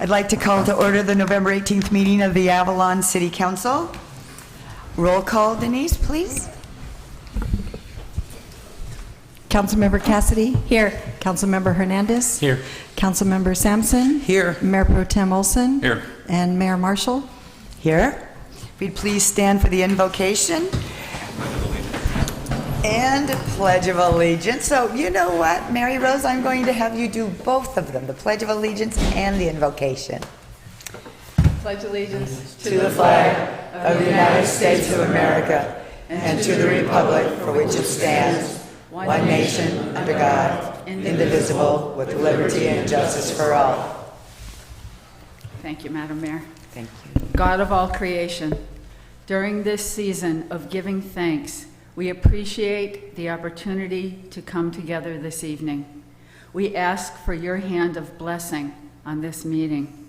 I'd like to call to order the November 18th meeting of the Avalon City Council. Roll call, Denise, please. Councilmember Cassidy? Here. Councilmember Hernandez? Here. Councilmember Sampson? Here. Mayor Pro Tem Olson? Here. And Mayor Marshall? Here. If you'd please stand for the invocation and Pledge of Allegiance. So you know what, Mary Rose, I'm going to have you do both of them, the Pledge of Allegiance and the invocation. Pledge allegiance To the flag of the United States of America and to the republic for which it stands, one nation, under God, indivisible, with liberty and justice for all. Thank you, Madam Mayor. Thank you. God of all creation, during this season of giving thanks, we appreciate the opportunity to come together this evening. We ask for your hand of blessing on this meeting.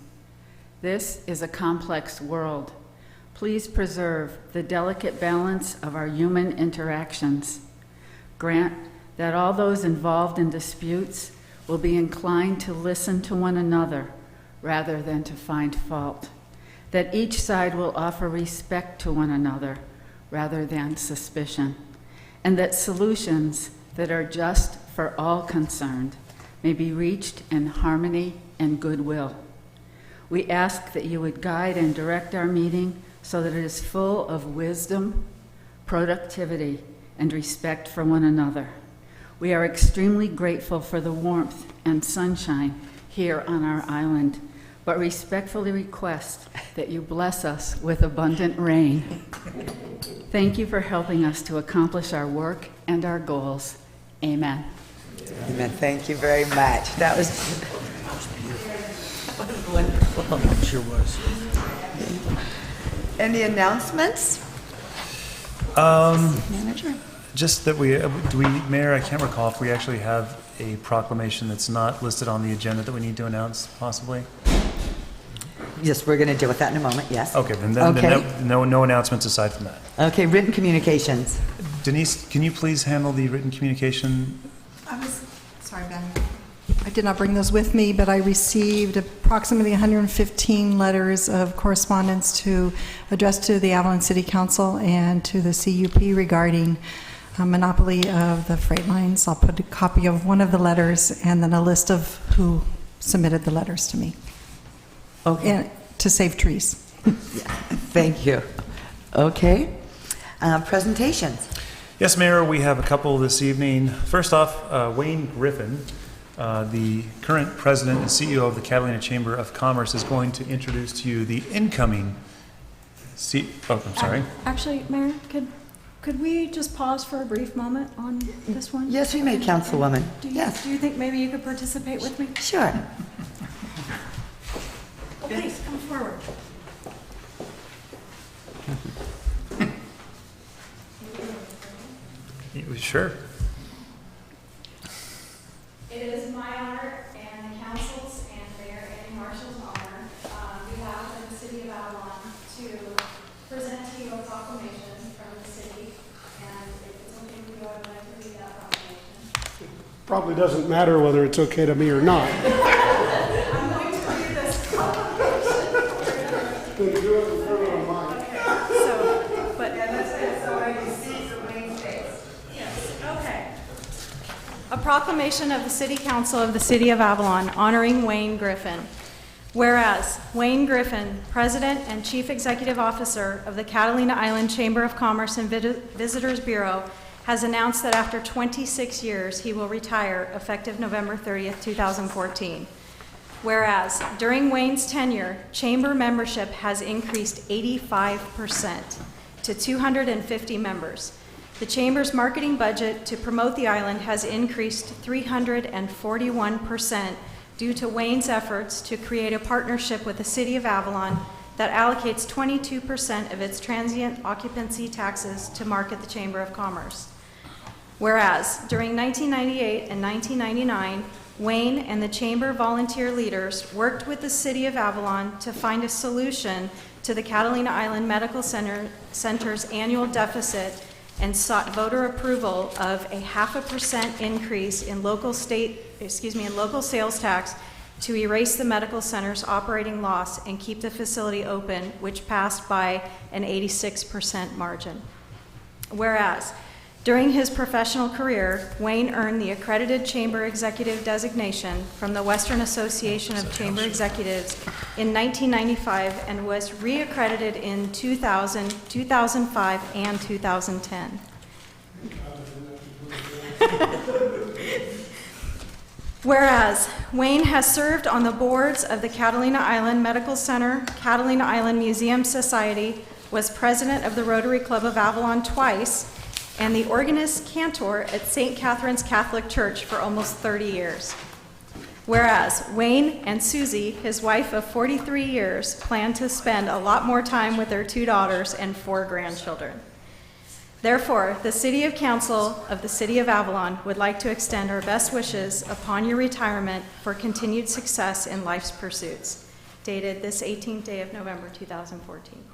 This is a complex world. Please preserve the delicate balance of our human interactions. Grant that all those involved in disputes will be inclined to listen to one another rather than to find fault. That each side will offer respect to one another rather than suspicion. And that solutions that are just for all concerned may be reached in harmony and goodwill. We ask that you would guide and direct our meeting so that it is full of wisdom, productivity, and respect for one another. We are extremely grateful for the warmth and sunshine here on our island, but respectfully request that you bless us with abundant rain. Thank you for helping us to accomplish our work and our goals. Amen. Amen. Thank you very much. That was wonderful. Sure was. Any announcements? Manager? Just that Mayor, I can't recall if we actually have a proclamation that's not listed on the agenda that we need to announce, possibly. Yes, we're going to deal with that in a moment, yes. Okay, then Okay. no announcements aside from that. Okay, written communications. Denise, can you please handle the written communication? Sorry, Ben. I did not bring those with me, but I received approximately 115 letters of correspondence addressed to the Avalon City Council and to the CUP regarding monopoly of the freight lines. I'll put a copy of one of the letters and then a list of who submitted the letters to me. Okay. And to save trees. Thank you. Okay. Presentations. Yes, Mayor, we have a couple this evening. First off, Wayne Griffin, the current president and CEO of the Catalina Chamber of Commerce, is going to introduce to you the incoming I'm sorry. Actually, Mayor, could we just pause for a brief moment on this one? Yes, we may, Councilwoman. Yes. Do you think maybe you could participate with me? Sure. Oh, please, come forward. Sure. It is my honor and the council's and Mayor Andy Marshall's honor, on behalf of the City of Avalon, to present to you a proclamation from the city. And if it's okay with you, I would like to read that proclamation. Probably doesn't matter whether it's okay to me or not. I'm going to read this proclamation. Then do it in front of the mic. So, but okay. A proclamation of the City Council of the City of Avalon honoring Wayne Griffin. Whereas Wayne Griffin, President and Chief Executive Officer of the Catalina Island Chamber of Commerce and Visitors Bureau, has announced that after 26 years he will retire effective November 30th, 2014. Whereas during Wayne's tenure, Chamber membership has increased 85% to 250 members. The Chamber's marketing budget to promote the island has increased 341% due to Wayne's efforts to create a partnership with the City of Avalon that allocates 22% of its transient occupancy taxes to market the Chamber of Commerce. Whereas during 1998 and 1999, Wayne and the Chamber volunteer leaders worked with the City of Avalon to find a solution to the Catalina Island Medical Center's annual deficit and sought voter approval of a 0.5% increase in local sales tax to erase the medical center's operating loss and keep the facility open, which passed by an 86% margin. Whereas, during his professional career, Wayne earned the accredited chamber executive designation from the Western Association of Chamber Executives in 1995 and was reaccredited in 2000, 2005, and 2010. Whereas, Wayne has served on the boards of the Catalina Island Medical Center, Catalina Island Museum Society, was president of the Rotary Club of Avalon twice, and the organist cantor at St. Catherine's Catholic Church for almost 30 years. Whereas, Wayne and Susie, his wife of 43 years, plan to spend a lot more time with their 2 daughters and 4 grandchildren. Therefore, the City Council of the City of Avalon would like to extend our best wishes upon your retirement for continued success in life's pursuits. Dated this 18th day of November, 2014.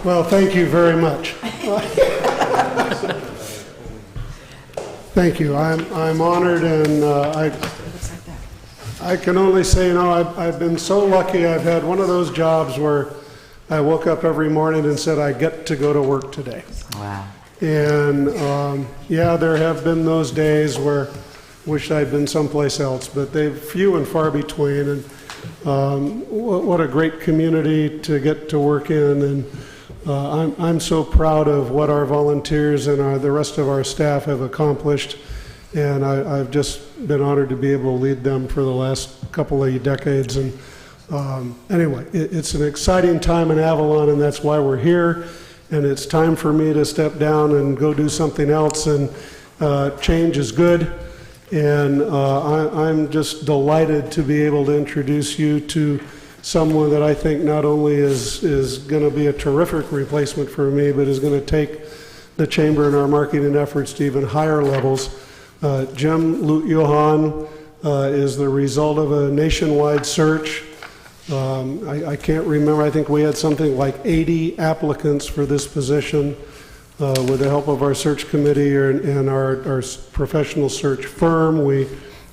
Well, thank you very much. Thank you. I'm honored, and I can only say, you know, I've been so lucky. I've had one of those jobs where I woke up every morning and said, I get to go to work today. Wow. And yeah, there have been those days where I wish I'd been someplace else, but they're few and far between. And what a great community to get to work in. And I'm so proud of what our volunteers and the rest of our staff have accomplished, and I've just been honored to be able to lead them for the last couple of decades. And anyway, it's an exciting time in Avalon, and that's why we're here, and it's time for me to step down and go do something else, and change is good, and I'm just delighted to be able to introduce you to someone that I think not only is going to be a terrific replacement for me, but is going to take the chamber and our marketing efforts to even higher levels. Jim Lute-Johann is the result of a nationwide search. I can't remember, I think we had something like 80 applicants for this position. With the help of our search committee and our professional search firm, we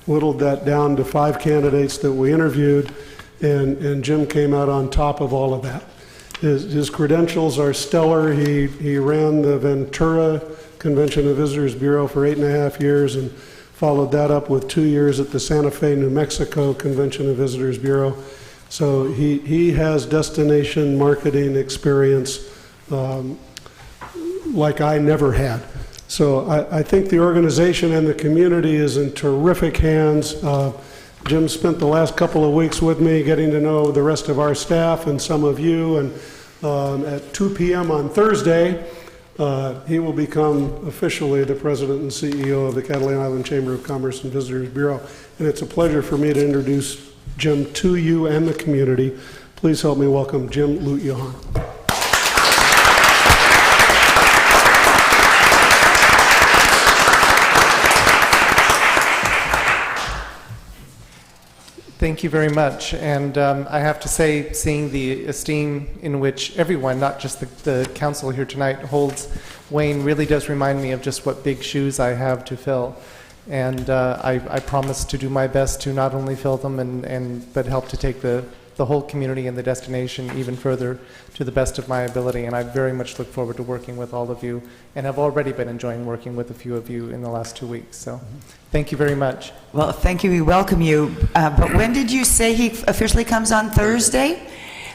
whittled that down to 5 candidates that we interviewed. And Jim came out on top of all of that. His credentials are stellar. He ran the Ventura Convention and Visitors Bureau for 8.5 years and followed that up with 2 years at the Santa Fe, New Mexico Convention and Visitors Bureau. So he has destination marketing experience like I never had. So I think the organization and the community is in terrific hands. Jim spent the last couple of weeks with me getting to know the rest of our staff and some of you, and at 2 p.m. on Thursday, he will become officially the president and CEO of the Catalina Island Chamber of Commerce and Visitors Bureau. And it's a pleasure for me to introduce Jim to you and the community. Please help me welcome Jim Lute-Johann. Thank you very much. And I have to say, seeing the esteem in which everyone, not just the council here tonight, holds Wayne really does remind me of just what big shoes I have to fill. And I promise to do my best to not only fill them, but help to take the whole community and the destination even further to the best of my ability. And I very much look forward to working with all of you, and have already been enjoying working with a few of you in the last 2 weeks. So thank you very much. Well, thank you. We welcome you. But when did you say he officially comes on Thursday?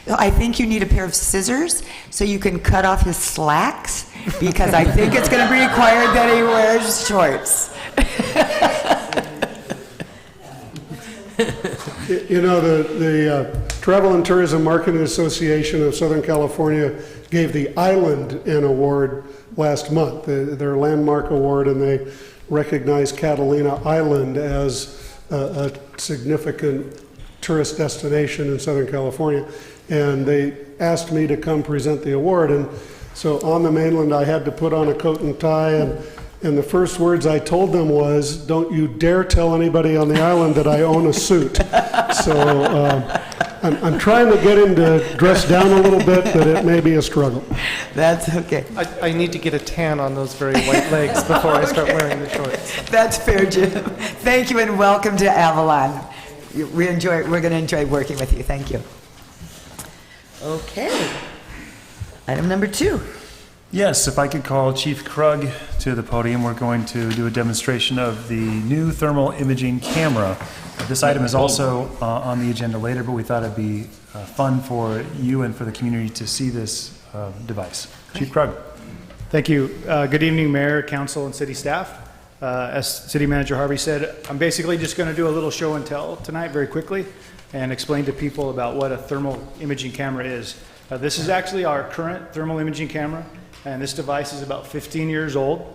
I think you need a pair of scissors so you can cut off his slacks, because I think it's going to be required that he wears shorts. You know, the Travel and Tourism Marketing Association of Southern California gave the island an award last month, their landmark award, and they recognized Catalina Island as a significant tourist destination in Southern California. And they asked me to come present the award. And so on the mainland, I had to put on a coat and tie And the first words I told them was, "Don't you dare tell anybody on the island that I own a suit." So I'm trying to get him to dress down a little bit, but it may be a struggle. That's okay. I need to get a tan on those very white legs before I start wearing the shorts. That's fair, Jim. Thank you and welcome to Avalon. We're going to enjoy working with you. Thank you. Okay. Item number 2. Yes, if I could call Chief Krug to the podium, we're going to do a demonstration of the new thermal imaging camera. This item is also on the agenda later, but we thought it'd be fun for you and for the community to see this device. Chief Krug. Thank you. Good evening, Mayor, Council, and City staff. As City Manager Harvey said, I'm basically just going to do a little show and tell tonight very quickly and explain to people about what a thermal imaging camera is. This is actually our current thermal imaging camera, and this device is about 15 years old.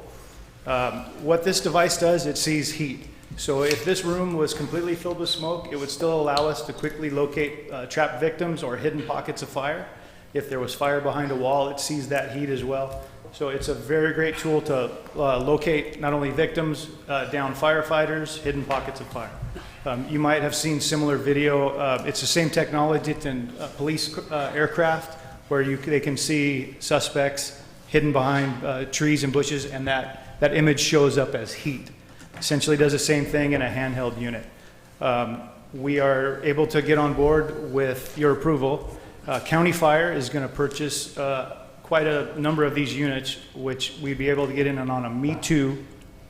What this device does, it sees heat. So if this room was completely filled with smoke, it would still allow us to quickly locate trapped victims or hidden pockets of fire. If there was fire behind a wall, it sees that heat as well. So it's a very great tool to locate not only victims, downed firefighters, hidden pockets of fire. You might have seen similar video. It's the same technology in police aircraft where they can see suspects hidden behind trees and bushes, and that image shows up as heat. Essentially does the same thing in a handheld unit. We are able to get on board with your approval. County Fire is going to purchase quite a number of these units, which we'd be able to get in on a Me Too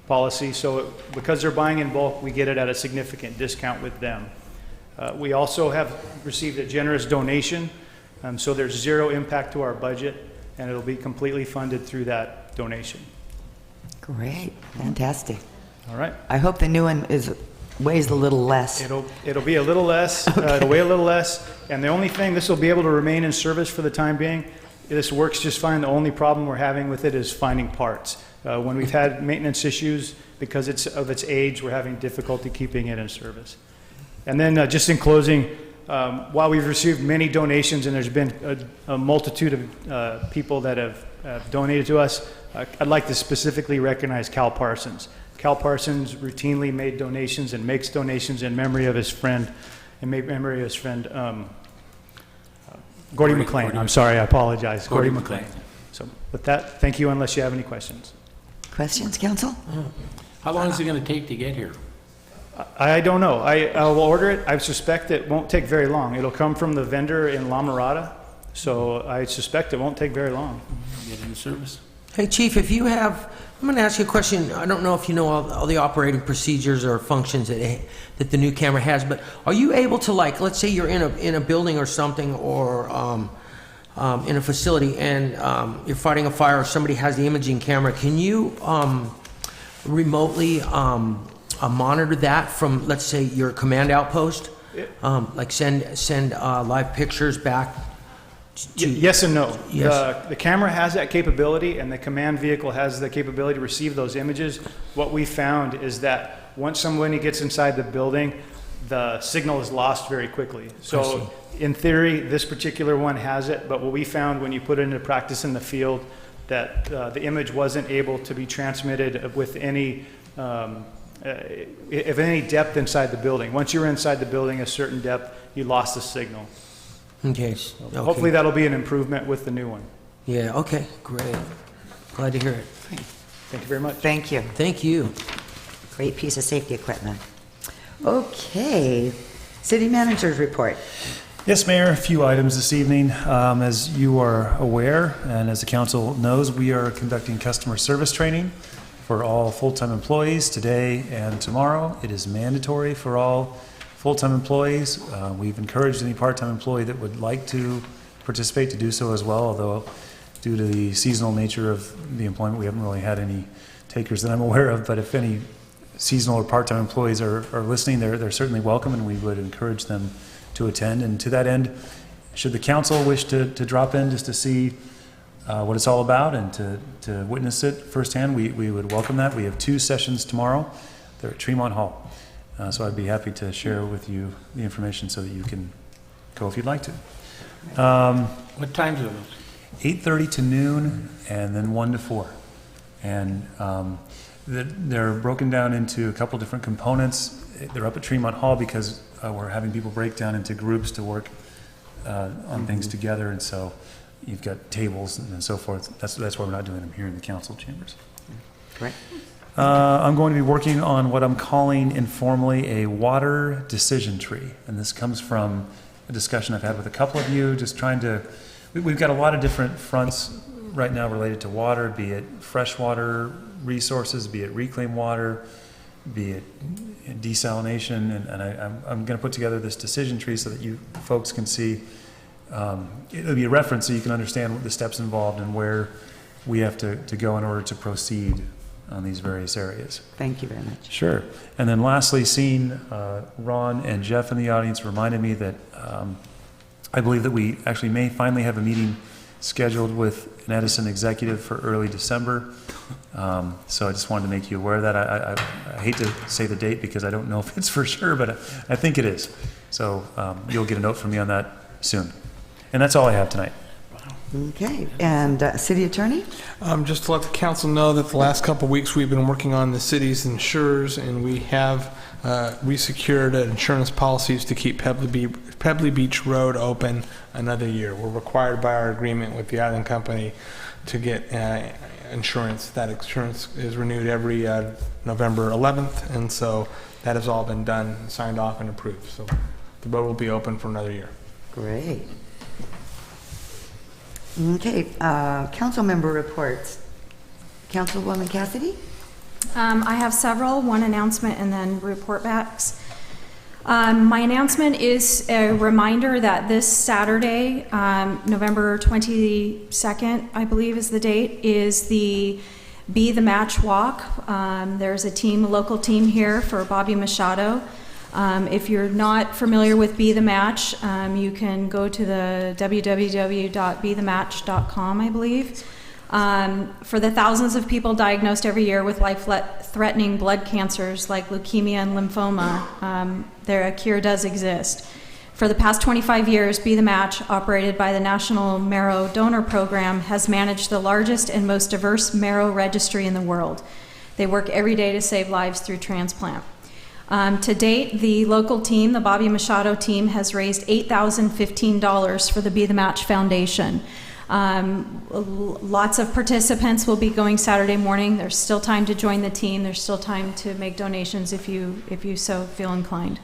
policy. So because they're buying in bulk, we get it at a significant discount with them. We also have received a generous donation, so there's zero impact to our budget, and it'll be completely funded through that donation. Great. Fantastic. All right. I hope the new one weighs a little less. It'll be a little less, it'll weigh a little less, and the only thing, this will be able to remain in service for the time being. This works just fine. The only problem we're having with it is finding parts. When we've had maintenance issues, because of its age, we're having difficulty keeping it in service. And then just in closing, while we've received many donations and there's been a multitude of people that have donated to us, I'd like to specifically recognize Cal Parsons. Cal Parsons routinely made donations and makes donations in memory of his friend, Gordy McLean. I'm sorry, I apologize. Gordy McLean. So with that, thank you unless you have any questions. Questions, Council? How long is it going to take to get here? I don't know. I will order it. I suspect it won't take very long. It'll come from the vendor in La Mirada, so I suspect it won't take very long. Get in service? Hey, Chief, if you have, I'm going to ask you a question. I don't know if you know all the operating procedures or functions that the new camera has, but are you able to, like, let's say you're in a building or something, or in a facility, and you're fighting a fire, or somebody has the imaging camera, can you remotely monitor that from, let's say, your command outpost? Like send live pictures back? Yes and no. Yes. The camera has that capability, and the command vehicle has the capability to receive those images. What we found is that once somebody gets inside the building, the signal is lost very quickly. So in theory, this particular one has it, but what we found when you put it into practice in the field, that the image wasn't able to be transmitted with any of any depth inside the building. Once you're inside the building a certain depth, you lost the signal. Okay. So hopefully that'll be an improvement with the new one. Yeah, okay, great. Glad to hear it. Thank you very much. Thank you. Thank you. Great piece of safety equipment. Okay. City Manager's report. Yes, Mayor, a few items this evening. As you are aware, and as the council knows, we are conducting customer service training for all full-time employees today and tomorrow. It is mandatory for all full-time employees. We've encouraged any part-time employee that would like to participate to do so as well, although due to the seasonal nature of the employment, we haven't really had any takers that I'm aware of. But if any seasonal or part-time employees are listening, they're certainly welcome, and we would encourage them to attend. And to that end, should the council wish to drop in just to see what it's all about and to witness it firsthand, we would welcome that. We have 2 sessions tomorrow. They're at Tremont Hall. So I'd be happy to share with you the information so that you can go if you'd like to. What times are those? 8:30 to noon, and then 1 to 4. And they're broken down into a couple different components. They're up at Tremont Hall because we're having people break down into groups to work on things together, and so you've got tables and so forth. That's why we're not doing them here in the council chambers. Correct. I'm going to be working on what I'm calling informally a water decision tree, and this comes from a discussion I've had with a couple of you, just trying to, we've got a lot of different fronts right now related to water, be it freshwater resources, be it reclaimed water, be it desalination, and I'm going to put together this decision tree so that you folks can see, it'll be a reference so you can understand what the steps involved and where we have to go in order to proceed on these various areas. Thank you very much. Sure. And then lastly, seeing Ron and Jeff in the audience reminded me that I believe that we actually may finally have a meeting scheduled with an Edison executive for early December. So I just wanted to make you aware of that. I hate to say the date because I don't know if it's for sure, but I think it is. So you'll get a note from me on that soon. And that's all I have tonight. Okay, and City Attorney? Just to let the council know that the last couple of weeks we've been working on the city's insurers, and we have resecured insurance policies to keep Pebbly Beach Road open another year. We're required by our agreement with the island company to get insurance. That insurance is renewed every November 11th, and so that has all been done, signed off, and approved. So the road will be open for another year. Great. Okay, council member reports. Councilwoman Cassidy? I have several, one announcement and then report backs. My announcement is a reminder that this Saturday, November 22nd, I believe is the date, is the Be the Match Walk. There's a local team here for Bobby Machado. If you're not familiar with Be the Match, you can go to the www.bethematch.com, I believe. For the thousands of people diagnosed every year with life-threatening blood cancers like leukemia and lymphoma, a cure does exist. For the past 25 years, Be the Match, operated by the National Marrow Donor Program, has managed the largest and most diverse marrow registry in the world. They work every day to save lives through transplant. To date, the local team, the Bobby Machado team, has raised $8,015 for the Be the Match Foundation. Lots of participants will be going Saturday morning. There's still time to join the team. There's still time to make donations if you so feel inclined.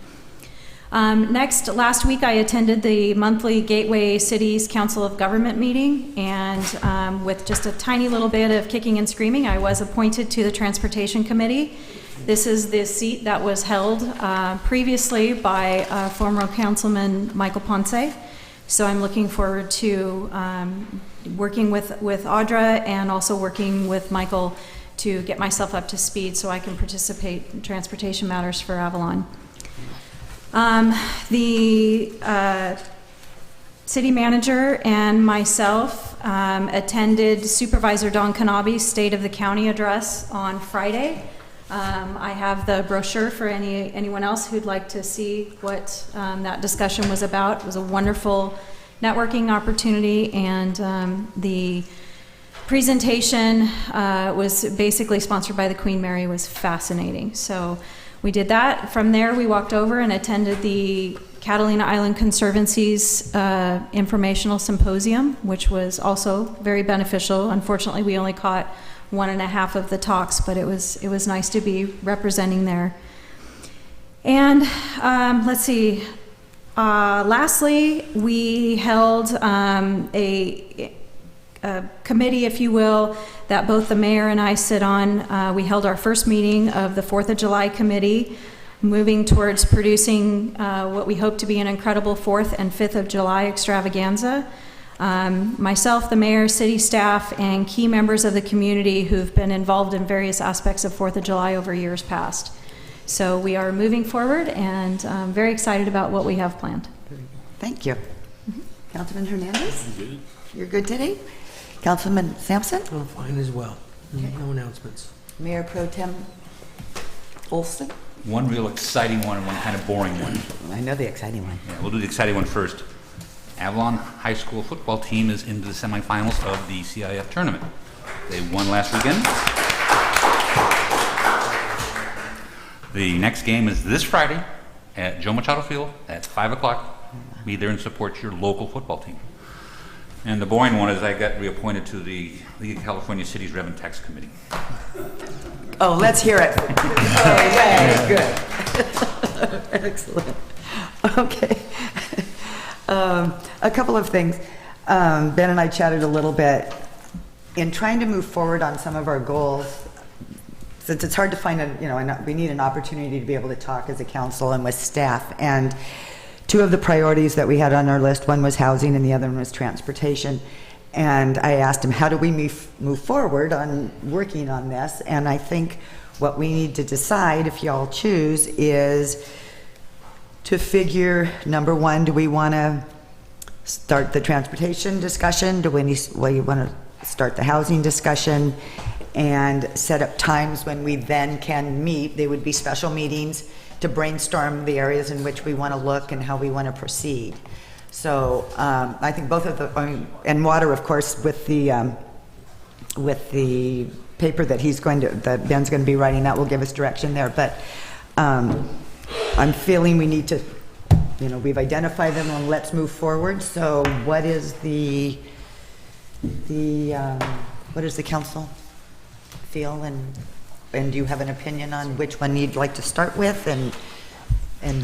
Next, last week I attended the monthly Gateway Cities Council of Government meeting, and with just a tiny little bit of kicking and screaming, I was appointed to the Transportation Committee. This is the seat that was held previously by former Councilman Michael Ponce. So I'm looking forward to working with Audra and also working with Michael to get myself up to speed so I can participate in transportation matters for Avalon. The city manager and myself attended Supervisor Don Kanabe's State of the County address on Friday. I have the brochure for anyone else who'd like to see what that discussion was about. It was a wonderful networking opportunity, and the presentation was basically sponsored by the Queen Mary. It was fascinating. So we did that. From there, we walked over and attended the Catalina Island Conservancy's informational symposium, which was also very beneficial. Unfortunately, we only caught 1.5 of the talks, but it was nice to be representing there. And let's see. Lastly, we held a committee, if you will, that both the mayor and I sit on. We held our first meeting of the 4th of July committee, moving towards producing what we hope to be an incredible 4th and 5th of July extravaganza. Myself, the mayor, city staff, and key members of the community who've been involved in various aspects of 4th of July over years past. So we are moving forward, and I'm very excited about what we have planned. Thank you. Councilman Hernandez? You're good today? Councilman Sampson? I'm fine as well. No announcements. Mayor Pro Tem Olson? One real exciting one and one kind of boring one. I know the exciting one. Yeah, we'll do the exciting one first. Avalon High School football team is into the semifinals of the CIF tournament. They won last weekend. The next game is this Friday at Joe Machado Field at 5 o'clock. Be there and support your local football team. And the boring one is I got reappointed to the League of California Cities Rev and Tax Committee. Oh, let's hear it. Oh, yay, good. Excellent. Okay. A couple of things. Ben and I chatted a little bit. In trying to move forward on some of our goals, since it's hard to find we need an opportunity to be able to talk as a council and with staff. And two of the priorities that we had on our list, one was housing and the other one was transportation. And I asked him, how do we move forward on working on this? And I think what we need to decide, if y'all choose, is to figure, number one, do we want to start the transportation discussion? Do we want to start the housing discussion? And set up times when we then can meet. They would be special meetings to brainstorm the areas in which we want to look and how we want to proceed. So I think both of and water, of course, with the paper that Ben's going to be writing, that will give us direction there. But I'm feeling we need to, we've identified them and let's move forward. So what is the council feel, and do you have an opinion on which one you'd like to start with, and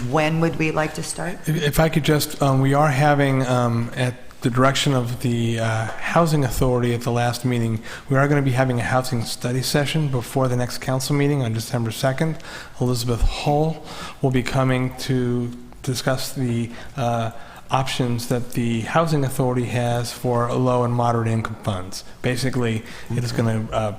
when would we like to start? If I could just, we are having, at the direction of the Housing Authority at the last meeting, we are going to be having a housing study session before the next council meeting on December 2nd. Elizabeth Hull will be coming to discuss the options that the Housing Authority has for low and moderate income funds. Basically, it is going to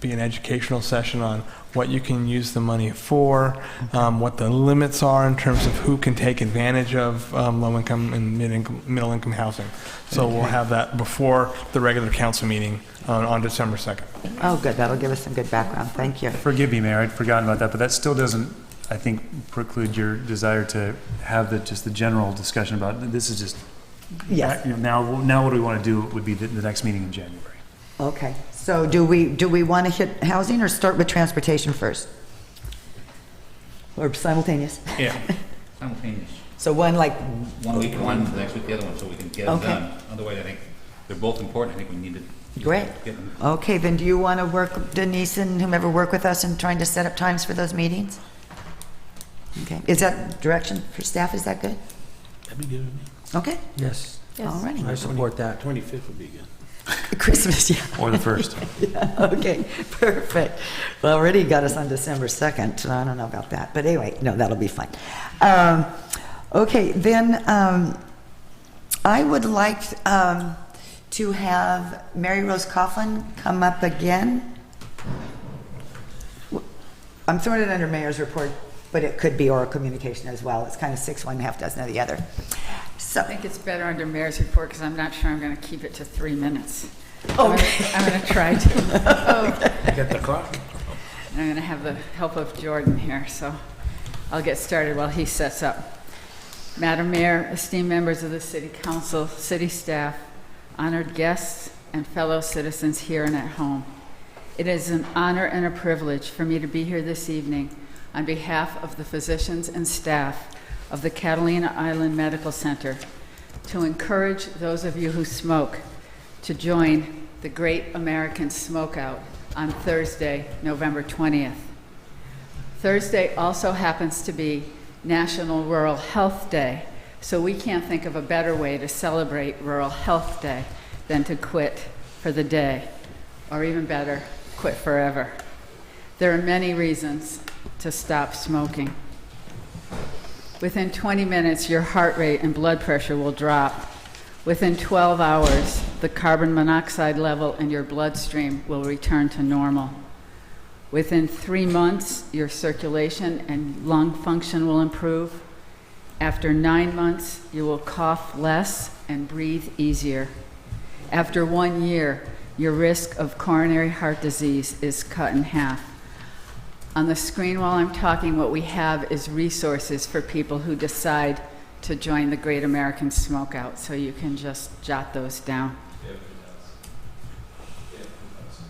be an educational session on what you can use the money for, what the limits are in terms of who can take advantage of low-income and middle-income housing. So we'll have that before the regular council meeting on December 2nd. Oh, good. That'll give us some good background. Thank you. Forgive me, Mayor, I'd forgotten about that, but that still doesn't, I think, preclude your desire to have just the general discussion about this is just, Yes. Now what do we want to do would be the next meeting in January. Okay. So do we want to hit housing or start with transportation first? Or simultaneous? Yeah. Simultaneous. So one 1 week one, the next week the other one, so we can get them Okay. done. Otherwise, I think they're both important. I think we need to Great. get them. Okay, then do you want to work, Denise and whomever work with us in trying to set up times for those meetings? Okay. Is that direction for staff? Is that good? That'd be good with me. Okay. Yes, All righty. I support that. 25th would be good. Christmas, yeah. Or the first. Yeah, okay, perfect. Well, already got us on December 2nd, so I don't know about that. But anyway, no, that'll be fine. Okay, then I would like to have Mary Rose Coughlin come up again. I'm throwing it under mayor's report, but it could be oral communication as well. It's kind of 6 one, half dozen of the other. So, I think it's better under mayor's report because I'm not sure I'm going to keep it to 3 minutes. Okay. I'm going to try to. You got the clock? I'm going to have the help of Jordan here, so I'll get started while he sets up. Madam Mayor, esteemed members of the City Council, city staff, honored guests, and fellow citizens here and at home. It is an honor and a privilege for me to be here this evening on behalf of the physicians and staff of the Catalina Island Medical Center to encourage those of you who smoke to join the Great American Smokeout on Thursday, November 20th. Thursday also happens to be National Rural Health Day, so we can't think of a better way to celebrate Rural Health Day than to quit for the day, or even better, quit forever. There are many reasons to stop smoking. Within 20 minutes, your heart rate and blood pressure will drop. Within 12 hours, the carbon monoxide level in your bloodstream will return to normal. Within 3 months, your circulation and lung function will improve. After 9 months, you will cough less and breathe easier. After 1 year, your risk of coronary heart disease is cut in half. On the screen while I'm talking, what we have is resources for people who decide to join the Great American Smokeout, so you can just jot those down.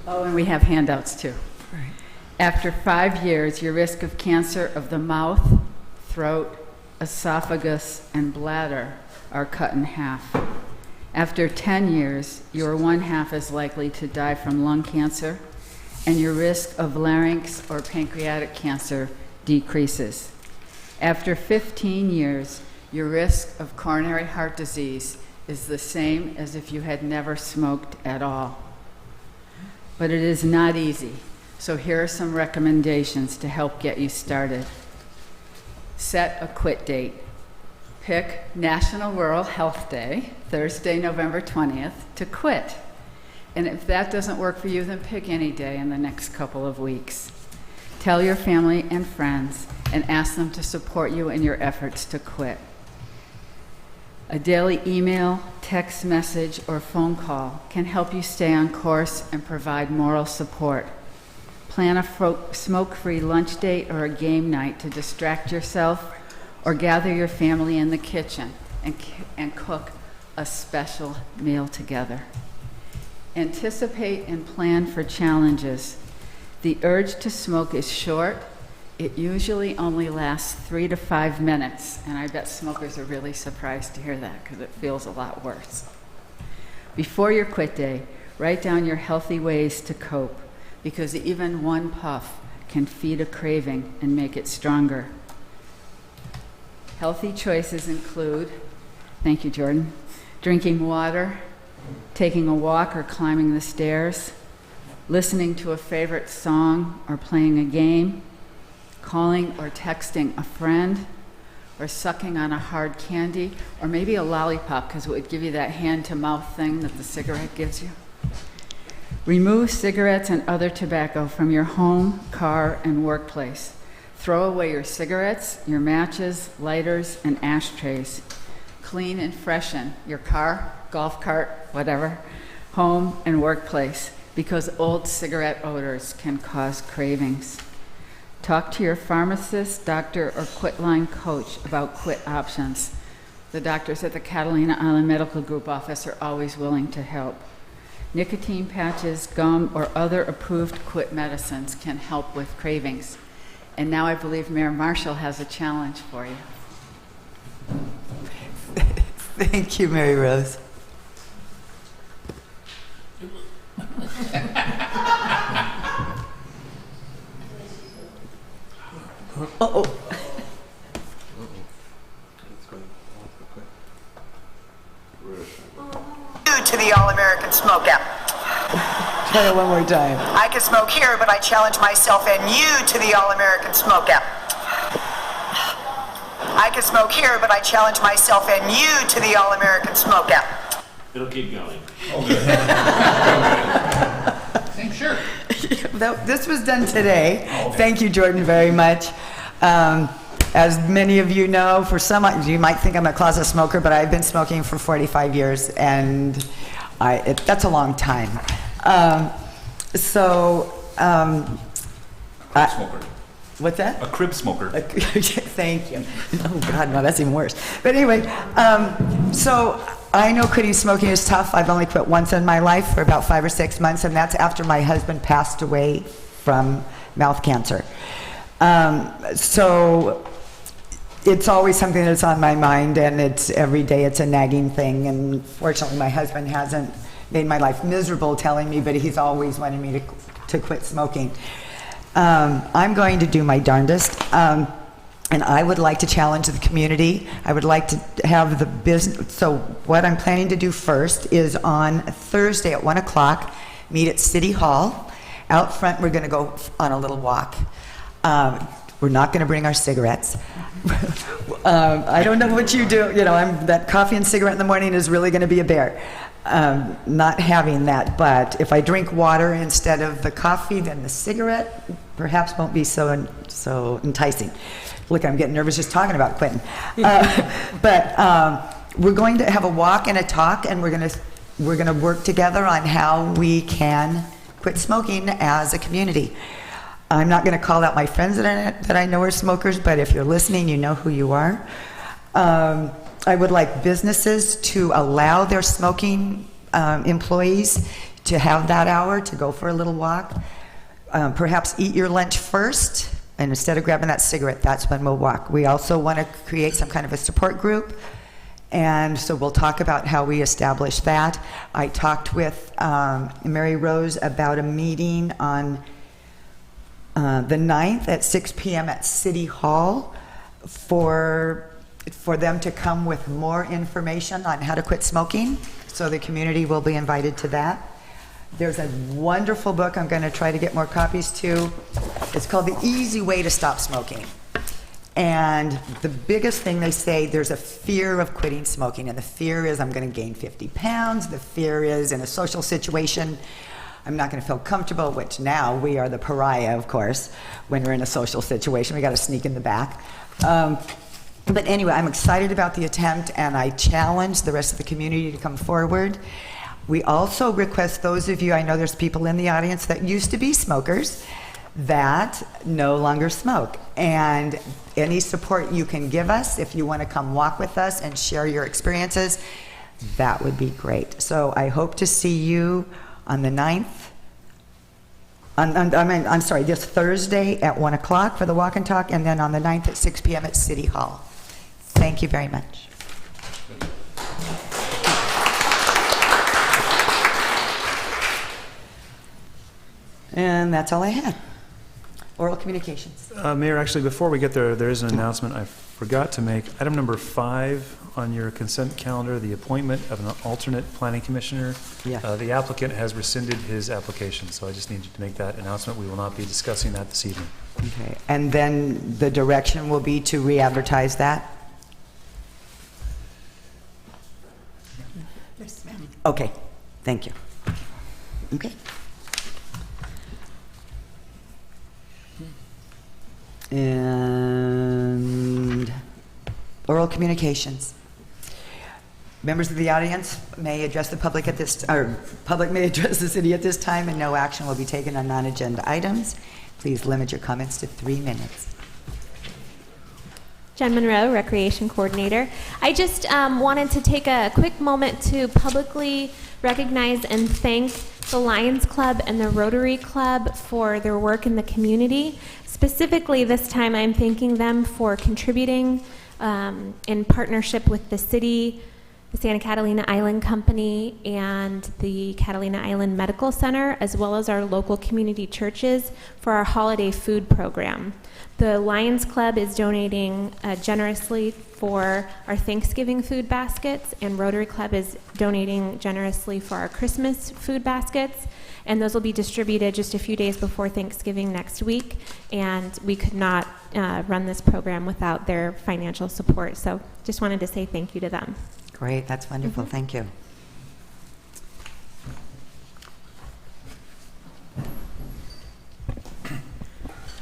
Oh, and we have handouts too. After 5 years, your risk of cancer of the mouth, throat, esophagus, and bladder are cut in half. After 10 years, you are 1/2 as likely to die from lung cancer, and your risk of larynx or pancreatic cancer decreases. After 15 years, your risk of coronary heart disease is the same as if you had never smoked at all. But it is not easy, so here are some recommendations to help get you started. Set a quit date. Pick National Rural Health Day, Thursday, November 20th, to quit. And if that doesn't work for you, then pick any day in the next couple of weeks. Tell your family and friends and ask them to support you in your efforts to quit. A daily email, text message, or phone call can help you stay on course and provide moral support. Plan a smoke-free lunch date or a game night to distract yourself, or gather your family in the kitchen and cook a special meal together. Anticipate and plan for challenges. The urge to smoke is short. It usually only lasts 3 to 5 minutes, and I bet smokers are really surprised to hear that because it feels a lot worse. Before your quit day, write down your healthy ways to cope, because even one puff can feed a craving and make it stronger. Healthy choices include, thank you, Jordan, drinking water, taking a walk or climbing the stairs, listening to a favorite song or playing a game, calling or texting a friend, or sucking on a hard candy, or maybe a lollipop because it would give you that hand-to-mouth thing that the cigarette gives you. Remove cigarettes and other tobacco from your home, car, and workplace. Throw away your cigarettes, your matches, lighters, and ashtrays. Clean and freshen your car, golf cart, whatever, home and workplace, because old cigarette odors can cause cravings. Talk to your pharmacist, doctor, or quitline coach about quit options. The doctors at the Catalina Island Medical Group office are always willing to help. Nicotine patches, gum, or other approved quit medicines can help with cravings. And now I believe Mayor Marshall has a challenge for you. Thank you, Mary Rose. Uh-oh. To the All-American Smokeout. Try it one more time. I can smoke here, but I challenge myself and you to the All-American Smokeout. I can smoke here, but I challenge myself and you to the All-American Smokeout. It'll keep going. Same shirt. This was done today. Thank you, Jordan, very much. As many of you know, for some, you might think I'm a closet smoker, but I've been smoking for 45 years, and that's a long time. Smoker. What's that? A crib smoker. Thank you. Oh, God, no, that's even worse. But anyway, so I know quitting smoking is tough. I've only quit once in my life for about 5 or 6 months, and that's after my husband passed away from mouth cancer. So it's always something that's on my mind, and it's every day it's a nagging thing. And fortunately, my husband hasn't made my life miserable telling me, but he's always wanted me to quit smoking. I'm going to do my darndest, and I would like to challenge the community. I would like to have the business. So what I'm planning to do first is on Thursday at 1 o'clock, meet at City Hall. Out front, we're going to go on a little walk. We're not going to bring our cigarettes. I don't know what you do. You know, that coffee and cigarette in the morning is really going to be a bear. Not having that, but if I drink water instead of the coffee, then the cigarette perhaps won't be so enticing. Look, I'm getting nervous just talking about quitting. But we're going to have a walk and a talk, and we're going to work together on how we can quit smoking as a community. I'm not going to call out my friends that I know are smokers, but if you're listening, you know who you are. I would like businesses to allow their smoking employees to have that hour to go for a little walk. Perhaps eat your lunch first, and instead of grabbing that cigarette, that's when we'll walk. We also want to create some kind of a support group, and so we'll talk about how we establish that. I talked with Mary Rose about a meeting on the 9th at 6 p.m. at City Hall for them to come with more information on how to quit smoking. So the community will be invited to that. There's a wonderful book I'm going to try to get more copies to. It's called The Easy Way to Stop Smoking. And the biggest thing they say, there's a fear of quitting smoking. And the fear is I'm going to gain 50 pounds. The fear is in a social situation, I'm not going to feel comfortable, which now we are the pariah, of course, when we're in a social situation. We got to sneak in the back. But anyway, I'm excited about the attempt, and I challenge the rest of the community to come forward. We also request those of you, I know there's people in the audience that used to be smokers, that no longer smoke. And any support you can give us, if you want to come walk with us and share your experiences, that would be great. So I hope to see you on the 9th. I'm sorry, this Thursday at 1 o'clock for the walk and talk, and then on the 9th at 6 p.m. at City Hall. Thank you very much. And that's all I had. Oral communications. Mayor, actually, before we get there, there is an announcement I forgot to make. Item number 5 on your consent calendar, the appointment of an alternate planning commissioner. Yes. The applicant has rescinded his application, so I just need you to make that announcement. We will not be discussing that this evening. Okay. And then the direction will be to re-advertise that? Yes, ma'am. Okay. Thank you. Okay. And oral communications. Members of the audience may address the public at this, or public may address the city at this time, and no action will be taken on non-agenda items. Please limit your comments to 3 minutes. Jen Monroe, Recreation Coordinator. I just wanted to take a quick moment to publicly recognize and thank the Lions Club and the Rotary Club for their work in the community. Specifically, this time I'm thanking them for contributing in partnership with the city, the Santa Catalina Island Company, and the Catalina Island Medical Center, as well as our local community churches for our holiday food program. The Lions Club is donating generously for our Thanksgiving food baskets, and Rotary Club is donating generously for our Christmas food baskets. And those will be distributed just a few days before Thanksgiving next week. And we could not run this program without their financial support. So just wanted to say thank you to them. Great, that's wonderful. Thank you.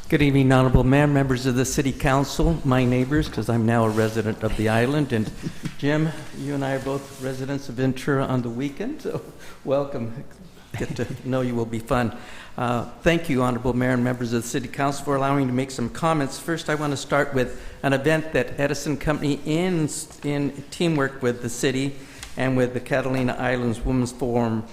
Good evening, Honorable Mayor, members of the City Council, my neighbors, because I'm now a resident of the island, and Jim, you and I are both residents of Ventura on the weekend, so welcome. Get to know you will be fun. Thank you, Honorable Mayor and members of the City Council, for allowing me to make some comments. First, I want to start with an event that Edison Company, in teamwork with the city and with the Catalina Islands Women's Forum,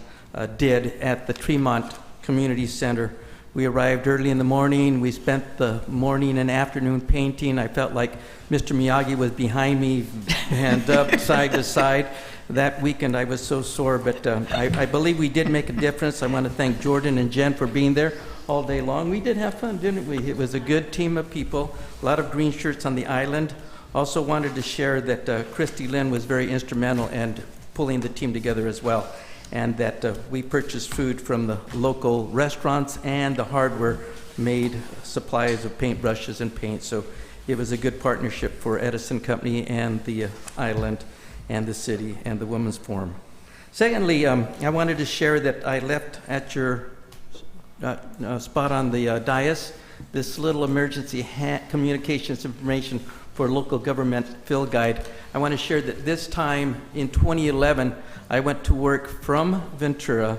did at the Tremont Community Center. We arrived early in the morning. We spent the morning and afternoon painting. I felt like Mr. Miyagi was behind me, hand up, side to side. That weekend I was so sore, but I believe we did make a difference. I want to thank Jordan and Jen for being there all day long. We did have fun, didn't we? It was a good team of people, a lot of green shirts on the island. Also wanted to share that Christy Lynn was very instrumental in pulling the team together as well, and that we purchased food from the local restaurants, and the hardware made supplies of paintbrushes and paint. So it was a good partnership for Edison Company and the island and the city and the Women's Forum. Secondly, I wanted to share that I left at your spot on the dais this little emergency communications information for local government field guide. I want to share that this time in 2011, I went to work from Ventura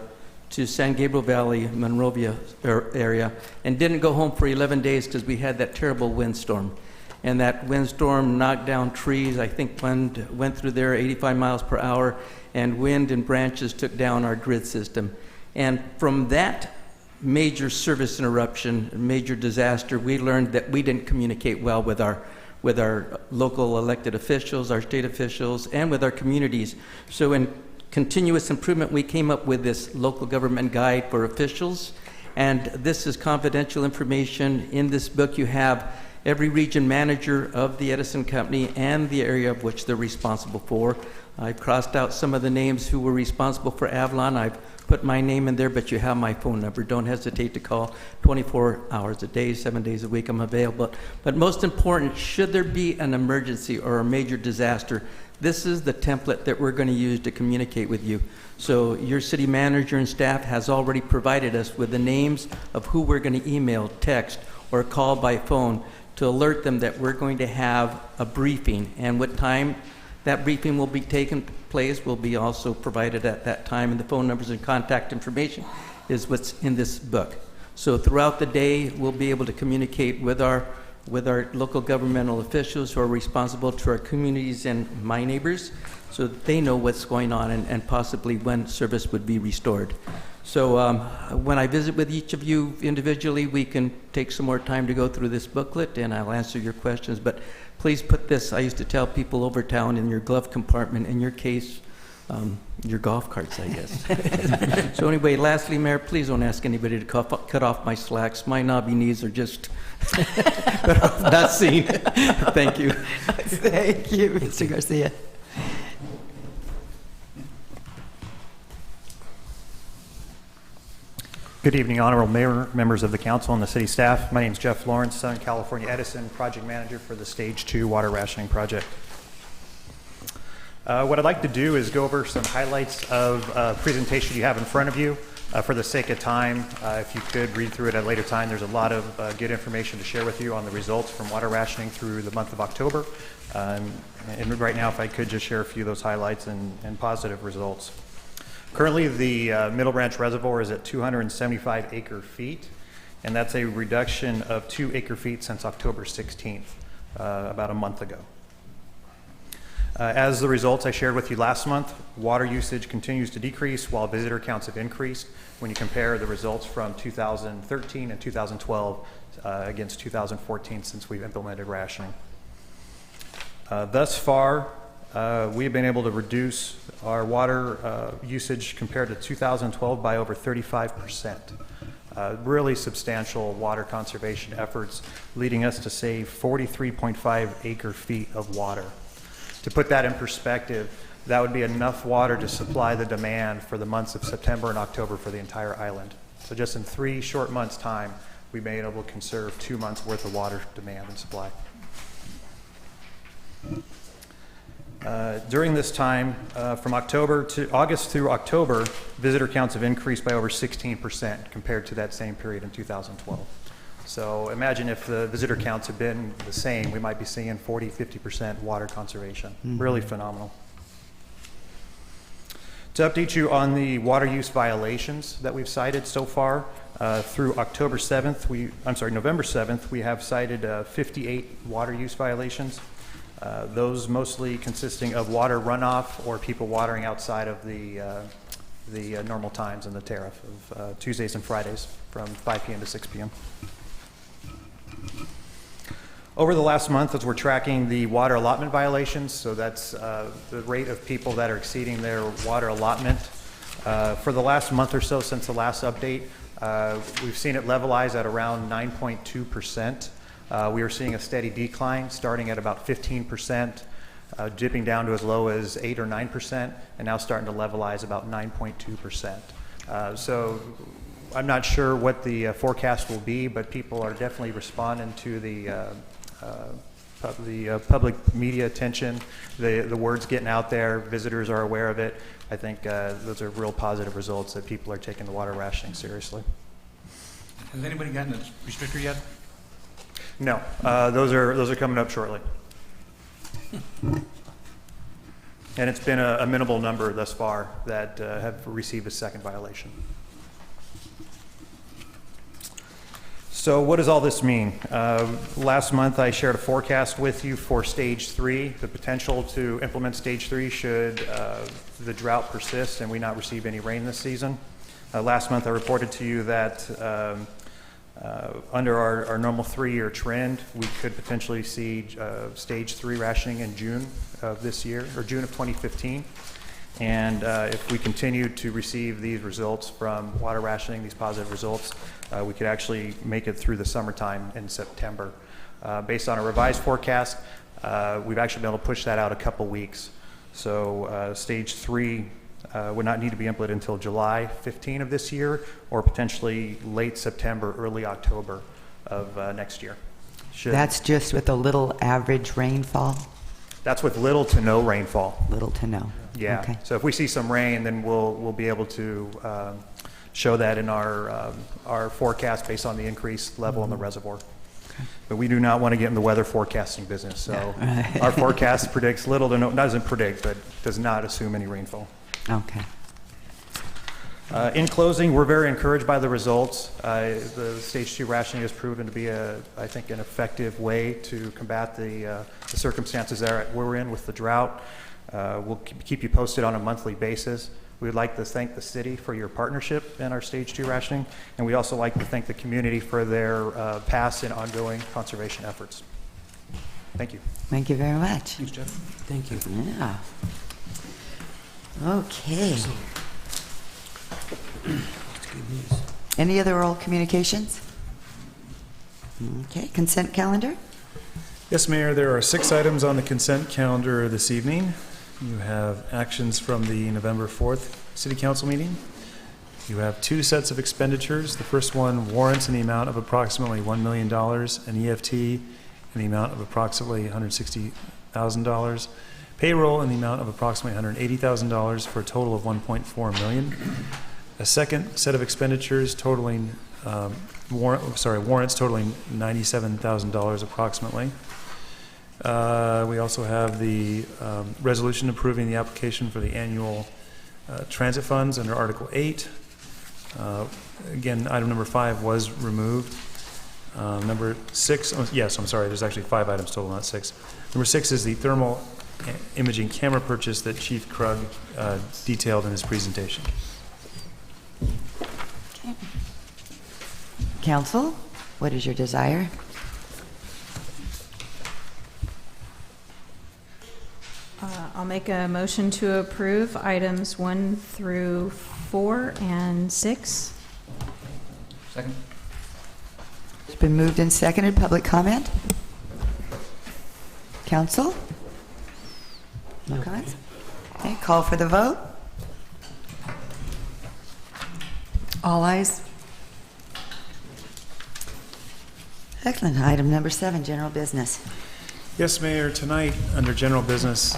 to San Gabriel Valley, Monrovia area, and didn't go home for 11 days because we had that terrible windstorm. And that windstorm knocked down trees. I think wind went through there 85 miles per hour, and wind and branches took down our grid system. And from that major service interruption, major disaster, we learned that we didn't communicate well with our local elected officials, our state officials, and with our communities. So in continuous improvement, we came up with this local government guide for officials, and this is confidential information. In this book, you have every region manager of the Edison Company and the area of which they're responsible for. I've crossed out some of the names who were responsible for Avalon. I've put my name in there, but you have my phone number. Don't hesitate to call 24 hours a day, 7 days a week. I'm available. But most important, should there be an emergency or a major disaster, this is the template that we're going to use to communicate with you. So your city manager and staff has already provided us with the names of who we're going to email, text, or call by phone to alert them that we're going to have a briefing, and what time that briefing will be taking place will be also provided at that time, and the phone numbers and contact information is what's in this book. So throughout the day, we'll be able to communicate with our local governmental officials who are responsible to our communities and my neighbors, so that they know what's going on and possibly when service would be restored. So when I visit with each of you individually, we can take some more time to go through this booklet, and I'll answer your questions. But please put this, I used to tell people over town, in your glove compartment, in your case, your golf carts, I guess. So anyway, lastly, Mayor, please don't ask anybody to cut off my slacks. My knobby knees are just not seen. Thank you. Thank you, Mr. Garcia. Good evening, Honorable Mayor, members of the council, and the city staff. My name is Jeff Lawrence, Southern California Edison Project Manager for the Stage 2 Water Rationing Project. What I'd like to do is go over some highlights of a presentation you have in front of you. For the sake of time, if you could read through it at a later time, there's a lot of good information to share with you on the results from water rationing through the month of October. And right now, if I could just share a few of those highlights and positive results. Currently, the Middle Branch Reservoir is at 275 acre feet, and that's a reduction of 2 acre feet since October 16th, about a month ago. As the results I shared with you last month, water usage continues to decrease while visitor counts have increased when you compare the results from 2013 and 2012 against 2014 since we've implemented rationing. Thus far, we've been able to reduce our water usage compared to 2012 by over 35%. Really substantial water conservation efforts, leading us to save 43.5 acre feet of water. To put that in perspective, that would be enough water to supply the demand for the months of September and October for the entire island. So just in 3 short months' time, we've been able to conserve 2 months' worth of water demand and supply. During this time, from August through October, visitor counts have increased by over 16% compared to that same period in 2012. So imagine if the visitor counts had been the same, we might be seeing 40–50% water conservation. Really phenomenal. To update you on the water use violations that we've cited so far, through November 7th, we have cited 58 water use violations. Those mostly consisting of water runoff or people watering outside of the normal times in the tariff of Tuesdays and Fridays from 5 p.m. to 6 p.m. Over the last month, as we're tracking the water allotment violations, so that's the rate of people that are exceeding their water allotment. For the last month or so since the last update, we've seen it levelize at around 9.2%. We are seeing a steady decline starting at about 15%, dipping down to as low as 8 or 9%, and now starting to levelize about 9.2%. So I'm not sure what the forecast will be, but people are definitely responding to the public media attention, the word's getting out there, visitors are aware of it. I think those are real positive results that people are taking the water rationing seriously. Has anybody gotten a restrictor yet? No, those are coming up shortly. And it's been a minimal number thus far that have received a second violation. So what does all this mean? Last month I shared a forecast with you for Stage 3, the potential to implement Stage 3 should the drought persist and we not receive any rain this season. Last month, I reported to you that under our normal 3-year trend, we could potentially see stage 3 rationing in June of this year, or June of 2015. And if we continue to receive these results from water rationing, these positive results, we could actually make it through the summertime in September. Based on a revised forecast, we've actually been able to push that out a couple weeks. So stage 3 would not need to be implemented until July 15 of this year, or potentially late September, early October of next year. That's just with a little average rainfall? That's with little to no rainfall. Little to no. Yeah. Okay. So if we see some rain, then we'll be able to show that in our forecast based on the increased level in the reservoir. Okay. But we do not want to get in the weather forecasting business. So our forecast predicts little to no, doesn't predict, but does not assume any rainfall. Okay. In closing, we're very encouraged by the results. The stage 2 rationing has proven to be, I think, an effective way to combat the circumstances that we're in with the drought. We'll keep you posted on a monthly basis. We would like to thank the city for your partnership in our stage 2 rationing, and we'd also like to thank the community for their past and ongoing conservation efforts. Thank you. Thank you very much. Thanks, Jeff. Thank you. Yeah. Okay. That's good news. Any other oral communications? Okay, consent calendar? Yes, Mayor, there are 6 items on the consent calendar this evening. You have actions from the November 4th City Council meeting. You have 2 sets of expenditures. The first one, warrants in the amount of approximately $1 million, and EFT in the amount of approximately $160,000. Payroll in the amount of approximately $180,000 for a total of $1.4 million. A second set of expenditures totaling warrants totaling $97,000 approximately. We also have the resolution approving the application for the annual transit funds under Article 8. Again, item number 5 was removed. Number 6, yes, I'm sorry, there's actually 5 items total, not 6. Number 6 is the thermal imaging camera purchase that Chief Krug detailed in his presentation. Okay. Council, what is your desire? I'll make a motion to approve items 1 through 4 and 6. Second. It's been moved and seconded. Public comment? Council? No comments? Okay, call for the vote. All ayes. Excellent. Item number 7, general business. Yes, Mayor, tonight under general business,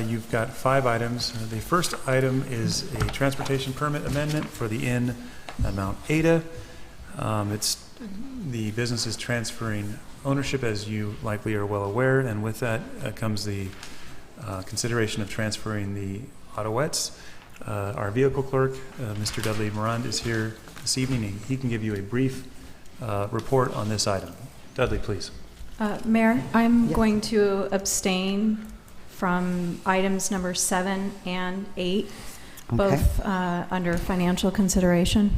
you've got 5 items. The first item is a transportation permit amendment for the inn at Mount Ada. The business is transferring ownership, as you likely are well aware, and with that comes the consideration of transferring the autoettes. Our vehicle clerk, Mr. Dudley Morand, is here this evening, and he can give you a brief report on this item. Dudley, please. Mayor, I'm going to abstain from items number 7 and 8, both under financial consideration.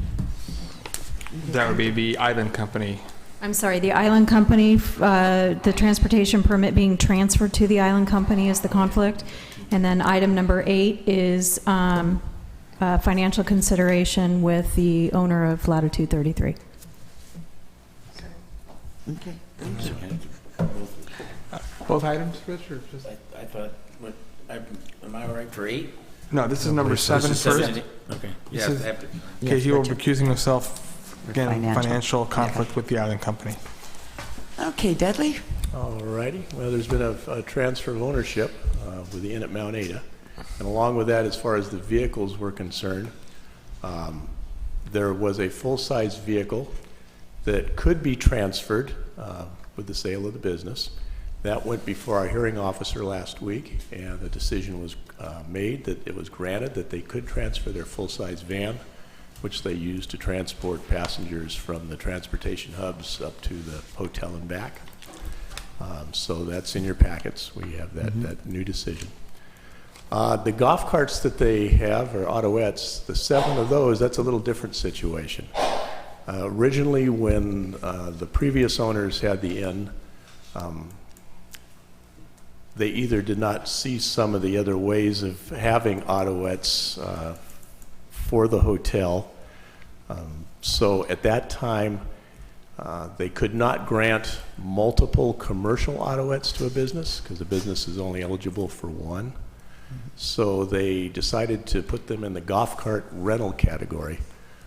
That would be the Island Company. I'm sorry, the Island Company, the transportation permit being transferred to the Island Company is the conflict. And then item number 8 is financial consideration with the owner of Latitude 33. Okay. Both items, Rich, or just? I thought, am I all right for 8? No, this is number 7 first. Okay. This Yeah, is- I have to. Okay, he will be recusing himself, again, financial conflict with the Island Company. Okay, Dudley? All righty. Well, there's been a transfer of ownership with the inn at Mount Ada. And along with that, as far as the vehicles were concerned, there was a full-size vehicle that could be transferred with the sale of the business. That went before our hearing officer last week, and the decision was made that it was granted that they could transfer their full-size van, which they use to transport passengers from the transportation hubs up to the hotel and back. So that's in your packets. We have that new decision. The golf carts that they have are autoettes. The 7 of those, that's a little different situation. Originally, when the previous owners had the inn, they either did not see some of the other ways of having autoettes for the hotel. So at that time, they could not grant multiple commercial autoettes to a business because the business is only eligible for one. So they decided to put them in the golf cart rental category.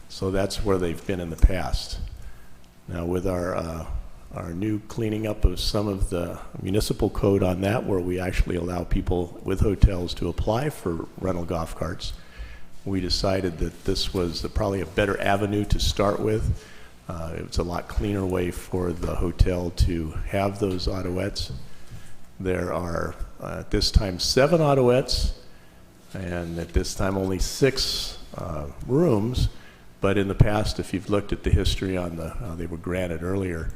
So that's where they've been in the past. Now with our new cleaning up of some of the municipal code on that, where we actually allow people with hotels to apply for rental golf carts, we decided that this was probably a better avenue to start with. It's a lot cleaner way for the hotel to have those autoettes. There are, at this time, 7 autoettes, and at this time only 6 rooms. But in the past, if you've looked at the history on how they were granted earlier,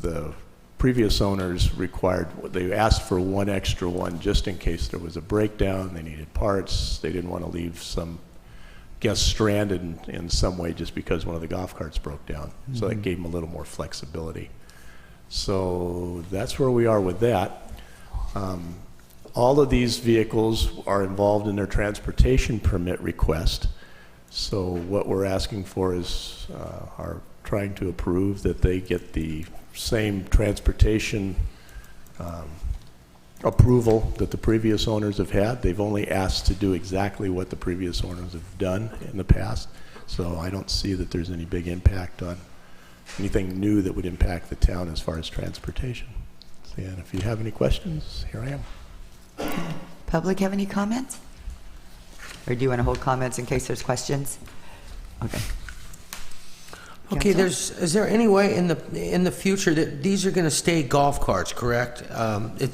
the previous owners they asked for one extra one just in case there was a breakdown, they needed parts, they didn't want to leave some guests stranded in some way just because one of the golf carts broke down. So that gave them a little more flexibility. So that's where we are with that. All of these vehicles are involved in their transportation permit request. So what we're asking for is are trying to approve that they get the same transportation approval that the previous owners have had. They've only asked to do exactly what the previous owners have done in the past. So I don't see that there's any big impact on anything new that would impact the town as far as transportation. And if you have any questions, here I am. Public have any comments? Or do you want to hold comments in case there's questions? Okay. Okay, Council? is there any way in the future that these are going to stay golf carts, correct?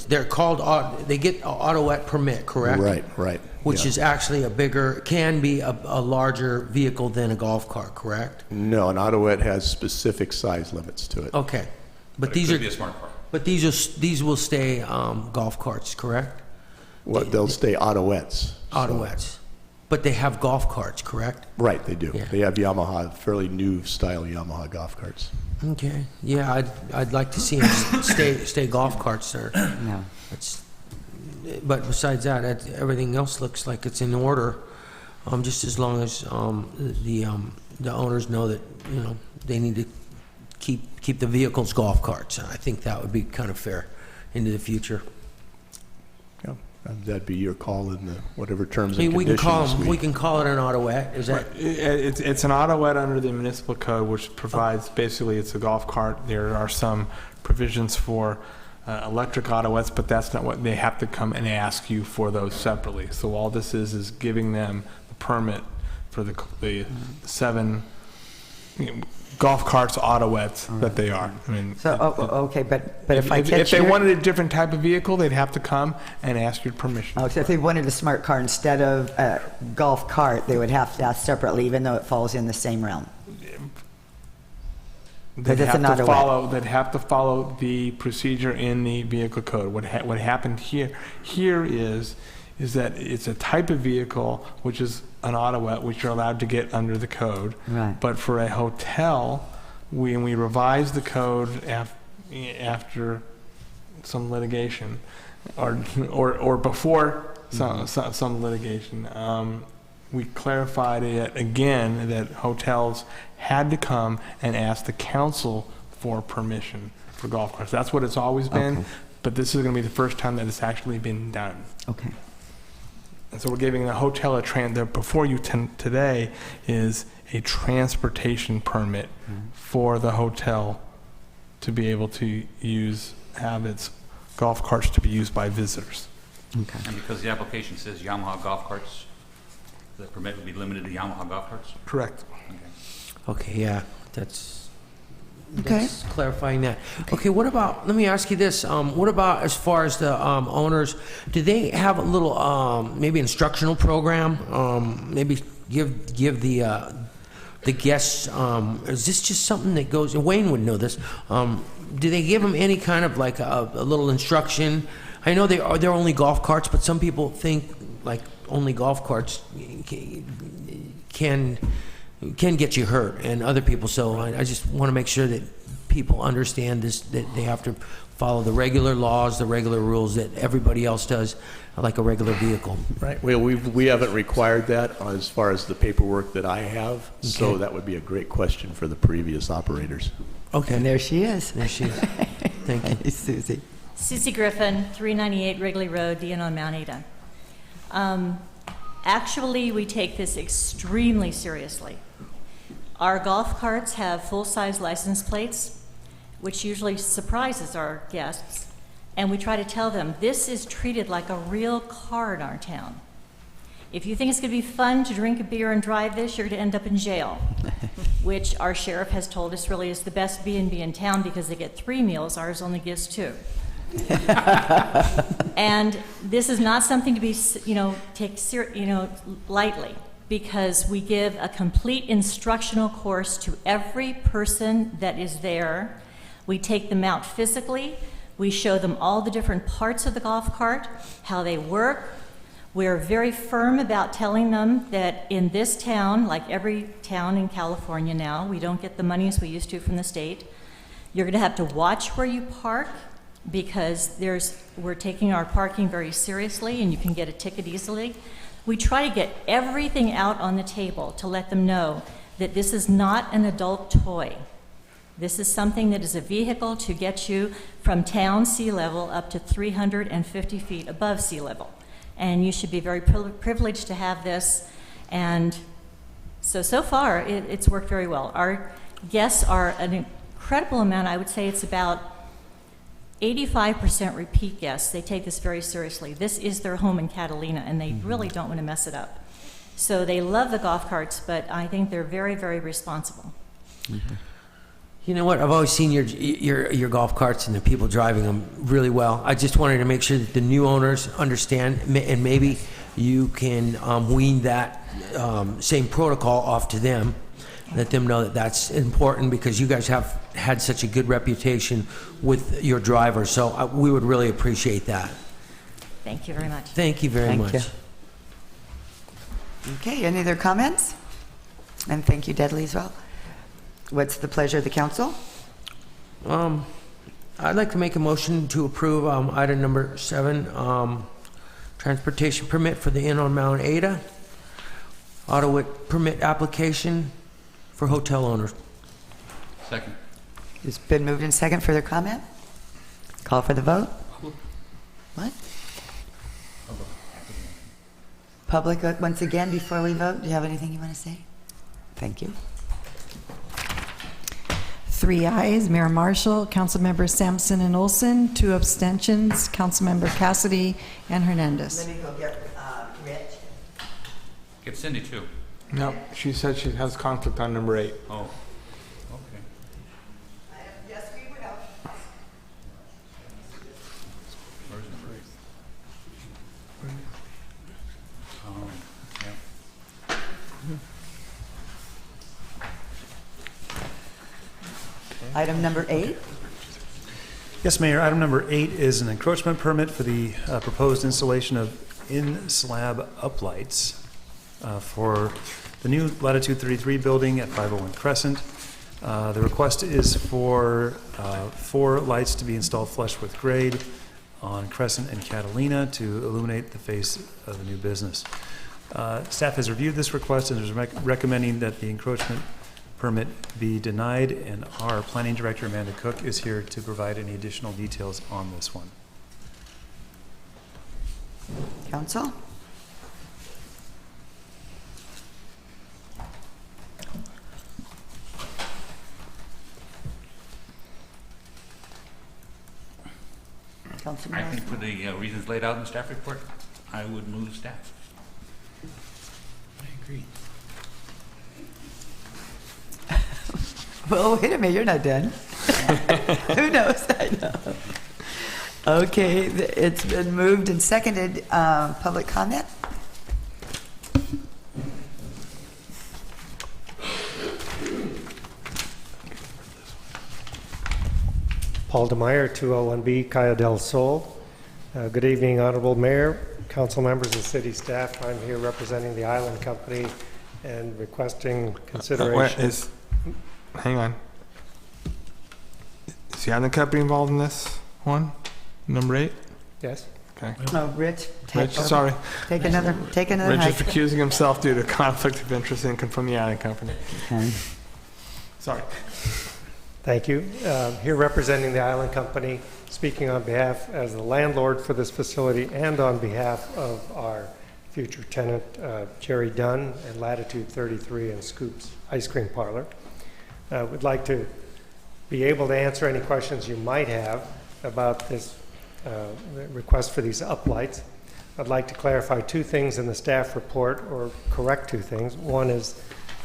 They're called, they get an autoette permit, correct? Right. Which yeah. is actually can be a larger vehicle than a golf cart, correct? No, an autoette has specific size limits to it. Okay. But it could be a smart car. But these will stay golf carts, correct? Well, they'll stay autoettes. Autoettes. But they have golf carts, correct? Right, they do. Yeah. They have Yamaha, fairly new style Yamaha golf carts. Okay. Yeah, I'd like to see them stay golf carts, sir. No. But besides that, everything else looks like it's in order. Just as long as the owners know that they need to keep the vehicles golf carts. I think that would be kind of fair into the future. Yeah, that'd be your call in whatever terms and conditions. We can call it an autoette. Is that? It's an autoette under the municipal code, which provides basically it's a golf cart. There are some provisions for electric autoettes, but that's not what they have to come and ask you for those separately. So all this is giving them the permit for the 7 golf carts, autoettes that they are. I mean, So, okay, but if I catch if they your- wanted a different type of vehicle, they'd have to come and ask your permission. Oh, so if they wanted a smart car instead of a golf cart, they would have to ask separately, even though it falls in the same realm. They'd it's have, an to autoette. they'd have to follow the procedure in the vehicle code. What happened here is that it's a type of vehicle which is an autoette, which you're allowed to get under the code. Right. But for a hotel, we revised the code after some litigation, or before some litigation. We clarified it again that hotels had to come and ask the council for permission for golf carts. That's what it's always been, Okay. but this is going to be the first time that it's actually been done. Okay. And so we're giving the hotel before you today is a transportation permit for the hotel to be able to have its golf carts to be used by visitors. Okay. And because the application says Yamaha golf carts, the permit would be limited to Yamaha golf carts? Correct. Okay, yeah, that's Okay. clarifying that. Okay, what about, let me ask you this, what about as far as the owners, do they have a little, maybe instructional program, maybe give the guests, is this just something that goes, and Wayne would know this, do they give them any kind of like a little instruction? I know they're only golf carts, but some people think like only golf carts can get you hurt, and other people. So I just want to make sure that people understand this, that they have to follow the regular laws, the regular rules that everybody else does, like a regular vehicle. Right. Well, we haven't required that as far as the paperwork that I have, so that would be a great question for the previous operators. Okay. And there she is. There she is. Thank you. Hey, Susie. Susie Griffin, 398 Wrigley Road, DN on Mount Ada. Actually, we take this extremely seriously. Our golf carts have full-size license plates, which usually surprises our guests, and we try to tell them this is treated like a real car in our town. If you think it's going to be fun to drink a beer and drive this, you're going to end up in jail, which our sheriff has told us really is the best B&B in town because they get 3 meals. Ours only gives 2. And this is not something to be, take lightly, because we give a complete instructional course to every person that is there. We take them out physically. We show them all the different parts of the golf cart, how they work. We're very firm about telling them that in this town, like every town in California now, we don't get the money as we used to from the state. You're going to have to watch where you park, because we're taking our parking very seriously, and you can get a ticket easily. We try to get everything out on the table to let them know that this is not an adult toy. This is something that is a vehicle to get you from town sea level up to 350 feet above sea level. And you should be very privileged to have this. And so far, it's worked very well. Our guests are an incredible amount. I would say it's about 85% repeat guests. They take this very seriously. This is their home in Catalina, and they really don't want to mess it up. So they love the golf carts, but I think they're very, very responsible. You know what? I've always seen your golf carts and the people driving them really well. I just wanted to make sure that the new owners understand, and maybe you can wean that same protocol off to them. Let them know that that's important, because you guys have had such a good reputation with your drivers. So we would really appreciate that. Thank you very much. Thank you very much. You. Okay, any other comments? And thank you, Dudley, as well. What's the pleasure of the council? I'd like to make a motion to approve item number 7, transportation permit for the Inn on Mount Ada, auto permit application for hotel owners. Second. It's been moved in second. Further comment? Call for the vote. What? Public, once again, before we vote, do you have anything you want to say? Thank you. 3 ayes, Mayor Marshall, Councilmember Sampson and Olson, 2 abstentions, Councilmember Cassidy and Hernandez. Let me go get Rich. Get Cindy too. No, she said she has conflict on number 8. Oh, okay. Yes, we will. Where's the break? Oh, yeah. Item number 8. Yes, Mayor. Item number 8 is an encroachment permit for the proposed installation of in-slab uplights for the new Latitude 33 building at 501 Crescent. The request is for 4 lights to be installed flush with grade on Crescent and Catalina to illuminate the face of the new business. Staff has reviewed this request and is recommending that the encroachment permit be denied, and our planning director, Amanda Cook, is here to provide any additional details on this one. Council? I think for the reasons laid out in the staff report, I would move staff. I agree. Well, wait a minute, you're not done. Who knows? I know. Okay, it's been moved and seconded. Public comment? Paul DeMeyer, 201B, Cayo del Sol. Good evening, Honorable Mayor, council members and city staff, I'm here representing the Island Company and requesting consideration. Hang on. Is the Island Company involved in this one? Number 8? Yes. Okay. No, Rich. Rich, sorry. Take another Rich hike. is recusing himself due to conflict of interest income from the Island Company. Okay. Sorry. Thank you. Here representing the Island Company, speaking on behalf as the landlord for this facility and on behalf of our future tenant, Jerry Dunn, and Latitude 33 and Scoops Ice Cream Parlor. Would like to be able to answer any questions you might have about this request for these uplights. I'd like to clarify 2 things in the staff report, or correct 2 things. One is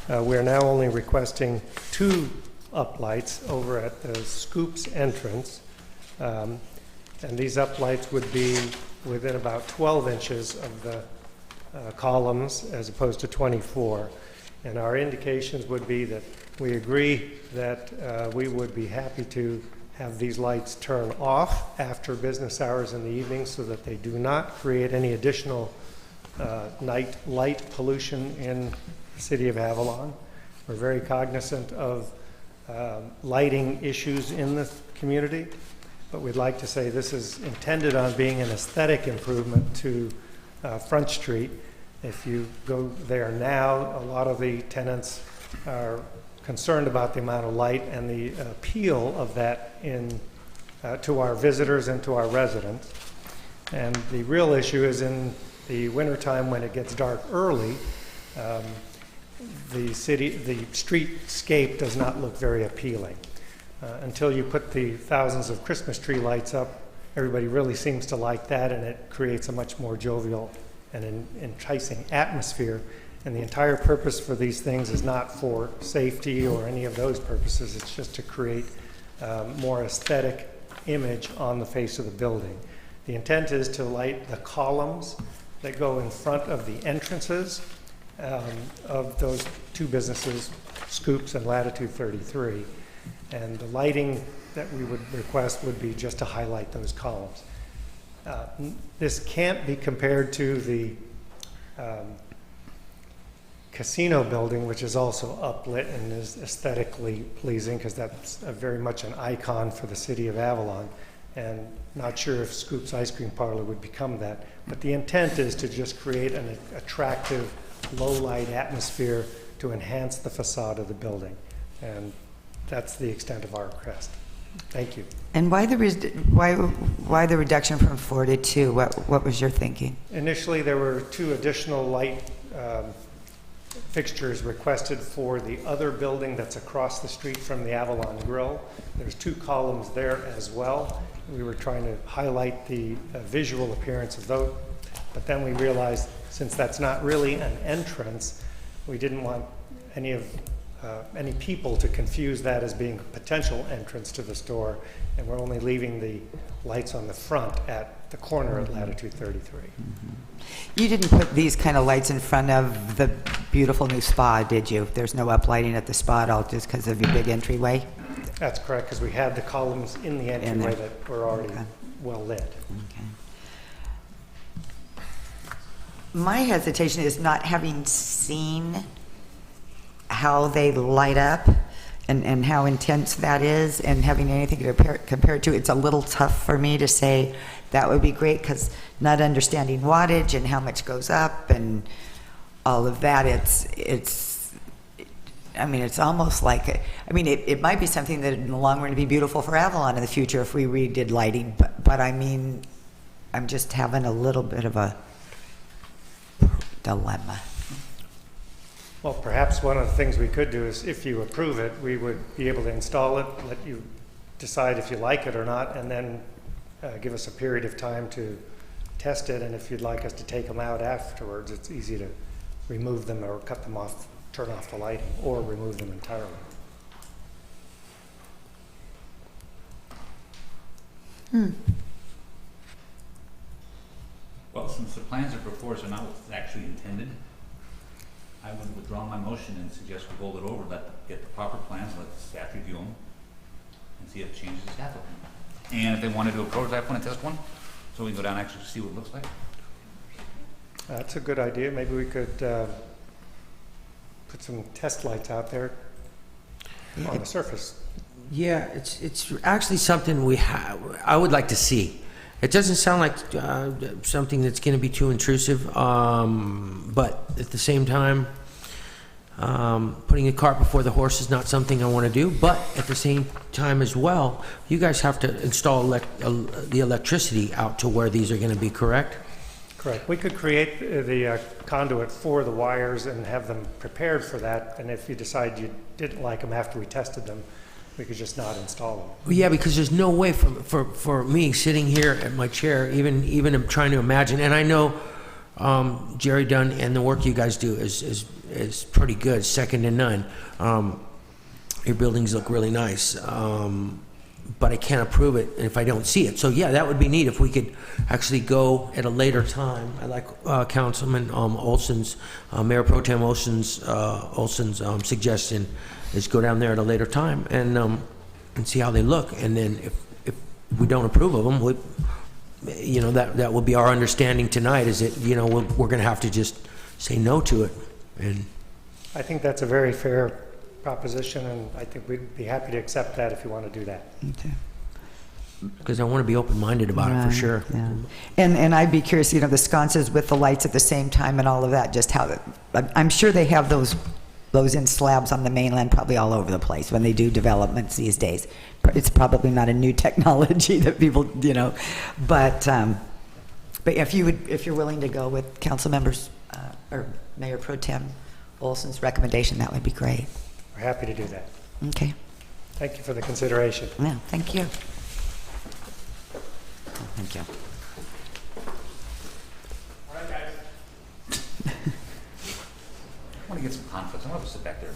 we are now only requesting 2 uplights over at the Scoops entrance. And these uplights would be within about 12 inches of the columns as opposed to 24. And our indications would be that we agree that we would be happy to have these lights turn off after business hours in the evening so that they do not create any additional night light pollution in the city of Avalon. We're very cognizant of lighting issues in the community, but we'd like to say this is intended on being an aesthetic improvement to Front Street. If you go there now, a lot of the tenants are concerned about the amount of light and the appeal of that to our visitors and to our residents. And the real issue is in the wintertime when it gets dark early, the streetscape does not look very appealing. Until you put the thousands of Christmas tree lights up, everybody really seems to like that, and it creates a much more jovial and enticing atmosphere. And the entire purpose for these things is not for safety or any of those purposes. It's just to create more aesthetic image on the face of the building. The intent is to light the columns that go in front of the entrances of those 2 businesses, Scoops and Latitude 33. And the lighting that we would request would be just to highlight those columns. This can't be compared to the casino building, which is also uplit and is aesthetically pleasing, because that's very much an icon for the city of Avalon. And not sure if Scoops Ice Cream Parlor would become that. But the intent is to just create an attractive, low-light atmosphere to enhance the facade of the building. And that's the extent of our request. Thank you. And why the reduction from 4 to 2? What was your thinking? Initially, there were 2 additional light fixtures requested for the other building that's across the street from the Avalon Grill. There's 2 columns there as well. We were trying to highlight the visual appearance of those, but then we realized since that's not really an entrance, we didn't want any people to confuse that as being a potential entrance to the store, and we're only leaving the lights on the front at the corner at Latitude 33. You didn't put these kind of lights in front of the beautiful new spa, did you? There's no uplighting at the spa at all just because of your big entryway? That's correct, because we had the columns in the entryway that were already well lit. Okay. My hesitation is not having seen how they light up and how intense that is, and having anything to compare it to. It's a little tough for me to say that would be great, because not understanding wattage and how much goes up and all of that, it's almost like, it might be something that in the long run would be beautiful for Avalon in the future if we redid lighting, but I'm just having a little bit of a dilemma. Well, perhaps one of the things we could do is, if you approve it, we would be able to install it, let you decide if you like it or not, and then give us a period of time to test it. And if you'd like us to take them out afterwards, it's easy to remove them or cut them off, turn off the lighting, or remove them entirely. Well, since the plans are before us are not what's actually intended, I would withdraw my motion and suggest we hold it over, get the proper plans, let the staff review them, and see if it changes the staff opinion. And if they want to do a prototype one, a test one, so we can go down and actually see what it looks like. That's a good idea. Maybe we could put some test lights out there on the surface. Yeah, it's actually something I would like to see. It doesn't sound like something that's going to be too intrusive, but at the same time, putting a cart before the horse is not something I want to do. But at the same time as well, you guys have to install the electricity out to where these are going to be, correct? Correct. We could create the conduit for the wires and have them prepared for that. And if you decide you didn't like them after we tested them, we could just not install them. Well, yeah, because there's no way for me sitting here at my chair, even trying to imagine. And I know Jerry Dunn and the work you guys do is pretty good, second to none. Your buildings look really nice, but I can't approve it if I don't see it. So yeah, that would be neat if we could actually go at a later time. I like Councilman Olson's, Mayor Pro Tem Olson's suggestion is go down there at a later time and see how they look. And then if we don't approve of them, that will be our understanding tonight. Is that we're going to have to just say no to it. And I think that's a very fair proposition, and I think we'd be happy to accept that if you want to do that. Okay. Because I want to be open-minded about it for sure. Yeah. And I'd be curious, the sconces with the lights at the same time and all of that, just how I'm sure they have those in slabs on the mainland probably all over the place when they do developments these days. It's probably not a new technology that people, but if you're willing to go with council members or Mayor Pro Tem Olson's recommendation, that would be great. We're happy to do that. Okay. Thank you for the consideration. Yeah, thank you. Thank you. All right, guys. I want to get some conflicts. I want to sit back there.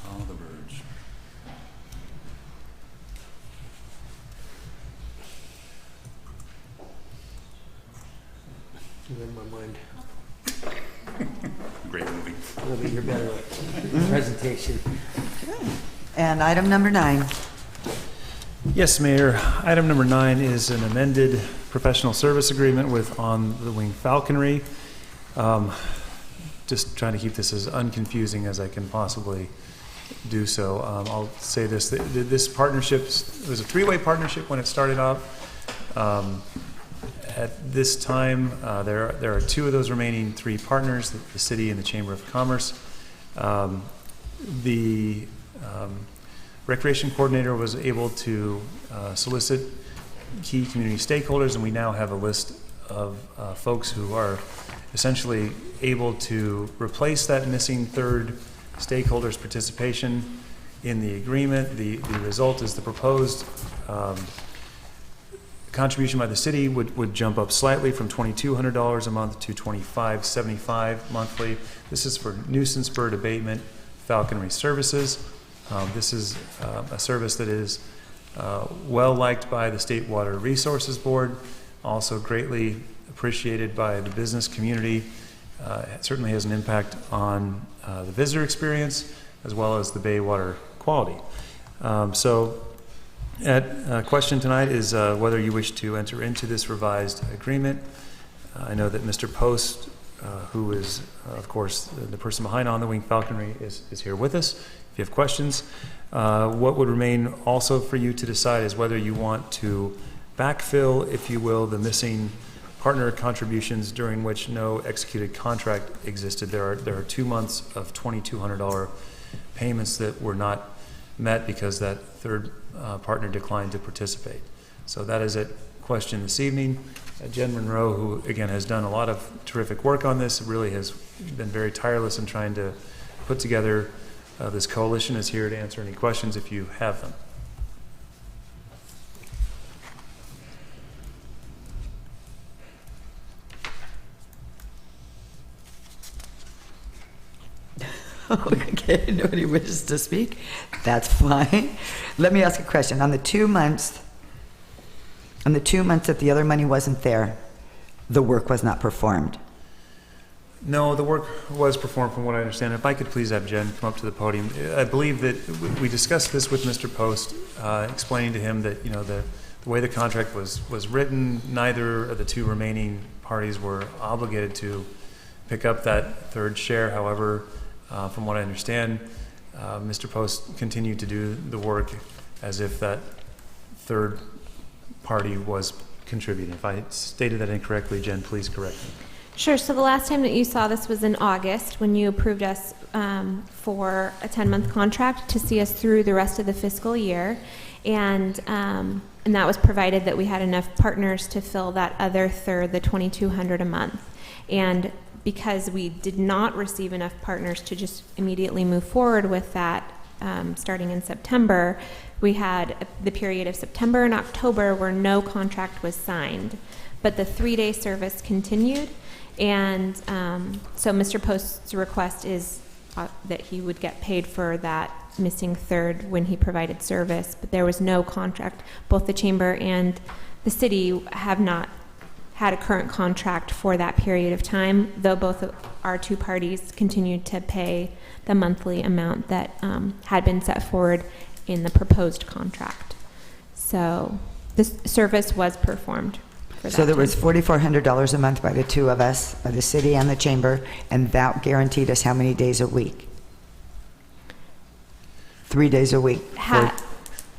All the birds. In my mind. Great movie. Libby, you're better at presentation. And item number 9. Yes, Mayor. Item number 9 is an amended professional service agreement with On the Wing Falconry. Just trying to keep this as unconfusing as I can possibly do so. I'll say this. This partnership was a 3-way partnership when it started out. At this time, there are 2 of those remaining 3 partners, the city and the Chamber of Commerce. The Recreation Coordinator was able to solicit key community stakeholders, and we now have a list of folks who are essentially able to replace that missing third stakeholder's participation in the agreement. The result is the proposed contribution by the city would jump up slightly from $2,200 a month to $2,575 monthly. This is for nuisance bird abatement falconry services. This is a service that is well liked by the State Water Resources Board, also greatly appreciated by the business community. It certainly has an impact on the visitor experience as well as the bay water quality. Question tonight is whether you wish to enter into this revised agreement. I know that Mr. Post, who is, of course, the person behind On the Wing Falconry, is here with us. If you have questions, what would remain also for you to decide is whether you want to backfill, if you will, the missing partner contributions during which no executed contract existed. There are 2 months of $2,200 payments that were not met because that third partner declined to participate. So that is a question this evening. Jen Monroe, who again has done a lot of terrific work on this, really has been very tireless in trying to put together this coalition, is here to answer any questions if you have them. Okay, nobody wishes to speak. That's fine. Let me ask a question. On the 2 months that the other money wasn't there, the work was not performed. No, the work was performed from what I understand. If I could please have Jen come up to the podium. I believe that we discussed this with Mr. Post, explaining to him that, the way the contract was written, neither of the two remaining parties were obligated to pick up that third share. However, from what I understand, Mr. Post continued to do the work as if that third party was contributing. If I stated that incorrectly, Jen, please correct me. Sure. So the last time that you saw this was in August when you approved us for a 10-month contract to see us through the rest of the fiscal year. And that was provided that we had enough partners to fill that other third, the $2,200 a month. And because we did not receive enough partners to just immediately move forward with that starting in September, we had the period of September and October where no contract was signed. But the 3-day service continued. And so Mr. Post's request is that he would get paid for that missing third when he provided service, but there was no contract. Both the chamber and the city have not had a current contract for that period of time, though both of our two parties continued to pay the monthly amount that had been set forward in the proposed contract. So this service was performed. So there was $4,400 a month by the two of us, by the city and the chamber, and that guaranteed us how many days a week? 3 days a week.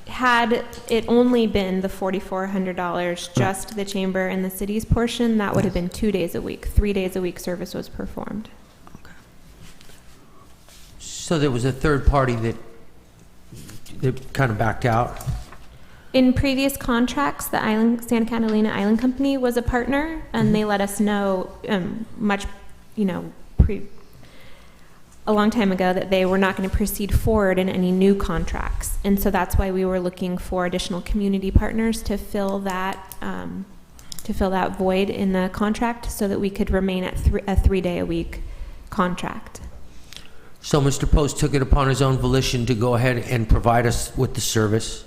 Had it only been the $4,400, just the chamber and the city's portion, that would have been 2 days a week. 3 days a week service was performed. So there was a third party that kind of backed out? In previous contracts, the Santa Catalina Island Company was a partner, and they let us know a long time ago that they were not going to proceed forward in any new contracts. And so that's why we were looking for additional community partners to fill that void in the contract so that we could remain at a 3-day-a-week contract. So Mr. Post took it upon his own volition to go ahead and provide us with the service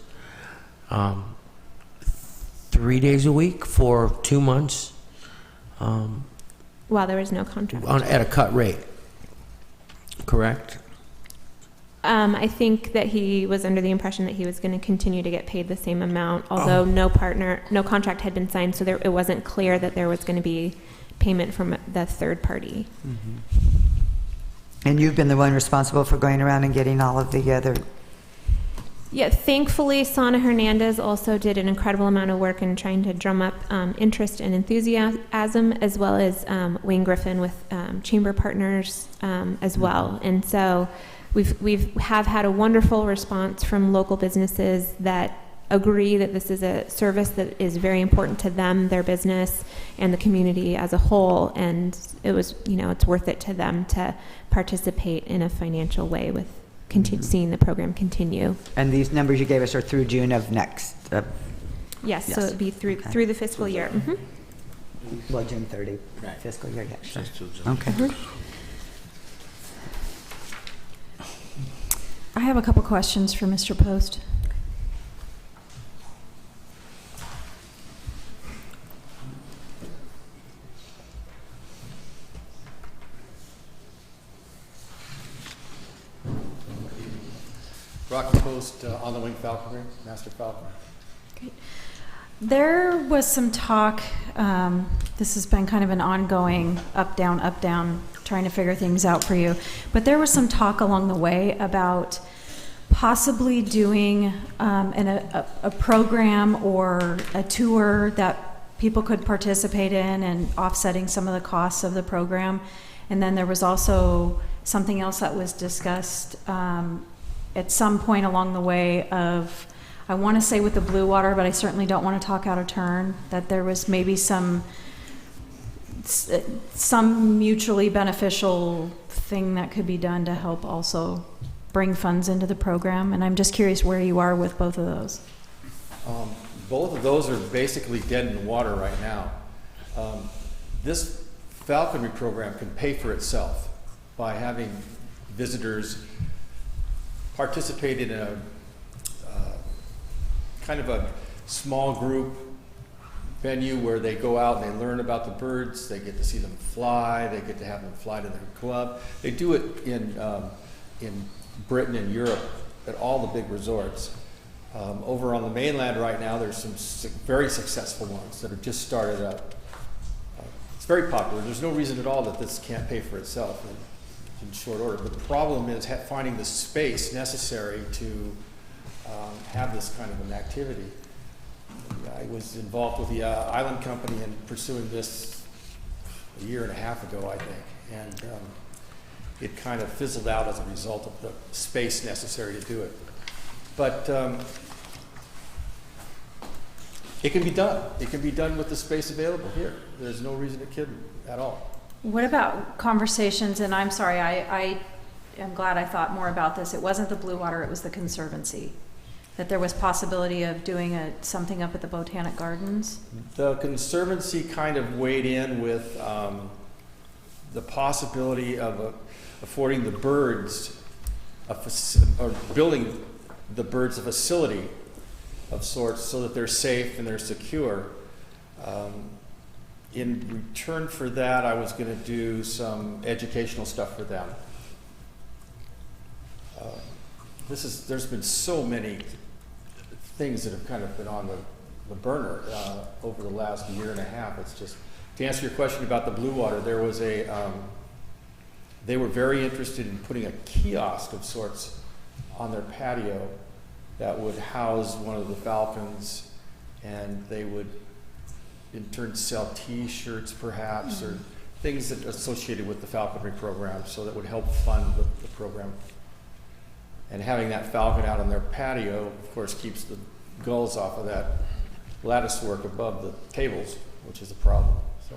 3 days a week for 2 months. While there was no contract. At a cut rate, correct? I think that he was under the impression that he was going to continue to get paid the same amount, although no contract had been signed, so it wasn't clear that there was going to be payment from the third party. Mm-hmm. And you've been the one responsible for going around and getting all of the other... Yeah, thankfully, Sana Hernandez also did an incredible amount of work in trying to drum up interest and enthusiasm, as well as Wayne Griffin with chamber partners as well. And so we've had a wonderful response from local businesses that agree that this is a service that is very important to them, their business, and the community as a whole. And it was, it's worth it to them to participate in a financial way with seeing the program continue. And these numbers you gave us are through June of next? Yes, so it would be through the fiscal year. Mm-hmm. Well, June 30, right. Fiscal year, yeah, sure. Okay. Mm-hmm. I have a couple questions for Mr. Post. Rocky Post on the wing falconry, Master Falconer. Great. There was some talk, this has been kind of an ongoing up, down, trying to figure things out for you, but there was some talk along the way about possibly doing a program or a tour that people could participate in and offsetting some of the costs of the program. And then there was also something else that was discussed at some point along the way of, I want to say with the Blue Water, but I certainly don't want to talk out of turn, that there was maybe some mutually beneficial thing that could be done to help also bring funds into the program. And I'm just curious where you are with both of those. Both of those are basically dead in the water right now. This falconry program can pay for itself by having visitors participate in a kind of a small group venue where they go out and they learn about the birds. They get to see them fly. They get to have them fly to their club. They do it in Britain and Europe at all the big resorts. Over on the mainland right now, there's some very successful ones that have just started up. It's very popular. There's no reason at all that this can't pay for itself in short order. But the problem is finding the space necessary to have this kind of an activity. I was involved with the Island Company in pursuing this a year and a half ago, I think, and it kind of fizzled out as a result of the space necessary to do it. But it can be done. It can be done with the space available here. There's no reason it couldn't at all. What about conversations, and I'm sorry, I am glad I thought more about this. It wasn't the Blue Water, it was the Conservancy. That there was possibility of doing something up at the Botanic Gardens? The Conservancy kind of weighed in with the possibility of affording the birds, or building the birds a facility of sorts so that they're safe and they're secure. In return for that, I was going to do some educational stuff for them. There's been so many things that have kind of been on the burner over the last year and a half. It's just, to answer your question about the Blue Water, there was they were very interested in putting a kiosk of sorts on their patio that would house one of the falcons, and they would in turn sell T-shirts perhaps, or things that are associated with the falconry program, so that would help fund the program. And having that falcon out on their patio, of course, keeps the gulls off of that lattice work above the tables, which is a problem. So.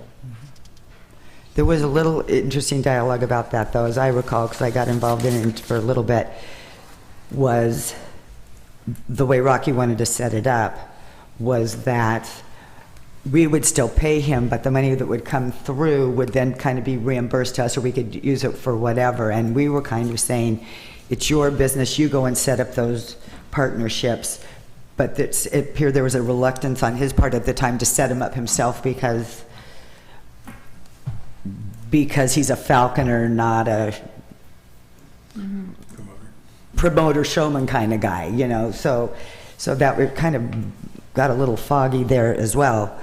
There was a little interesting dialogue about that, though, as I recall, because I got involved in it for a little bit, was the way Rocky wanted to set it up was that we would still pay him, but the money that would come through would then kind of be reimbursed to us, or we could use it for whatever. And we were kind of saying, it's your business, you go and set up those partnerships. But it appeared there was a reluctance on his part at the time to set him up himself because he's a falconer, not a promoter, showman kind of guy, you know. So that we kind of got a little foggy there as well.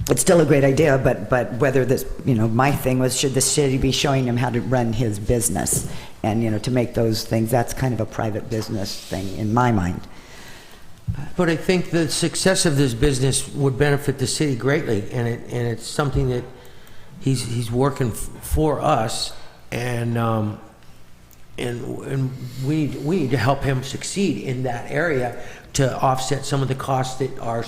It's still a great idea, but whether this, you know, my thing was, should the city be showing him how to run his business? And, you know, to make those things, that's kind of a private business thing in my mind. But I think the success of this business would benefit the city greatly, and it's something that he's working for us, and we need to help him succeed in that area to offset some of the costs that are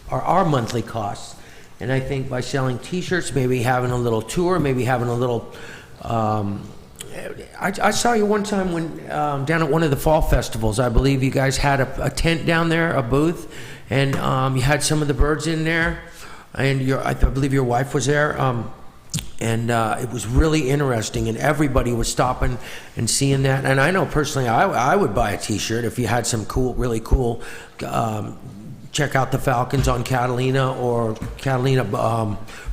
our monthly costs. And I think by selling T-shirts, maybe having a little tour, maybe having a little. I saw you one time when down at one of the fall festivals. I believe you guys had a tent down there, a booth, and you had some of the birds in there, and I believe your wife was there. And it was really interesting, and everybody was stopping and seeing that. And I know personally, I would buy a T-shirt if you had some cool, really cool. Check out the Falcons on Catalina, or Catalina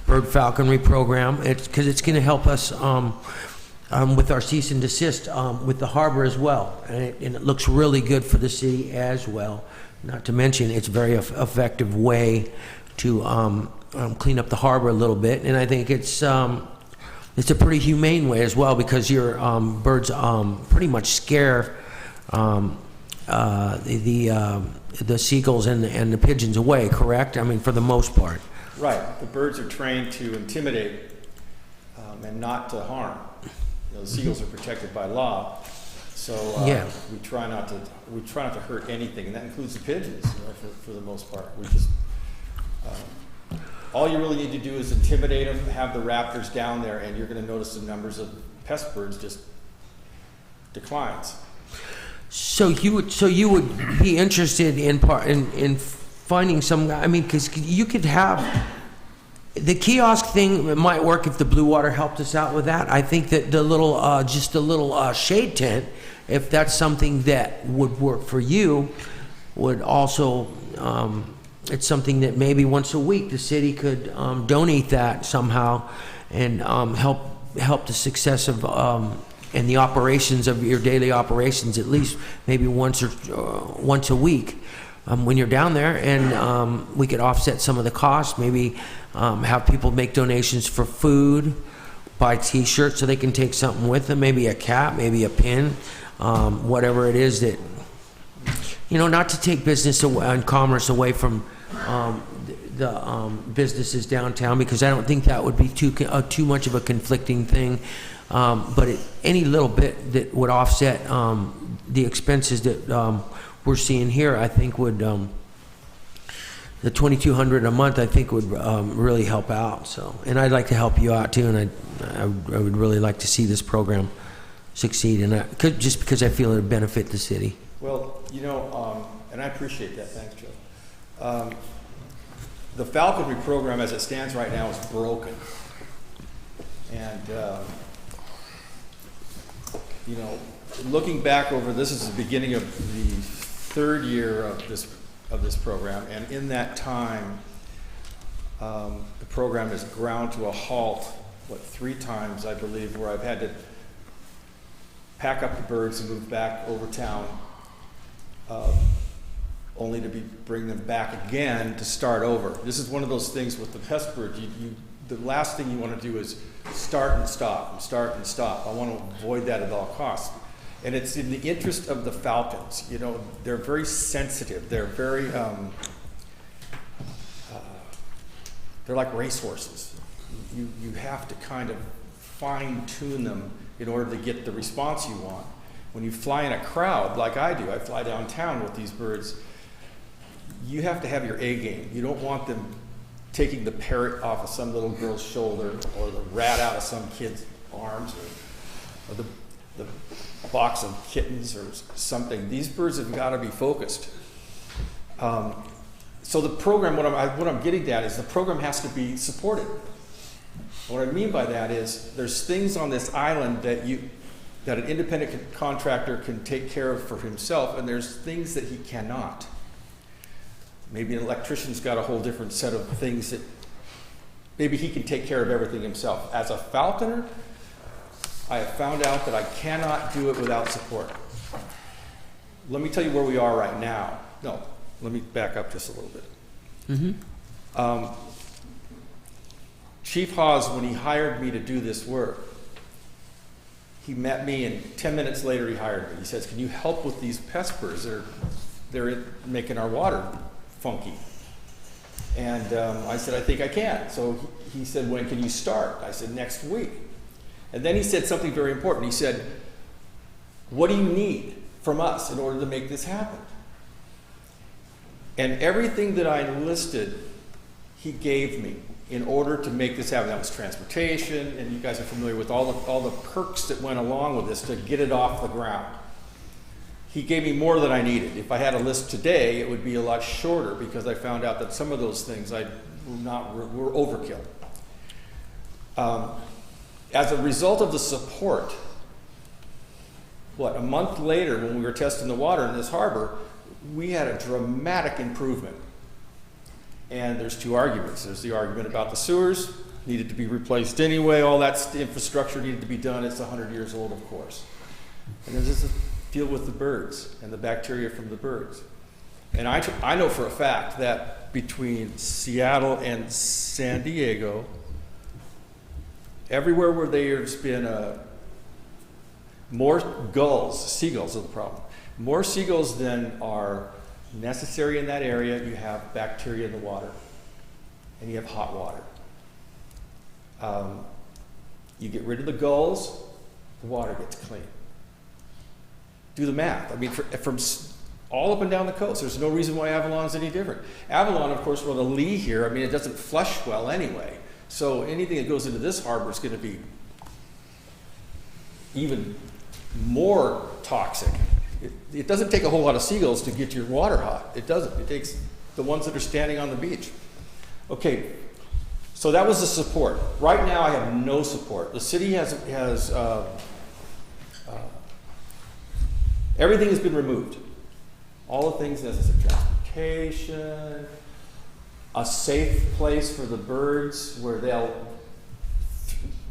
Bird Falconry Program. Because it's going to help us with our cease and desist with the harbor as well, and it looks really good for the city as well. Not to mention, it's a very effective way to clean up the harbor a little bit, and I think it's a pretty humane way as well, because your birds pretty much scare the seagulls and the pigeons away, correct? I mean, for the most part. Right. The birds are trained to intimidate and not to harm. You know, the seagulls are protected by law, so we try not to hurt anything, and that includes the pigeons, you know, for the most part. We just all you really need to do is intimidate them, have the raptors down there, and you're going to notice the numbers of pest birds just declines. So you would be interested in finding some. I mean, because you could have the kiosk thing. It might work if the Blue Water helped us out with that. I think that the little just a little shade tent, if that's something that would work for you, would also it's something that maybe once a week the city could donate that somehow and help the success of and the operations of your daily operations, at least maybe once a week when you're down there, and we could offset some of the costs. Maybe have people make donations for food, buy T-shirts so they can take something with them, maybe a cap, maybe a pin, whatever it is that, not to take business and commerce away from the businesses downtown, because I don't think that would be too much of a conflicting thing. But any little bit that would offset the expenses that we're seeing here, I think would, the $2,200 a month, I think would really help out. So, and I'd like to help you out too, and I would really like to see this program succeed, and just because I feel it would benefit the city. Well, and I appreciate that. Thanks, Joe. The falconry program, as it stands right now, is broken, and looking back over this is the beginning of the third year of this program, and in that time, the program has ground to a halt. 3 times, I believe, where I've had to pack up the birds and move back over town, only to bring them back again to start over. This is one of those things with the pest birds. The last thing you want to do is start and stop and start and stop. I want to avoid that at all costs. And it's in the interest of the falcons. They're very sensitive. They're very, they're like racehorses. You have to kind of fine tune them in order to get the response you want. When you fly in a crowd, like I do, I fly downtown with these birds, you have to have your A game. You don't want them taking the parrot off of some little girl's shoulder, or the rat out of some kid's arms, or the box of kittens or something. These birds have got to be focused. So the program, what I'm getting at is the program has to be supported. What I mean by that is there's things on this island that an independent contractor can take care of for himself, and there's things that he cannot. Maybe an electrician's got a whole different set of things that maybe he can take care of everything himself. As a falconer, I have found out that I cannot do it without support. Let me tell you where we are right now. No, let me back up just a little bit. Chief Hawes, when he hired me to do this work, he met me, and 10 minutes later he hired me. He says, "Can you help with these pest birds? They're making our water funky." And I said, "I think I can." So he said, "When can you start?" I said, "Next week." And then he said something very important. He said, "What do you need from us in order to make this happen?" And everything that I enlisted, he gave me in order to make this happen. That was transportation, and you guys are familiar with all the perks that went along with this to get it off the ground. He gave me more than I needed. If I had a list today, it would be a lot shorter, because I found out that some of those things were overkill. As a result of the support, a month later, when we were testing the water in this harbor, we had a dramatic improvement. And there's 2 arguments. There's the argument about the sewers, needed to be replaced anyway, all that infrastructure needed to be done. It's 100 years old, of course. And there's this deal with the birds and the bacteria from the birds. And I know for a fact that between Seattle and San Diego, everywhere where there's been more seagulls are the problem. More seagulls than are necessary in that area, you have bacteria in the water, and you have hot water. You get rid of the gulls, the water gets clean. Do the math. I mean, from all up and down the coast, there's no reason why Avalon's any different. Avalon, of course, with a lee here, I mean, it doesn't flush well anyway. So anything that goes into this harbor is going to be even more toxic. It doesn't take a whole lot of seagulls to get your water hot. It doesn't. It takes the ones that are standing on the beach. Okay, so that was the support. Right now I have no support. The city has everything has been removed. All the things necessary, location, a safe place for the birds where they'll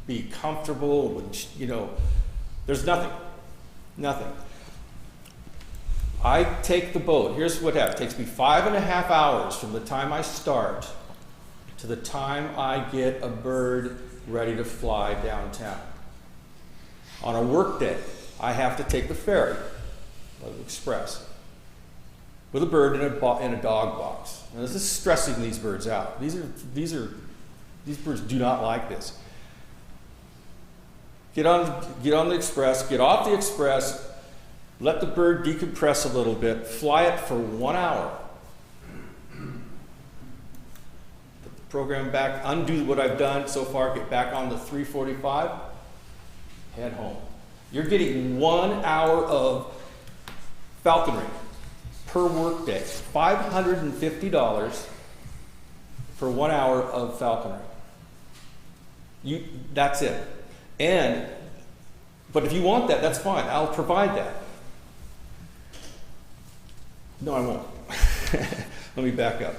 be comfortable, there's nothing. I take the boat. Here's what happens. It takes me 5.5 hours from the time I start to the time I get a bird ready to fly downtown. On a work day, I have to take the ferry, the express, with a bird in a dog box. Now, this is stressing these birds out. These birds do not like this. Get on the express, get off the express, let the bird decompress a little bit, fly it for 1 hour. Put the program back, undo what I've done so far, get back on the 3:45, head home. You're getting 1 hour of falconry per work day. $550 for 1 hour of falconry. That's it. But if you want that, that's fine. I'll provide that. No, I won't. Let me back up.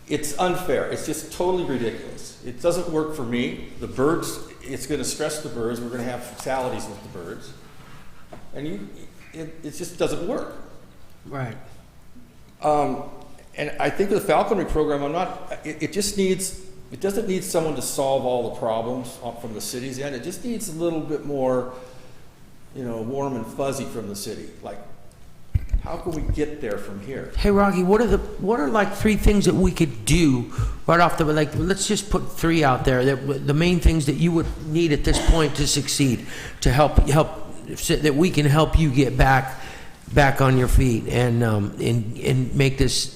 It's unfair. It's just totally ridiculous. It doesn't work for me. The birds, it's going to stress the birds. We're going to have fatalities with the birds. And it just doesn't work. Right. And I think with the falconry program, it doesn't need someone to solve all the problems from the city's end. It just needs a little bit more, warm and fuzzy from the city. Like, how can we get there from here? Hey, Rocky, what are like 3 things that we could do right off let's just put 3 out there, the main things that you would need at this point to succeed, to help that we can help you get back on your feet and make this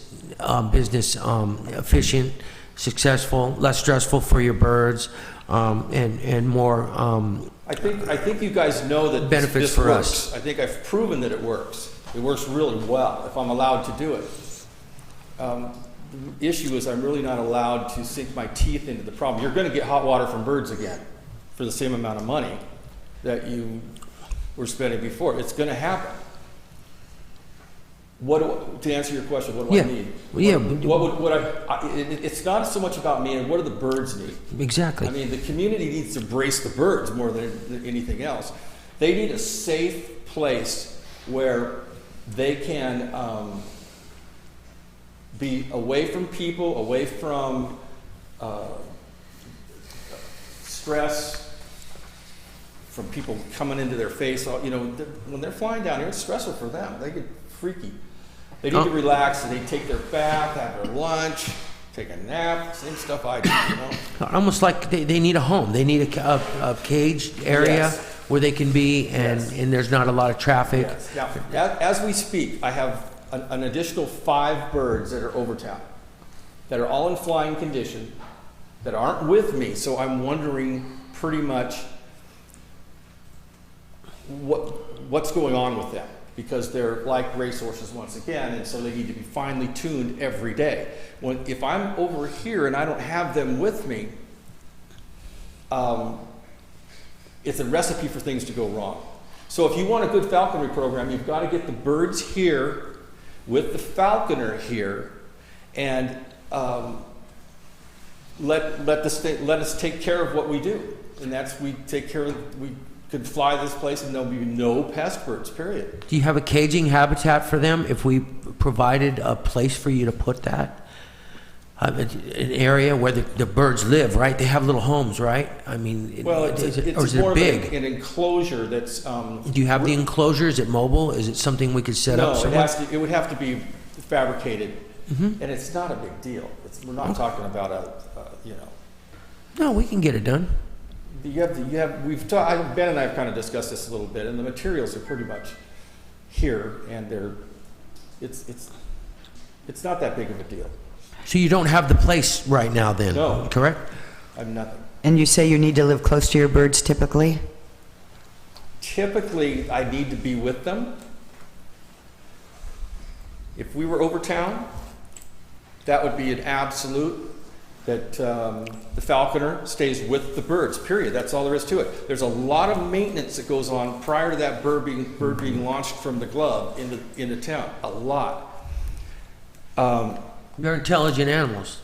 business efficient, successful, less stressful for your birds, and more I think you guys know that benefits this for works. us. I think I've proven that it works. It works really well if I'm allowed to do it. The issue is I'm really not allowed to sink my teeth into the problem. You're going to get hot water from birds again for the same amount of money that you were spending before. It's going to happen. To answer your question, what do I need? It's not so much about me and what do the birds need. Exactly. I mean, the community needs to embrace the birds more than anything else. They need a safe place where they can be away from people, away from stress, from people coming into their face. When they're flying down here, it's stressful for them. They get freaky. They need to relax, and they take their bath, have their lunch, take a nap, same stuff I do, Almost like they need a home. They need a caged area where they can be, and there's not a lot of traffic. Yes. Now, as we speak, I have an additional 5 birds that are over town, that are all in flying condition, that aren't with me, so I'm wondering pretty much what's going on with them. Because they're like racehorses once again, and so they need to be finely tuned every day. If I'm over here and I don't have them with me, it's a recipe for things to go wrong. So if you want a good falconry program, you've got to get the birds here with the falconer here, and let us take care of what we do, and that's we could fly this place and there'll be no pest birds, period. Do you have a caging habitat for them if we provided a place for you to put that? An area where the birds live, right? They have little homes, right? I mean, well, is it more big? Of an enclosure that's... Do you have the enclosure? Is it mobile? Is it something we could set up somewhere? No, it would have to be fabricated, and it's not a big deal. We're not talking about No, we can get it done. Ben and I have kind of discussed this a little bit, and the materials are pretty much here, and it's not that big of a deal. So you don't have the place right now then? No. Correct? I'm nothing. And you say you need to live close to your birds typically? Typically, I need to be with them. If we were over town, that would be an absolute, that the falconer stays with the birds, period. That's all there is to it. There's a lot of maintenance that goes on prior to that bird being launched from the glove into town. A lot. They're intelligent animals.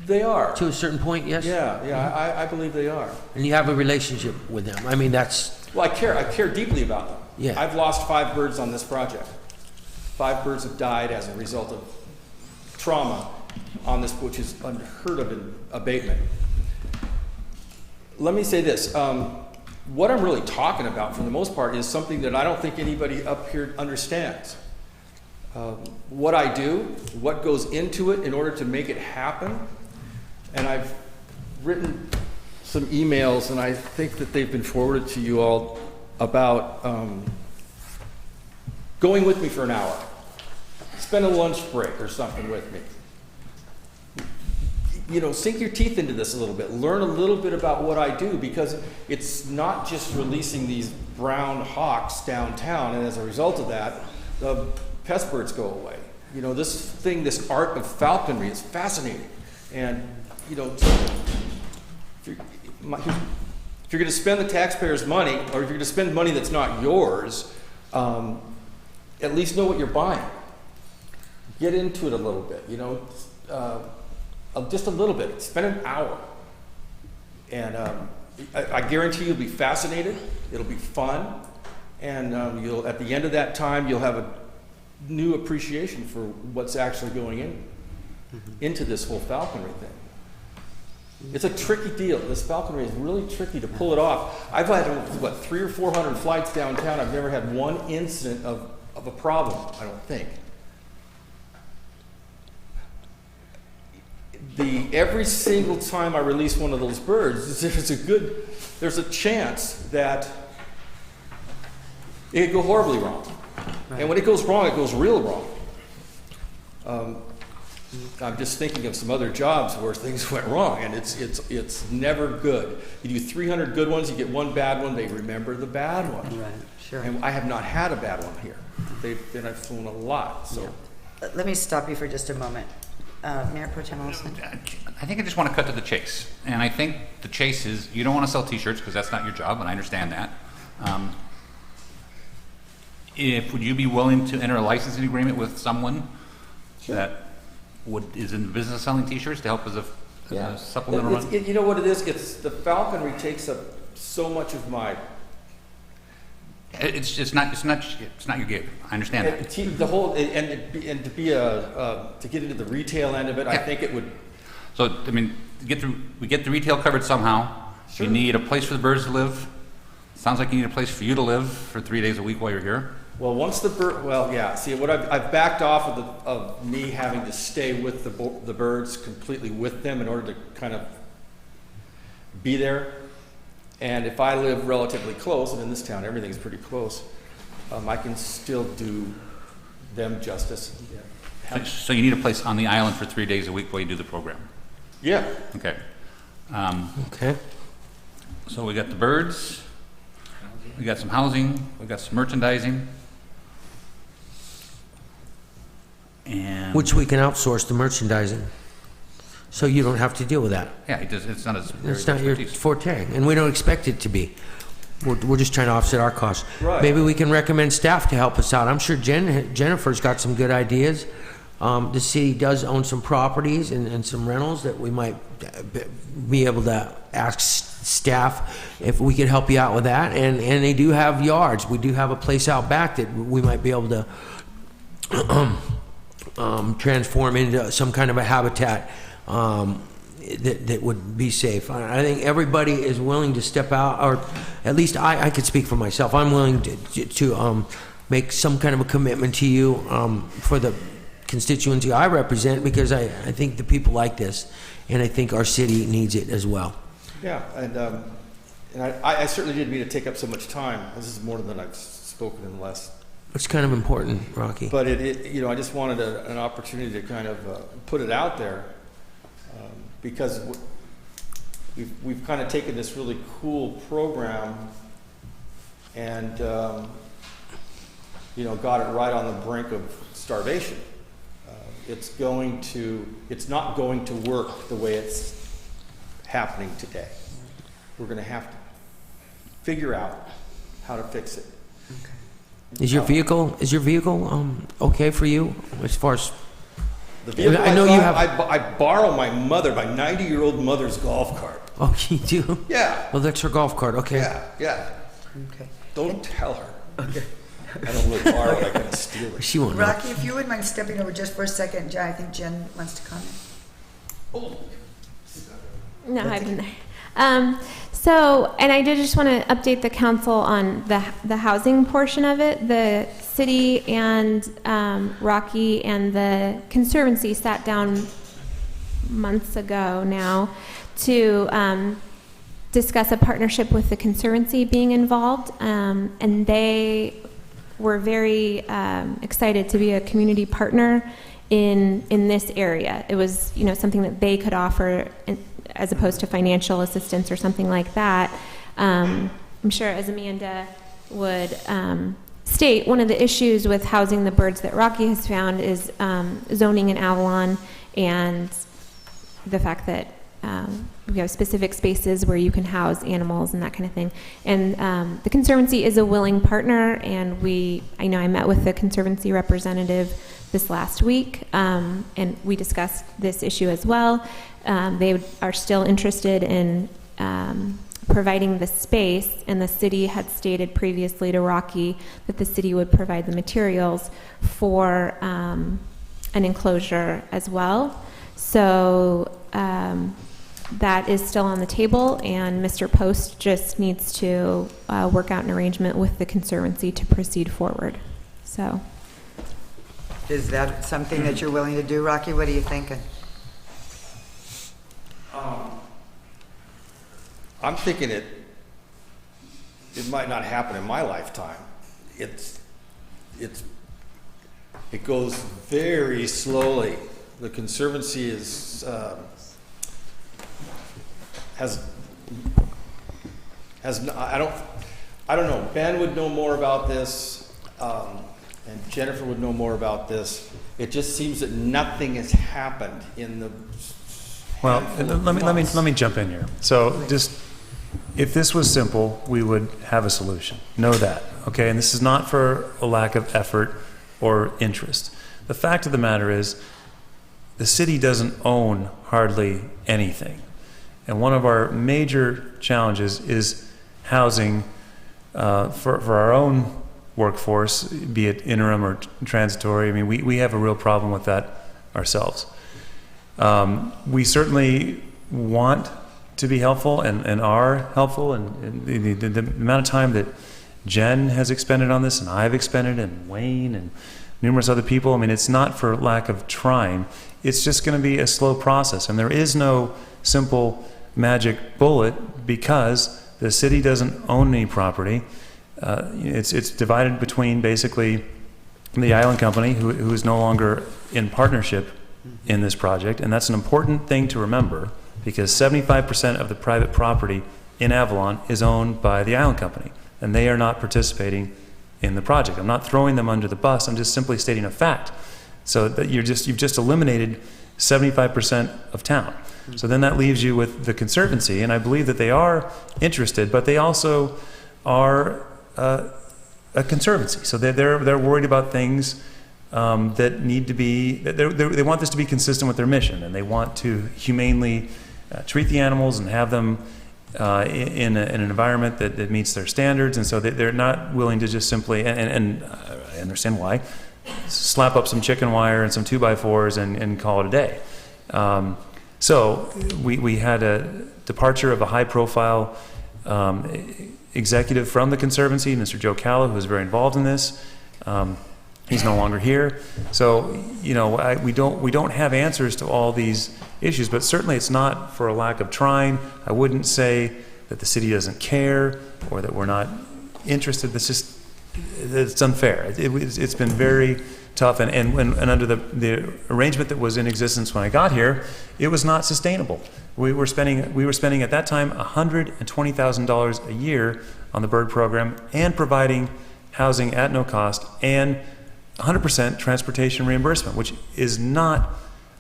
They are. To a certain point, yes? Yeah, I believe they are. And you have a relationship with them. I mean, that's... Well, I care deeply about them. Yeah. I've lost 5 birds on this project. 5 birds have died as a result of trauma on this, which is unheard of in abatement. Let me say this. What I'm really talking about, for the most part, is something that I don't think anybody up here understands. What I do, what goes into it in order to make it happen. And I've written some emails, and I think that they've been forwarded to you all about going with me for an hour. Spend a lunch break or something with me. You know, sink your teeth into this a little bit. Learn a little bit about what I do, because it's not just releasing these brown hawks downtown, and as a result of that, the pest birds go away. You know, this art of falconry is fascinating. And, you know, if you're going to spend the taxpayers' money, or if you're going to spend money that's not yours, at least know what you're buying. Get into it a little bit, you know, just a little bit. Spend an hour. And I guarantee you'll be fascinated. It'll be fun. And at the end of that time, you'll have a new appreciation for what's actually going into this whole falconry thing. It's a tricky deal. This falconry is really tricky to pull it off. I've had, 300 or 400 flights downtown. I've never had one incident of a problem, I don't think. Every single time I release one of those birds, there's a chance that it could go horribly wrong. Right. And when it goes wrong, it goes real wrong. I'm just thinking of some other jobs where things went wrong, and it's never good. You do 300 good ones, you get one bad one, they remember the bad one. Right, sure. And I have not had a bad one here. I've flown a lot. So Let me stop you for just a moment. Mayor Pro Tem Olson. I think I just want to cut to the chase. And I think the chase is, you don't want to sell t-shirts because that's not your job, and I understand that. Would you be willing to enter a licensing agreement with someone that is in the business of selling t-shirts to help as a supplemental run? You know what it is? It's the falconry takes up so much of my... It's not your gig. I understand that. The whole and to get into the retail end of it, I think it would. So I mean, we get the retail covered somehow. Sure. You need a place for the birds to live. Sounds like you need a place for you to live for 3 days a week while you're here. Well, once the bird, see, what I've backed off of me having to stay with the birds completely with them in order to kind of be there. And if I live relatively close, and in this town everything's pretty close, I can still do them justice. So you need a place on the island for 3 days a week while you do the program? Yeah. Okay. Okay. So we got the birds, we got some housing, we got some merchandising. And Which we can outsource the merchandising. So you don't have to deal with that. Yeah, it's not It's not your forte, and we don't expect it to be. We're just trying to offset our costs. Right. Maybe we can recommend staff to help us out. I'm sure Jennifer's got some good ideas. The city does own some properties and some rentals that we might be able to ask staff if we could help you out with that. And they do have yards. We do have a place out back that we might be able to transform into some kind of a habitat that would be safe. I think everybody is willing to step out, or at least I could speak for myself. I'm willing to make some kind of a commitment to you for the constituency I represent, because I think the people like this, and I think our city needs it as well. Yeah, and I certainly didn't mean to take up so much time. This is more than I've spoken in the last. It's kind of important, Rocky. But I just wanted an opportunity to kind of put it out there, because we've kind of taken this really cool program and got it right on the brink of starvation. It's not going to work the way it's happening today. We're going to have to figure out how to fix it. Is your vehicle okay for you as far as The vehicle I know you have. I borrow my 90-year-old mother's golf cart. Oh, you do? Yeah. Well, that's her golf cart. Okay. Yeah. Okay. Don't tell her. Okay. I don't really borrow it, I kind of steal it. She won't know. Rocky, if you wouldn't mind stepping over just for a second, I think Jen wants to comment. No, I've been there. So, and I did just want to update the council on the housing portion of it. The city and Rocky and the Conservancy sat down months ago now to discuss a partnership with the Conservancy being involved, and they were very excited to be a community partner in this area. It was, something that they could offer as opposed to financial assistance or something like that. I'm sure, as Amanda would state, one of the issues with housing the birds that Rocky has found is zoning in Avalon, and the fact that we have specific spaces where you can house animals and that kind of thing. And the Conservancy is a willing partner, and I know I met with the Conservancy representative this last week, and we discussed this issue as well. They are still interested in providing the space, and the city had stated previously to Rocky that the city would provide the materials for an enclosure as well. So that is still on the table, and Mr. Post just needs to work out an arrangement with the Conservancy to proceed forward. So, Is that something that you're willing to do, Rocky? What are you thinking? I'm thinking it might not happen in my lifetime. It goes very slowly. The Conservancy has I don't know. Ben would know more about this, and Jennifer would know more about this. It just seems that nothing has happened in the. Well, let me jump in here. So just, if this was simple, we would have a solution. Know that, okay? And this is not for a lack of effort or interest. The fact of the matter is, the city doesn't own hardly anything. And one of our major challenges is housing for our own workforce, be it interim or transitory. I mean, we have a real problem with that ourselves. We certainly want to be helpful and are helpful, and the amount of time that Jen has expended on this, and I've expended, and Wayne and numerous other people, I mean, it's not for lack of trying. It's just going to be a slow process, and there is no simple magic bullet because the city doesn't own any property. It's divided between basically the Island Company, who is no longer in partnership in this project, and that's an important thing to remember because 75% of the private property in Avalon is owned by the Island Company, and they are not participating in the project. I'm not throwing them under the bus, I'm just simply stating a fact. So that you've just eliminated 75% of town. So then that leaves you with the Conservancy, and I believe that they are interested, but they also are a conservancy. So they're worried about things that need to be, they want this to be consistent with their mission, and they want to humanely treat the animals and have them in an environment that meets their standards, and so they're not willing to just simply, and I understand why, slap up some chicken wire and some 2x4s and call it a day. So we had a departure of a high-profile executive from the Conservancy, Mr. Joe Calla, who was very involved in this. He's no longer here. So, we don't have answers to all these issues, but certainly it's not for a lack of trying. I wouldn't say that the city doesn't care or that we're not interested. It's unfair. It's been very tough, and under the arrangement that was in existence when I got here, it was not sustainable. We were spending at that time $120,000 a year on the bird program and providing housing at no cost and 100% transportation reimbursement, which is not,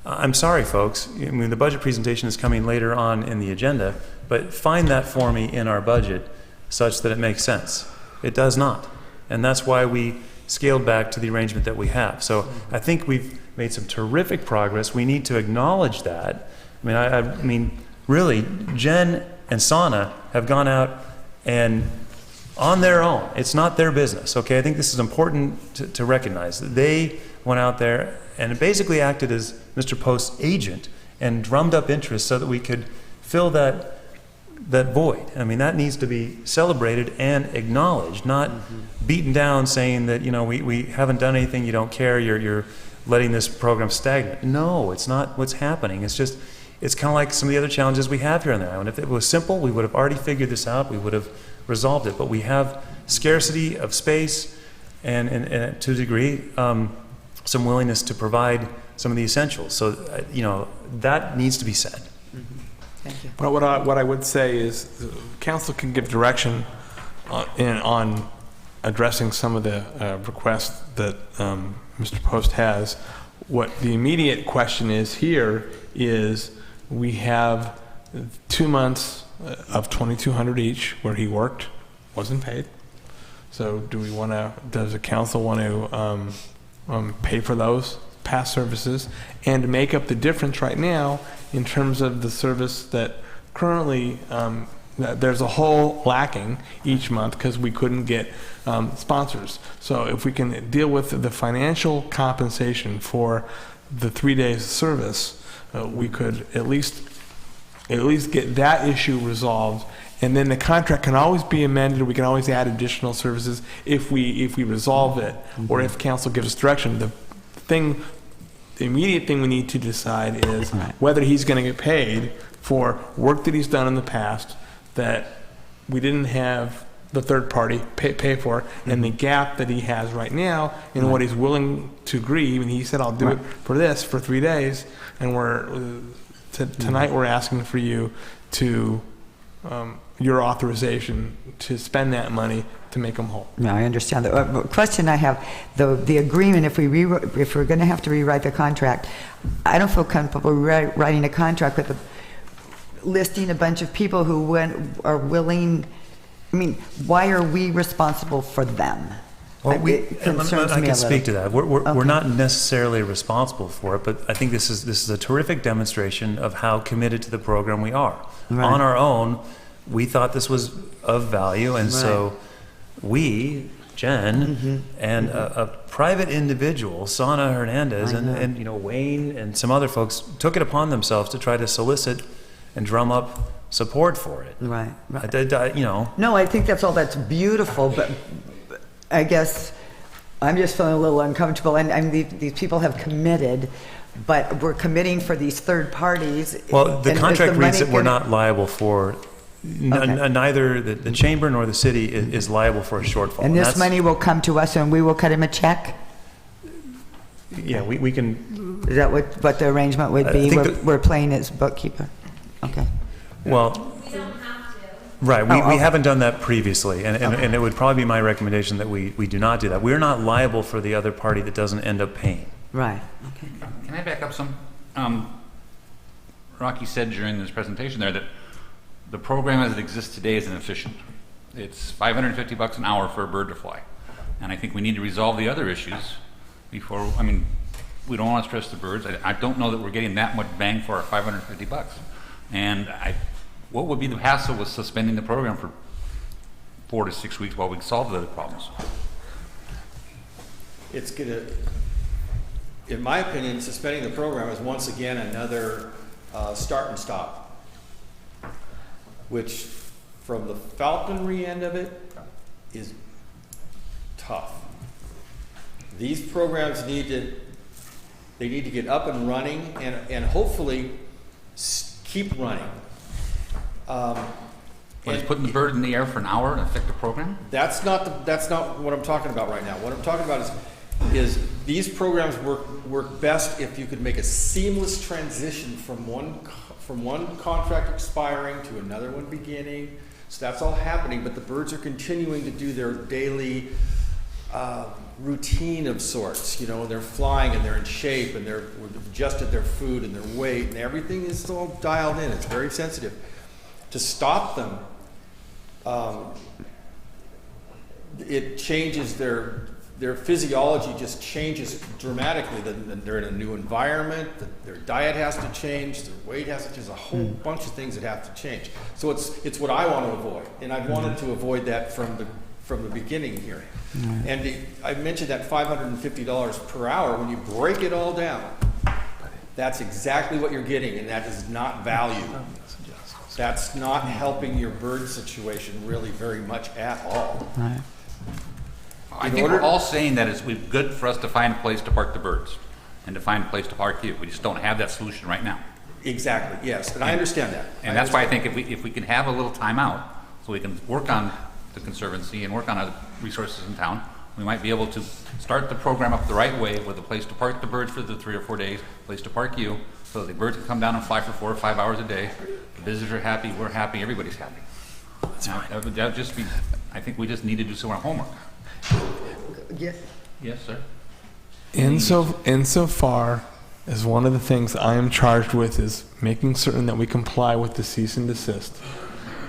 I'm sorry folks, I mean the budget presentation is coming later on in the agenda, but find that for me in our budget such that it makes sense. It does not. And that's why we scaled back to the arrangement that we have. So I think we've made some terrific progress. We need to acknowledge that. I mean, really, Jen and Sana have gone out and on their own. It's not their business, okay? I think this is important to recognize. They went out there and basically acted as Mr. Post's agent and drummed up interest so that we could fill that void. I mean, that needs to be celebrated and acknowledged, not beaten down saying that, we haven't done anything, you don't care, you're letting this program stagnate. No, it's not what's happening. It's kind of like some of the other challenges we have here on the island. If it was simple, we would have already figured this out, we would have resolved it. But we have scarcity of space and to a degree, some willingness to provide some of the essentials. So, that needs to be said. Thank you. But what I would say is council can give direction on addressing some of the requests that Mr. Post has. What the immediate question is here is we have 2 months of $2,200 each where he worked, wasn't paid. So does the council want to pay for those past services and make up the difference right now in terms of the service that currently there's a hole lacking each month because we couldn't get sponsors. So if we can deal with the financial compensation for the 3 days of service, we could at least get that issue resolved. And then the contract can always be amended. We can always add additional services if we resolve it, or if council gives us direction. The immediate thing we need to decide is whether he's going to get paid for work that he's done in the past that we didn't have the third party pay for, and the gap that he has right now in what he's willing to agree. And he said, I'll do it for this for 3 days. And tonight we're asking for you to, your authorization to spend that money to make them whole. No, I understand that. Question I have, the agreement, if we're going to have to rewrite the contract, I don't feel comfortable writing a contract with listing a bunch of people who are willing. I mean, why are we responsible for them? Well, It concerns I me a can speak to little. that. We're not necessarily responsible for it, but I think this is a terrific demonstration of how committed to the program we are. Right. On our own, we thought this was of value, and so we, Jen, and a private individual, Sana Hernandez, and Wayne and some other folks took it upon themselves to try to solicit and drum up support for it. Right. No, I think that's beautiful, but I guess I'm just feeling a little uncomfortable. And these people have committed, but we're committing for these third parties. Well, the And contract is the reads money that we're gonna- not liable for. Neither the chamber nor the city is liable for a shortfall. And this that's- money will come to us and we will cut him a check? Yeah, we can. Is that what the arrangement would I be? think We're playing as bookkeeper? Okay. Well, right, we haven't done that previously, and it would probably be my recommendation that we do not do that. We're not liable for the other party that doesn't end up paying. Right, okay. Can I back up some? Rocky said during this presentation there that the program as it exists today is inefficient. It's $550 an hour for a bird to fly. And I think we need to resolve the other issues before, we don't want to stress the birds. I don't know that we're getting that much bang for our $550. And what would be the hassle with suspending the program for 4 to 6 weeks while we solve the other problems? It's gonna, in my opinion, suspending the program is once again another start and stop, which from the falconry end of it is tough. These programs need to get up and running and hopefully keep running. Is putting the bird in the air for an hour and affect the program? That's not what I'm talking about right now. What I'm talking about is these programs work best if you could make a seamless transition from one contract expiring to another one beginning. So that's all happening, but the birds are continuing to do their daily routine of sorts. They're flying and they're in shape and they've adjusted their food and their weight and everything is all dialed in. It's very sensitive. To stop them, it changes their their physiology just changes dramatically. They're in a new environment, their diet has to change, their weight has to change, there's a whole bunch of things that have to change. So it's what I want to avoid, and I wanted to avoid that from the beginning here. And I mentioned that $550 per hour. When you break it all down, that's exactly what you're getting, and that is not value. That's not helping your bird situation really very much at all. Right. I think we're all saying that it's good for us to find a place to park the birds and to find a place to park you. We just don't have that solution right now. Exactly, yes, and I understand that. And that's why I think if we can have a little time out, so we can work on the Conservancy and work on other resources in town, we might be able to start the program up the right way with a place to park the birds for the 3 or 4 days, a place to park you, so that the birds can come down and fly for 4 or 5 hours a day. The visitors are happy, we're happy, everybody's happy. That would just be, I think we just need to do some homework. Yes. Yes, sir. Insofar as one of the things I am charged with is making certain that we comply with the cease and desist,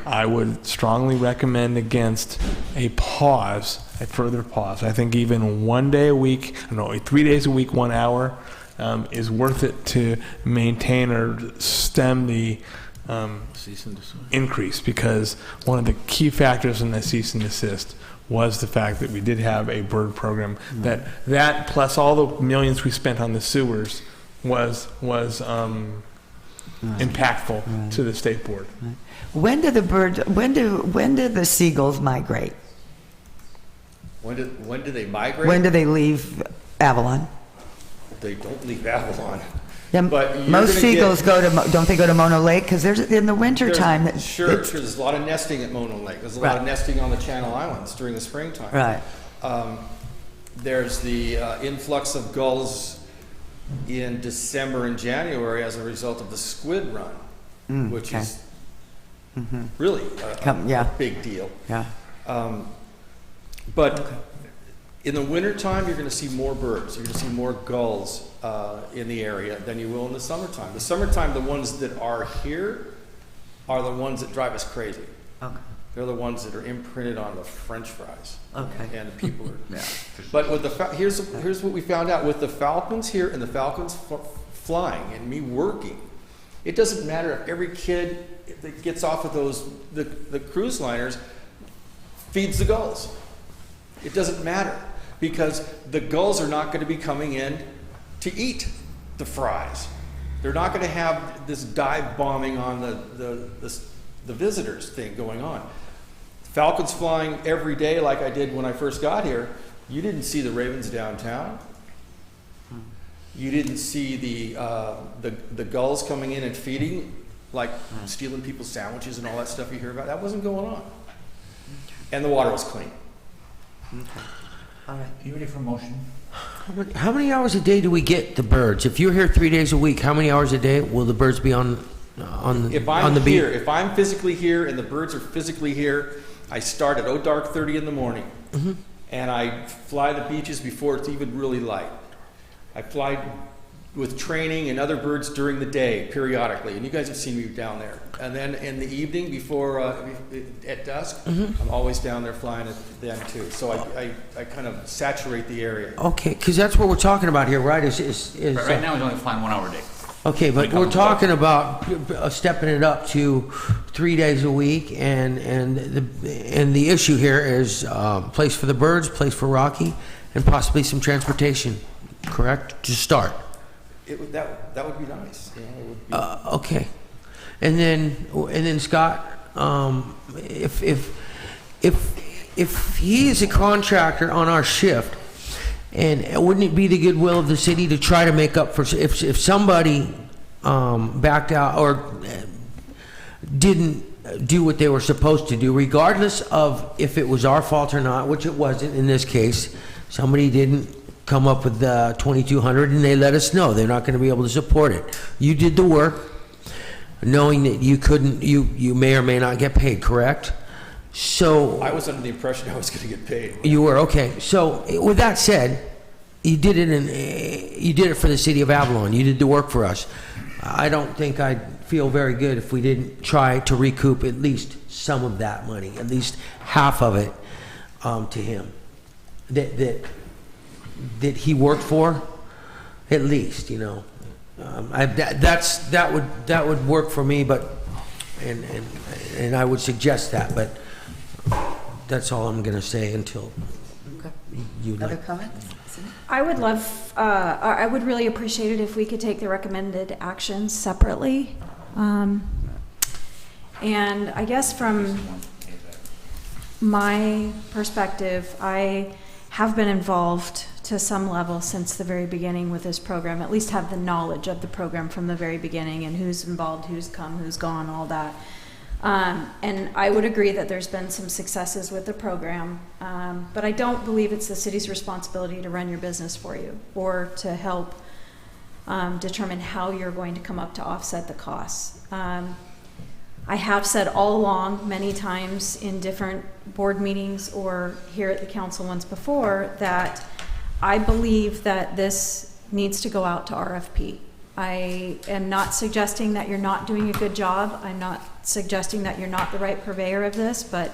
I would strongly recommend against a further pause. I think even 1 day a week, 3 days a week, 1 hour, is worth it to maintain or stem the increase, because one of the key factors in the cease and desist was the fact that we did have a bird program that plus all the millions we spent on the sewers was impactful to the state board. Right. When do the seagulls migrate? When do they migrate? When do they leave Avalon? They don't leave Avalon. Yeah, But most seagulls don't they go to Mono Lake? Because there's in the winter time. Sure. There's a lot of nesting at Mono Lake. There's a lot of nesting on the Channel Islands during the springtime. Right. There's the influx of gulls in December and January as a result of the squid run, which is really a big deal. Yeah. But in the wintertime, you're going to see more birds. You're going to see more gulls in the area than you will in the summertime. The summertime, the ones that are here are the ones that drive us crazy. Okay. They're the ones that are imprinted on the French fries. Okay. And the people are. But with here's what we found out with the falcons here and the falcons flying and me working. It doesn't matter if every kid that gets off of the cruise liners feeds the gulls. It doesn't matter, because the gulls are not going to be coming in to eat the fries. They're not going to have this dive bombing on the visitors thing going on. Falcons flying every day like I did when I first got here. You didn't see the ravens downtown. You didn't see the gulls coming in and feeding, like stealing people's sandwiches and all that stuff you hear about. That wasn't going on. And the water was clean. Okay. All right. You ready for a motion? How many hours a day do we get the birds? If you're here 3 days a week, how many hours a day will the birds be on the beat? If I'm physically here and the birds are physically here, I start at dark 30 in the morning, and I fly the beaches before it's even really light. I fly with training and other birds during the day periodically, and you guys have seen me down there. And then in the evening before at dusk, I'm always down there flying then too. So I kind of saturate the area. Okay, because that's what we're talking about here, right? Right now, he's only flying 1 hour a day. Okay, but we're talking about stepping it up to 3 days a week, and the issue here is place for the birds, place for Rocky, and possibly some transportation. Correct? To start. That would be nice. Yeah, it would be. Okay, and then Scott, if he is a contractor on our shift, and wouldn't it be the goodwill of the city to try to make up for if somebody backed out or didn't do what they were supposed to do, regardless of if it was our fault or not, which it wasn't in this case. Somebody didn't come up with the 2,200, and they let us know they're not going to be able to support it. You did the work, knowing that you couldn't. You may or may not get paid. Correct? So I was under the impression I was going to get paid. You were, okay. So with that said, you did it for the city of Avalon. You did the work for us. I don't think I'd feel very good if we didn't try to recoup at least some of that money, at least half of it, to him. That that he worked for, at least, you know. That would work for me, but, and I would suggest that, but that's all I'm gonna say until you. Other comments? I would love, I would really appreciate it if we could take the recommended actions separately. And I guess from my perspective, I have been involved to some level since the very beginning with this program, at least have the knowledge of the program from the very beginning and who's involved, who's come, who's gone, all that. And I would agree that there's been some successes with the program, but I don't believe it's the city's responsibility to run your business for you or to help determine how you're going to come up to offset the costs. I have said all along, many times in different board meetings or here at the council once before, that I believe that this needs to go out to RFP. I am not suggesting that you're not doing a good job. I'm not suggesting that you're not the right purveyor of this, but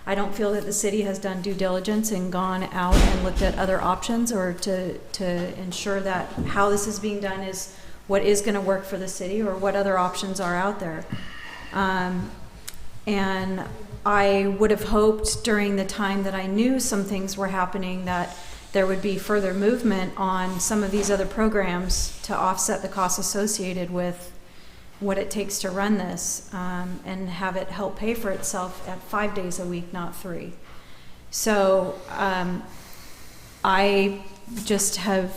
I don't feel that the city has done due diligence and gone out and looked at other options or to ensure that how this is being done is what is going to work for the city or what other options are out there. And I would have hoped during the time that I knew some things were happening that there would be further movement on some of these other programs to offset the costs associated with what it takes to run this, and have it help pay for itself at 5 days a week, not 3. So I just have,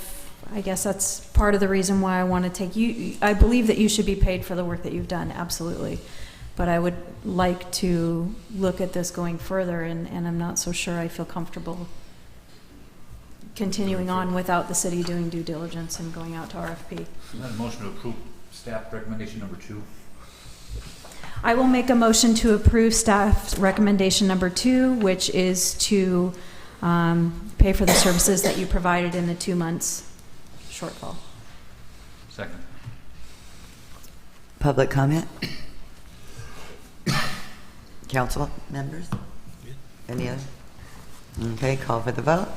I guess that's part of the reason why I want to take you. I believe that you should be paid for the work that you've done, absolutely. But I would like to look at this going further, and I'm not so sure I feel comfortable continuing on without the city doing due diligence and going out to RFP. Is that a motion to approve staff recommendation number 2? I will make a motion to approve staff recommendation number 2, which is to pay for the services that you provided in the 2 months shortfall. Second. Public comment? Council members? Any other? Okay, call for the vote.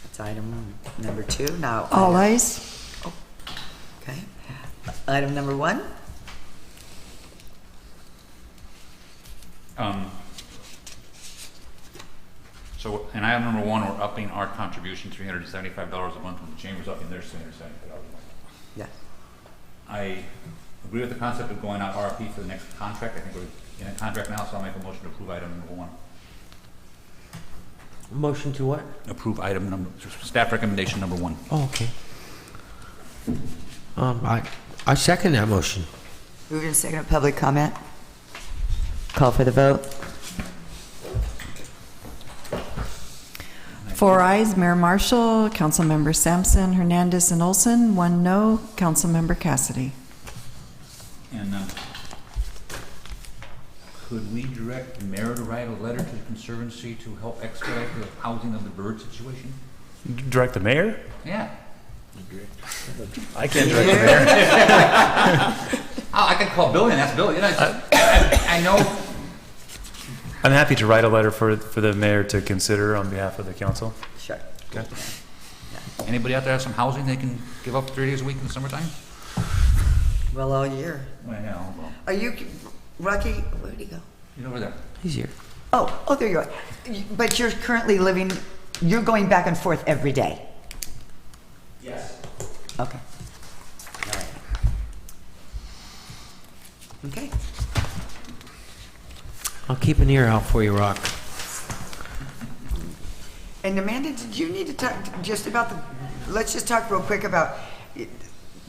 It's item number 2 now. All ayes. Okay. Item number 1. So in item number 1, we're upping our contribution $375 a month, when the chamber's upping theirs $375 a month. Yes. I agree with the concept of going out RFP for the next contract. I think we're in a contract now, so I'll make a motion to approve item number 1. Motion to what? Approve item number, staff recommendation number 1. Oh, okay. I second that motion. Moved and seconded. Public comment? Call for the vote. 4 ayes, Mayor Marshall, Councilmember Sampson, Hernandez, and Olson. 1 no, Councilmember Cassidy. And could we direct the mayor to write a letter to the Conservancy to help expedite the housing of the bird situation? Direct the mayor? Yeah. I can't direct the mayor. I can call Billy and ask Billy. You know, I know. I'm happy to write a letter for the mayor to consider on behalf of the council. Sure. Okay. Anybody out there have some housing they can give up 3 days a week in the summertime? Well, all year. Well, yeah, well. Are you, Rocky, where did he go? He's over there. He's here. Oh, there you are. But you're currently living, you're going back and forth every day? Yes. Okay. All right. Okay. I'll keep an ear out for you, Rock. And Amanda, did you need to talk just about let's just talk real quick about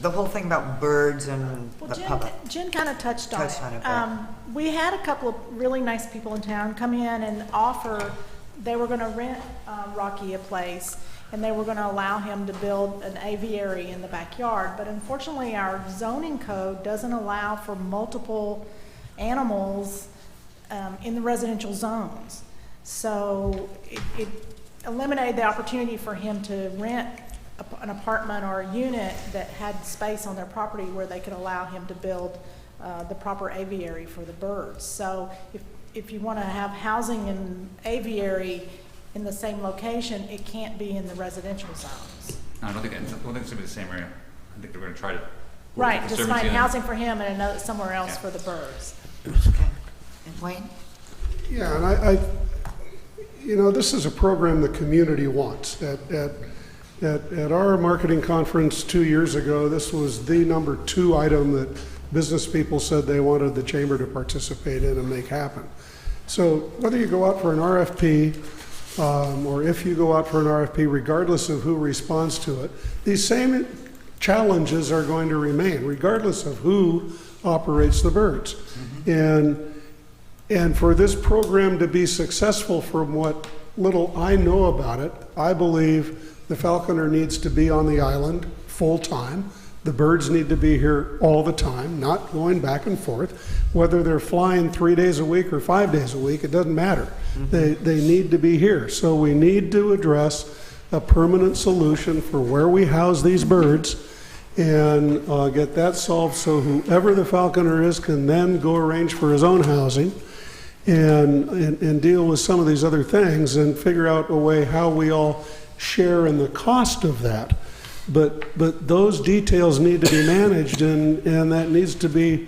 the whole thing about birds and Well, the public. Jen kind of touched on it. but- We had a couple of really nice people in town come in and offer, they were going to rent Rocky a place, and they were going to allow him to build an aviary in the backyard. But unfortunately, our zoning code doesn't allow for multiple animals in the residential zones. So it eliminated the opportunity for him to rent an apartment or a unit that had space on their property where they could allow him to build the proper aviary for the birds. So if you want to have housing and aviary in the same location, it can't be in the residential zones. No, I don't think it's going to be the same area. I think they're going to try to. Right, just find Conservancy housing for him and another, somewhere else for the birds. And Wayne? Yeah, and I you know, this is a program the community wants. At our marketing conference 2 years ago, this was the number 2 item that business people said they wanted the chamber to participate in and make happen. So whether you go out for an RFP, or if you go out for an RFP, regardless of who responds to it, these same challenges are going to remain, regardless of who operates the birds. And for this program to be successful, from what little I know about it, I believe the falconer needs to be on the island full-time. The birds need to be here all the time, not going back and forth. Whether they're flying 3 days a week or 5 days a week, it doesn't matter. They need to be here. So we need to address a permanent solution for where we house these birds and get that solved, so whoever the falconer is can then go arrange for his own housing and deal with some of these other things and figure out a way how we all share in the cost of that. But those details need to be managed, and that needs to be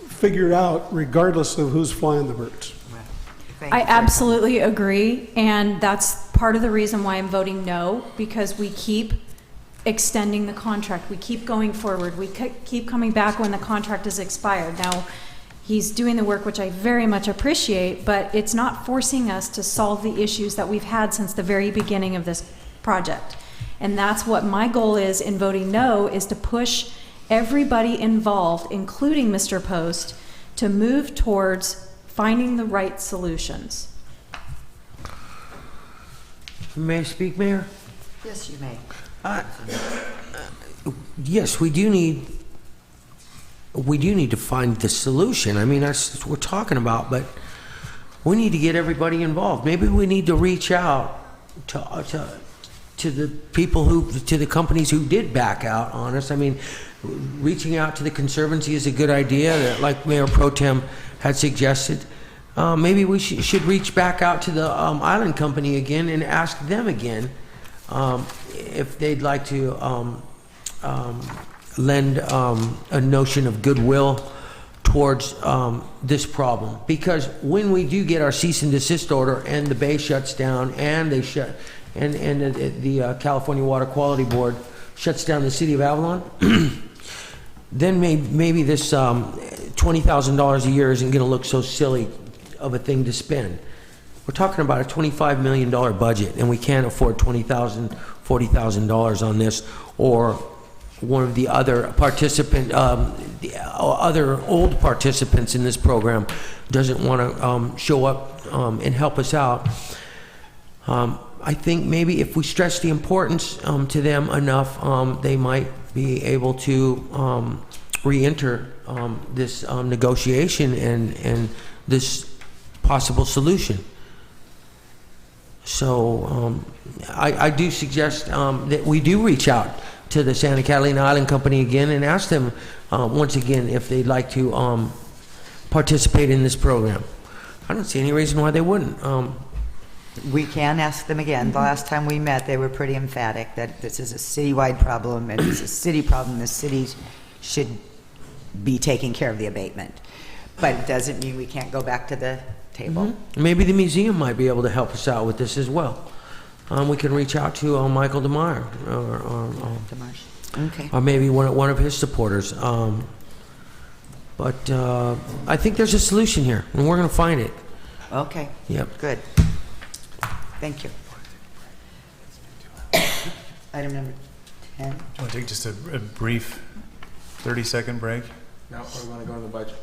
figured out regardless of who's flying the birds. I absolutely agree, and that's part of the reason why I'm voting no, because we keep extending the contract. We keep going forward. We keep coming back when the contract is expired. Now, he's doing the work, which I very much appreciate, but it's not forcing us to solve the issues that we've had since the very beginning of this project. And that's what my goal is in voting no, is to push everybody involved, including Mr. Post, to move towards finding the right solutions. May I speak, Mayor? Yes, you may. Yes, we do need to find the solution. I mean, that's what we're talking about, but we need to get everybody involved. Maybe we need to reach out to the people to the companies who did back out on us. I mean, reaching out to the Conservancy is a good idea, like Mayor Pro Tem had suggested. Maybe we should reach back out to the Island Company again and ask them again if they'd like to lend a notion of goodwill towards this problem. Because when we do get our cease and desist order and the bay shuts down and they the California Water Quality Board shuts down the city of Avalon, then maybe this $20,000 a year isn't going to look so silly of a thing to spend. We're talking about a $25 million budget, and we can't afford $20,000, $40,000 on this, or one of the other other old participants in this program doesn't want to show up and help us out. I think maybe if we stress the importance to them enough, they might be able to re-enter this negotiation and this possible solution. So I do suggest that we do reach out to the Santa Catalina Island Company again and ask them once again if they'd like to participate in this program. I don't see any reason why they wouldn't. We can ask them again. The last time we met, they were pretty emphatic that this is a citywide problem, and it's a city problem. The cities should be taking care of the abatement. But it doesn't mean we can't go back to the table. Maybe the museum might be able to help us out with this as well. We can reach out to Michael DeMar or maybe one of his supporters. But I think there's a solution here, and we're going to find it. Okay. Yep. Good. Thank you. Item number 10. Do you want to take just a brief 30-second break? No, we want to go to the budget.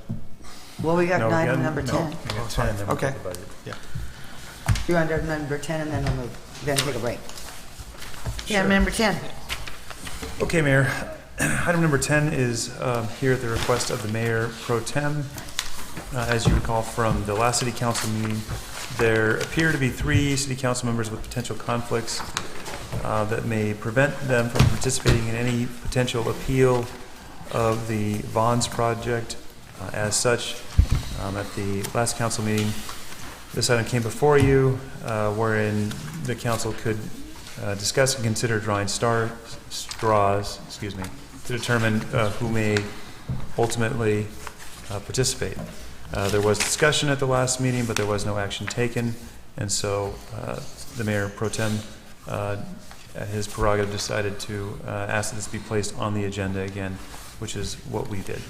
Well, we got item number 10. We got 10 and then we'll Okay. do the budget. Yeah. Do item number 10 and then we'll move. Then take a break. Yeah, number 10. Okay, Mayor. Item number 10 is here at the request of the Mayor Pro Tem. As you recall from the last City Council meeting, there appear to be 3 City Council members with potential conflicts that may prevent them from participating in any potential appeal of the Vons project. As such, at the last council meeting, this item came before you, wherein the council could discuss and consider drawing straws, to determine who may ultimately participate. There was discussion at the last meeting, but there was no action taken, and so the Mayor Pro Tem, at his prerogative, decided to ask that this be placed on the agenda again, which is what we did.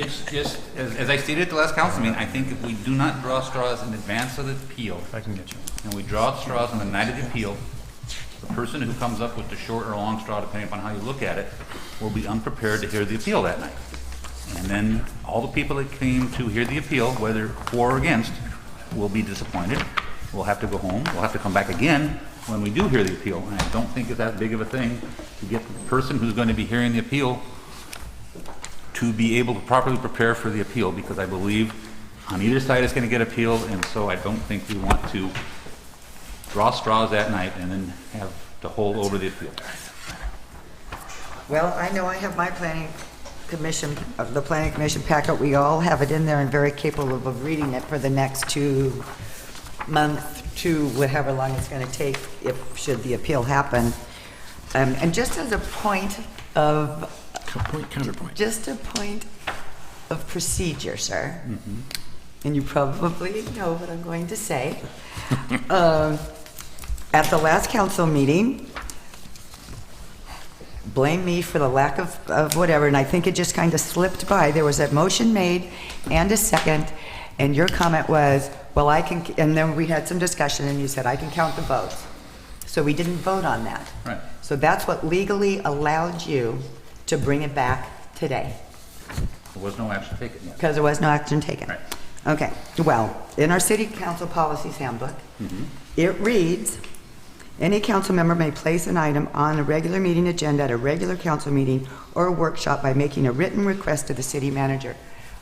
It's just, as I stated at the last council meeting, I think if we do not draw straws in advance of the appeal, I can get you, and we draw straws on the night of the appeal, the person who comes up with the short or long straw, depending upon how you look at it, will be unprepared to hear the appeal that night. And then all the people that came to hear the appeal, whether for or against, will be disappointed. We'll have to go home. We'll have to come back again when we do hear the appeal. And I don't think it's that big of a thing to get the person who's going to be hearing the appeal to be able to properly prepare for the appeal, because I believe on either side is going to get appealed, and so I don't think we want to draw straws that night and then have to hold over the appeal. Well, I know I have my planning commission, the planning commission packet. We all have it in there and very capable of reading it for the next 2 months to whatever long it's going to take if should the appeal happen. And just as a point of counterpoint. Just a point of procedure, sir. And you probably know what I'm going to say. At the last council meeting, blame me for the lack of whatever, and I think it just kind of slipped by. There was a motion made and a second, and your comment was, well, I can, and then we had some discussion, and you said, I can count the votes. So we didn't vote on that. Right. So that's what legally allowed you to bring it back today. There was no action taken yet. Because there was no action taken. Right. Okay, well, in our city council policies handbook, it reads, any council member may place an item on a regular meeting agenda at a regular council meeting or a workshop by making a written request to the city manager.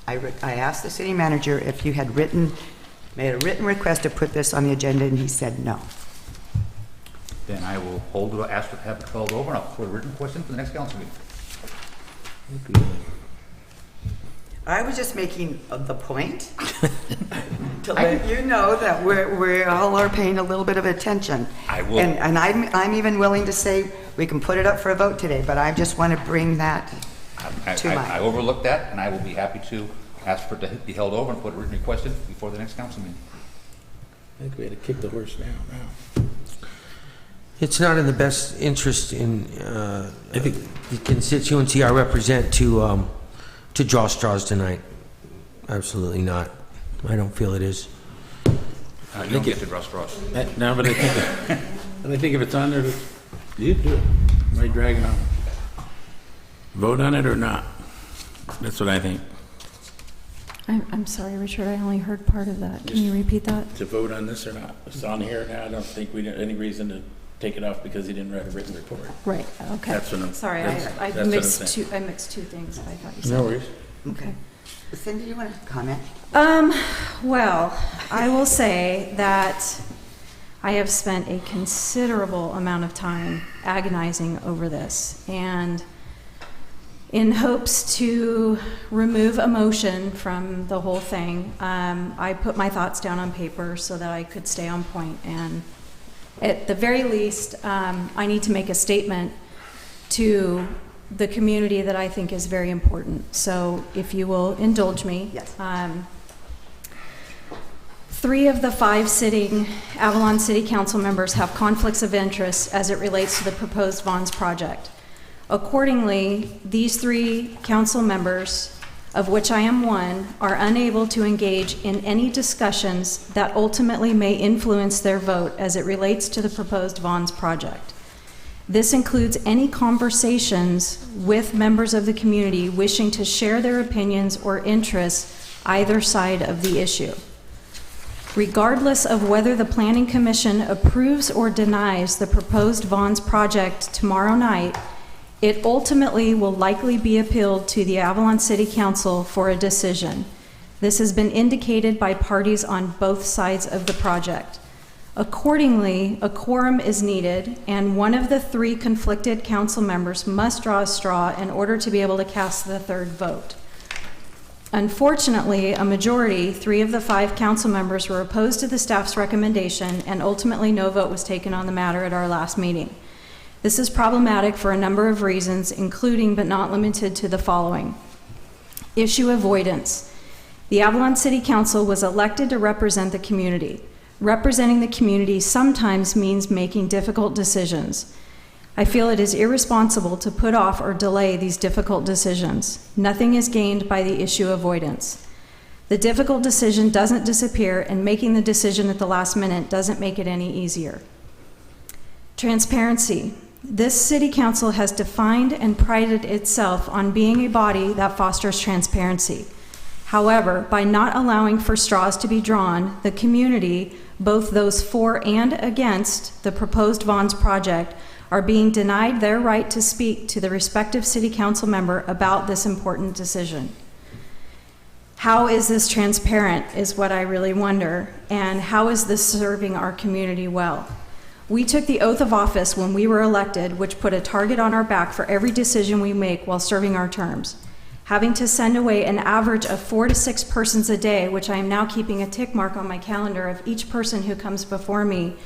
I asked the city manager if you had made a written request to put this on the agenda, and he said no. Then I will ask to have it called over, and I'll put a written question for the next council meeting. I was just making the point to let you know that we all are paying a little bit of attention. I will. And I'm even willing to say we can put it up for a vote today, but I just want to bring that to mind. I overlooked that, and I will be happy to ask for it to be held over and put a written request in before the next council meeting. I think we had to kick the horse down now. It's not in the best interest in the constituency I represent to draw straws tonight. Absolutely not. I don't feel it is. You don't get to draw straws. No, but I think if it's on there, you do it. Why drag it on? Vote on it or not. That's what I think. I'm sorry, Richard, I only heard part of that. Can you repeat that? To vote on this or not. It's on here now. I don't think we have any reason to take it off because he didn't write a written report. Right, okay. That's what I'm, Sorry, that's I what I'm mixed saying. I mixed two things, I thought you said. No worries. Okay. Cindy, you want to comment? Well, I will say that I have spent a considerable amount of time agonizing over this, and in hopes to remove emotion from the whole thing, I put my thoughts down on paper so that I could stay on point. And at the very least, I need to make a statement to the community that I think is very important. So if you will indulge me. Yes. 3 of the 5 sitting Avalon City Council members have conflicts of interest as it relates to the proposed Vons project. Accordingly, these 3 council members, of which I am one, are unable to engage in any discussions that ultimately may influence their vote as it relates to the proposed Vons project. This includes any conversations with members of the community wishing to share their opinions or interests either side of the issue. Regardless of whether the Planning Commission approves or denies the proposed Vons project tomorrow night, it ultimately will likely be appealed to the Avalon City Council for a decision. This has been indicated by parties on both sides of the project. Accordingly, a quorum is needed, and one of the 3 conflicted council members must draw a straw in order to be able to cast the 3rd vote. Unfortunately, a majority, 3 of the 5 council members, were opposed to the staff's recommendation, and ultimately no vote was taken on the matter at our last meeting. This is problematic for a number of reasons, including but not limited to the following. Issue avoidance. The Avalon City Council was elected to represent the community. Representing the community sometimes means making difficult decisions. I feel it is irresponsible to put off or delay these difficult decisions. Nothing is gained by the issue avoidance. The difficult decision doesn't disappear, and making the decision at the last minute doesn't make it any easier. Transparency. This city council has defined and prided itself on being a body that fosters transparency. However, by not allowing for straws to be drawn, the community, both those for and against the proposed Vaughn's project, are being denied their right to speak to the respective city council member about this important decision. How is this transparent is what I really wonder, and how is this serving our community well? We took the oath of office when we were elected, which put a target on our back for every decision we make while serving our terms. Having to send away an average of 4 to 6 persons a day, which I am now keeping a tick mark on my calendar of each person who comes before me,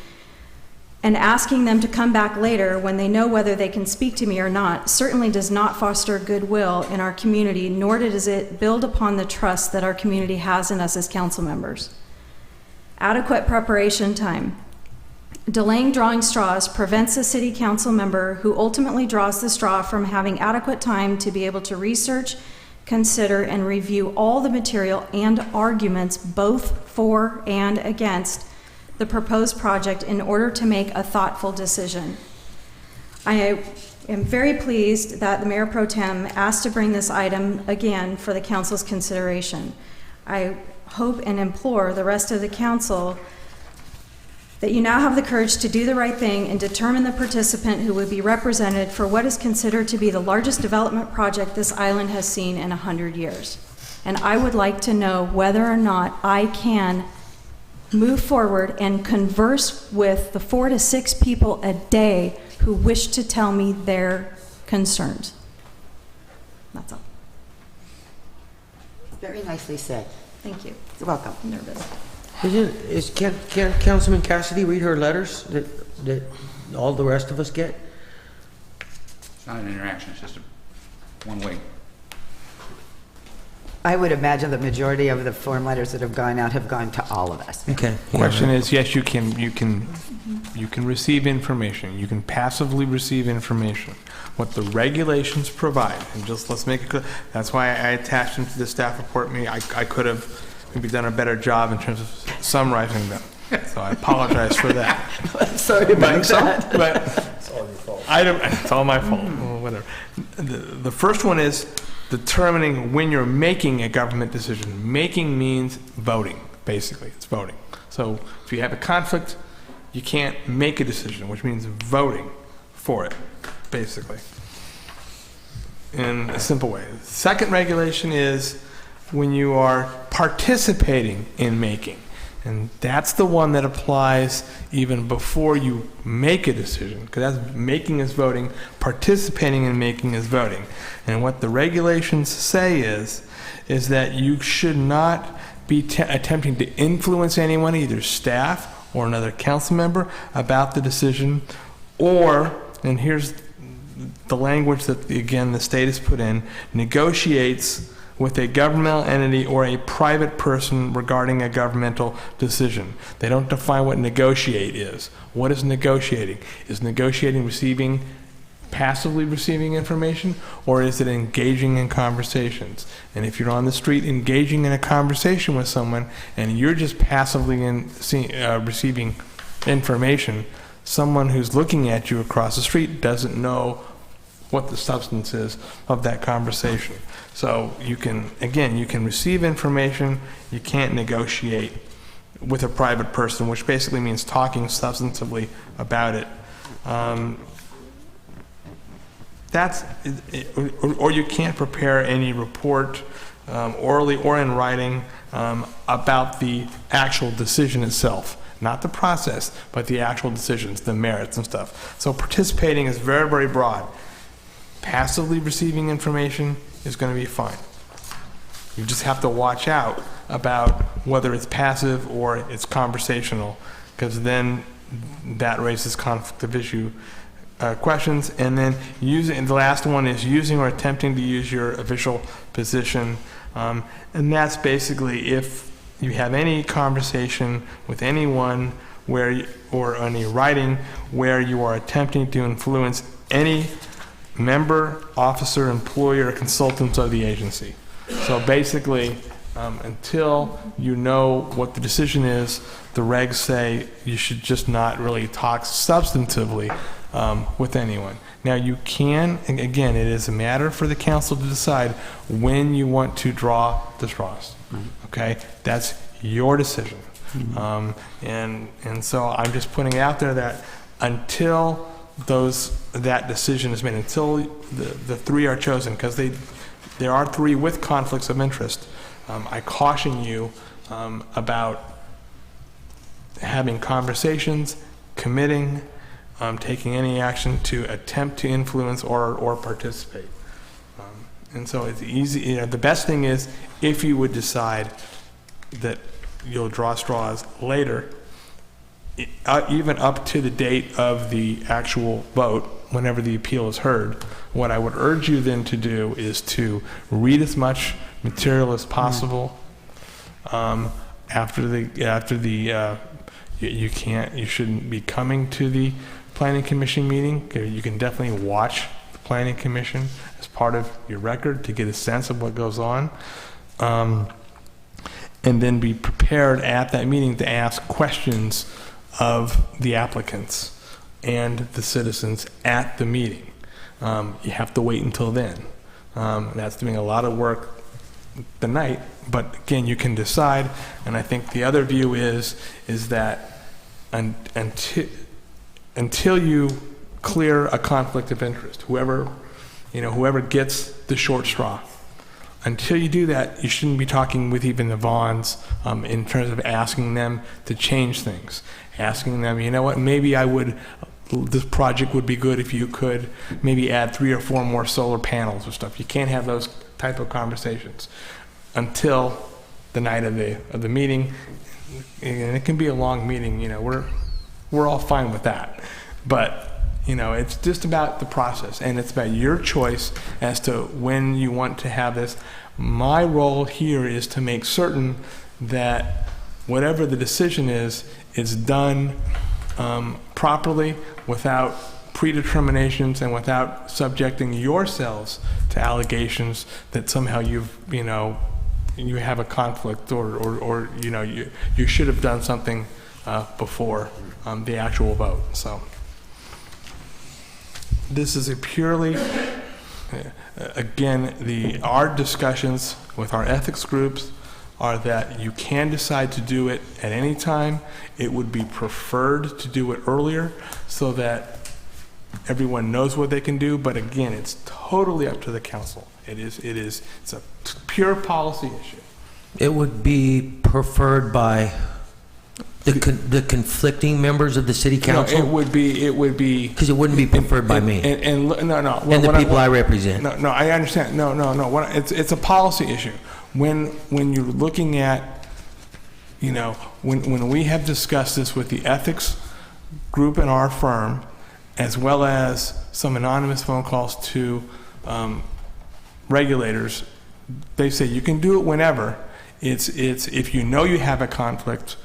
and asking them to come back later when they know whether they can speak to me or not, certainly does not foster goodwill in our community, nor does it build upon the trust that our community has in us as council members. Adequate preparation time. Delaying drawing straws prevents a city council member who ultimately draws the straw from having adequate time to be able to research, consider, and review all the material and arguments both for and against the proposed project in order to make a thoughtful decision. I am very pleased that the Mayor Pro Tem asked to bring this item again for the council's consideration. I hope and implore the rest of the council that you now have the courage to do the right thing and determine the participant who would be represented for what is considered to be the largest development project this island has seen in 100 years. And I would like to know whether or not I can move forward and converse with the 4 to 6 people a day who wish to tell me their concerns. That's all. Very nicely said. Thank you. You're welcome. I'm nervous. Can't Councilman Cassidy read her letters that all the rest of us get? It's not an interaction, it's just one way. I would imagine the majority of the form letters that have gone out have gone to all of us. Okay. Question is, yes, you can receive information. You can passively receive information. What the regulations provide, and just let's make it clear, that's why I attached them to the staff report. I could have maybe done a better job in terms of summarizing them. So I apologize for that. Sorry about that. But it's all your fault. It's all my fault. Well, whatever. The first one is determining when you're making a government decision. Making means voting, basically. It's voting. So if you have a conflict, you can't make a decision, which means voting for it, basically, in a simple way. The second regulation is when you are participating in making. And that's the one that applies even before you make a decision, because that's making is voting, participating in making is voting. And what the regulations say is that you should not be attempting to influence anyone, either staff or another council member, about the decision, or, and here's the language that, again, the state has put in, negotiates with a governmental entity or a private person regarding a governmental decision. They don't define what negotiate is. What is negotiating? Is negotiating passively receiving information, or is it engaging in conversations? And if you're on the street engaging in a conversation with someone and you're just passively receiving information, someone who's looking at you across the street doesn't know what the substance is of that conversation. So you can receive information, you can't negotiate with a private person, which basically means talking substantively about it. Or you can't prepare any report orally or in writing about the actual decision itself. Not the process, but the actual decisions, the merits and stuff. So participating is very, very broad. Passively receiving information is going to be fine. You just have to watch out about whether it's passive or it's conversational, because then that raises conflict of issue questions. And then the last one is using or attempting to use your official position. And that's basically if you have any conversation with anyone or any writing where you are attempting to influence any member, officer, employee, or consultant of the agency. So basically, until you know what the decision is, the regs say you should just not really talk substantively with anyone. Now you can, and again, it is a matter for the council to decide when you want to draw the straws. Okay, that's your decision. And so I'm just putting it out there that until that decision is made, until the three are chosen, because there are three with conflicts of interest, I caution you about having conversations, committing, taking any action to attempt to influence or participate. And so it's easy. The best thing is if you would decide that you'll draw straws later, even up to the date of the actual vote, whenever the appeal is heard. What I would urge you then to do is to read as much material as possible. You shouldn't be coming to the Planning Commission meeting. You can definitely watch the Planning Commission as part of your record to get a sense of what goes on. And then be prepared at that meeting to ask questions of the applicants and the citizens at the meeting. You have to wait until then. That's doing a lot of work the night, but again, you can decide. And I think the other view is that until you clear a conflict of interest, whoever gets the short straw, until you do that, you shouldn't be talking with even the Vaughns in terms of asking them to change things. Asking them, you know what, maybe this project would be good if you could maybe add 3 or 4 more solar panels or stuff. You can't have those type of conversations until the night of the meeting. And it can be a long meeting, we're all fine with that. But it's just about the process, and it's about your choice as to when you want to have this. My role here is to make certain that whatever the decision is done properly, without predeterminations and without subjecting yourselves to allegations that somehow you have a conflict or you should have done something before the actual vote. So this is a purely, again, our discussions with our ethics groups are that you can decide to do it at any time. It would be preferred to do it earlier so that everyone knows what they can do. But again, it's totally up to the council. It's a pure policy issue. It would be preferred by the conflicting members of the city council? No, it would be because it wouldn't be preferred by me. And the people I represent. No, I understand. No. It's a policy issue. When you're looking at, when we have discussed this with the ethics group in our firm, as well as some anonymous phone calls to regulators, they say you can do it whenever. It's if you know you have a conflict.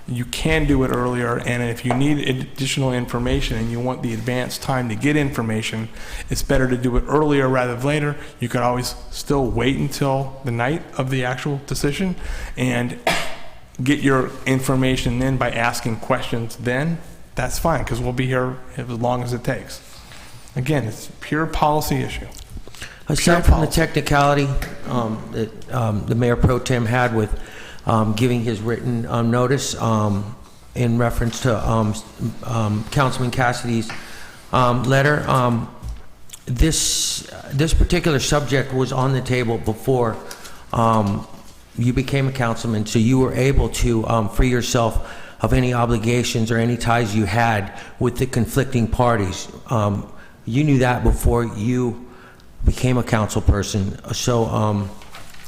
You can do it earlier, and if you need additional information and you want the advanced time to get information, it's better to do it earlier rather than later. You can always still wait until the night of the actual decision and get your information then by asking questions then. That's fine, because we'll be here as long as it takes. Again, it's a pure policy issue. Aside from the technicality that the Mayor Pro Tem had with giving his written notice in reference to Councilman Cassidy's letter. This particular subject was on the table before you became a councilman, so you were able to free yourself of any obligations or any ties you had with the conflicting parties. You knew that before you became a council person. So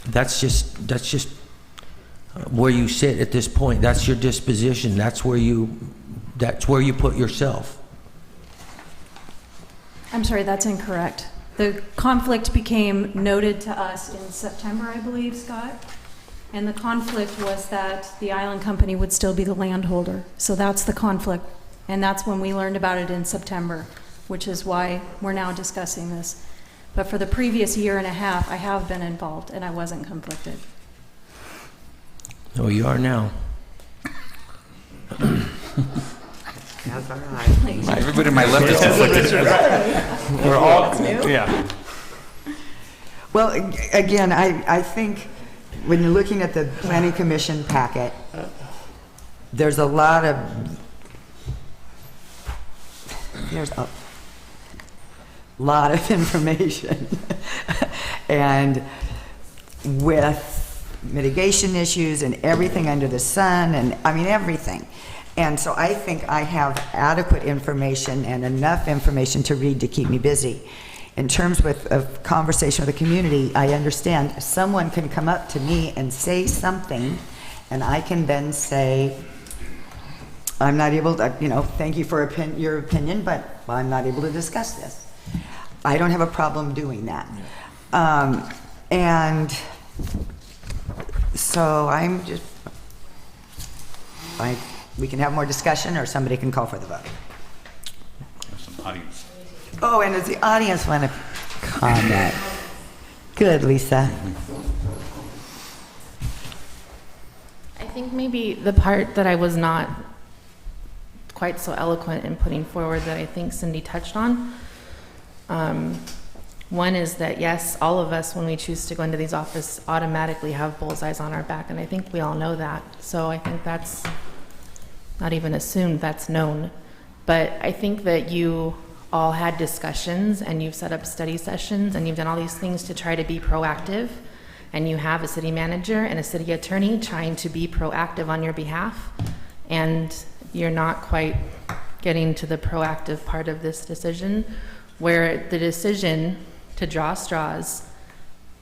that's just where you sit at this point. That's your disposition. That's where you put yourself. I'm sorry, that's incorrect. The conflict became noted to us in September, I believe, Scott. And the conflict was that the island company would still be the landholder. So that's the conflict. And that's when we learned about it in September, which is why we're now discussing this. But for the previous year and a half, I have been involved, and I wasn't conflicted. Oh, you are now. That's all right. Everybody to my left is conflicted. We're all, yeah. Well, again, I think when you're looking at the Planning Commission packet, there's a lot of, information. And with mitigation issues and everything under the sun, and I mean everything. And so I think I have adequate information and enough information to read to keep me busy. In terms of conversation with the community, I understand someone can come up to me and say something, and I can then say, I'm not able to, thank you for your opinion, but I'm not able to discuss this. I don't have a problem doing that. And so I'm just, we can have more discussion, or somebody can call for the vote. Some audience. Oh, and does the audience want to comment? Good, Lisa. I think maybe the part that I was not quite so eloquent in putting forward that I think Cindy touched on. One is that, yes, all of us, when we choose to go into these offices, automatically have bullseyes on our back, and I think we all know that. So I think that's not even assumed, that's known. But I think that you all had discussions, and you've set up study sessions, and you've done all these things to try to be proactive, and you have a city manager and a city attorney trying to be proactive on your behalf, and you're not quite getting to the proactive part of this decision, where the decision to draw straws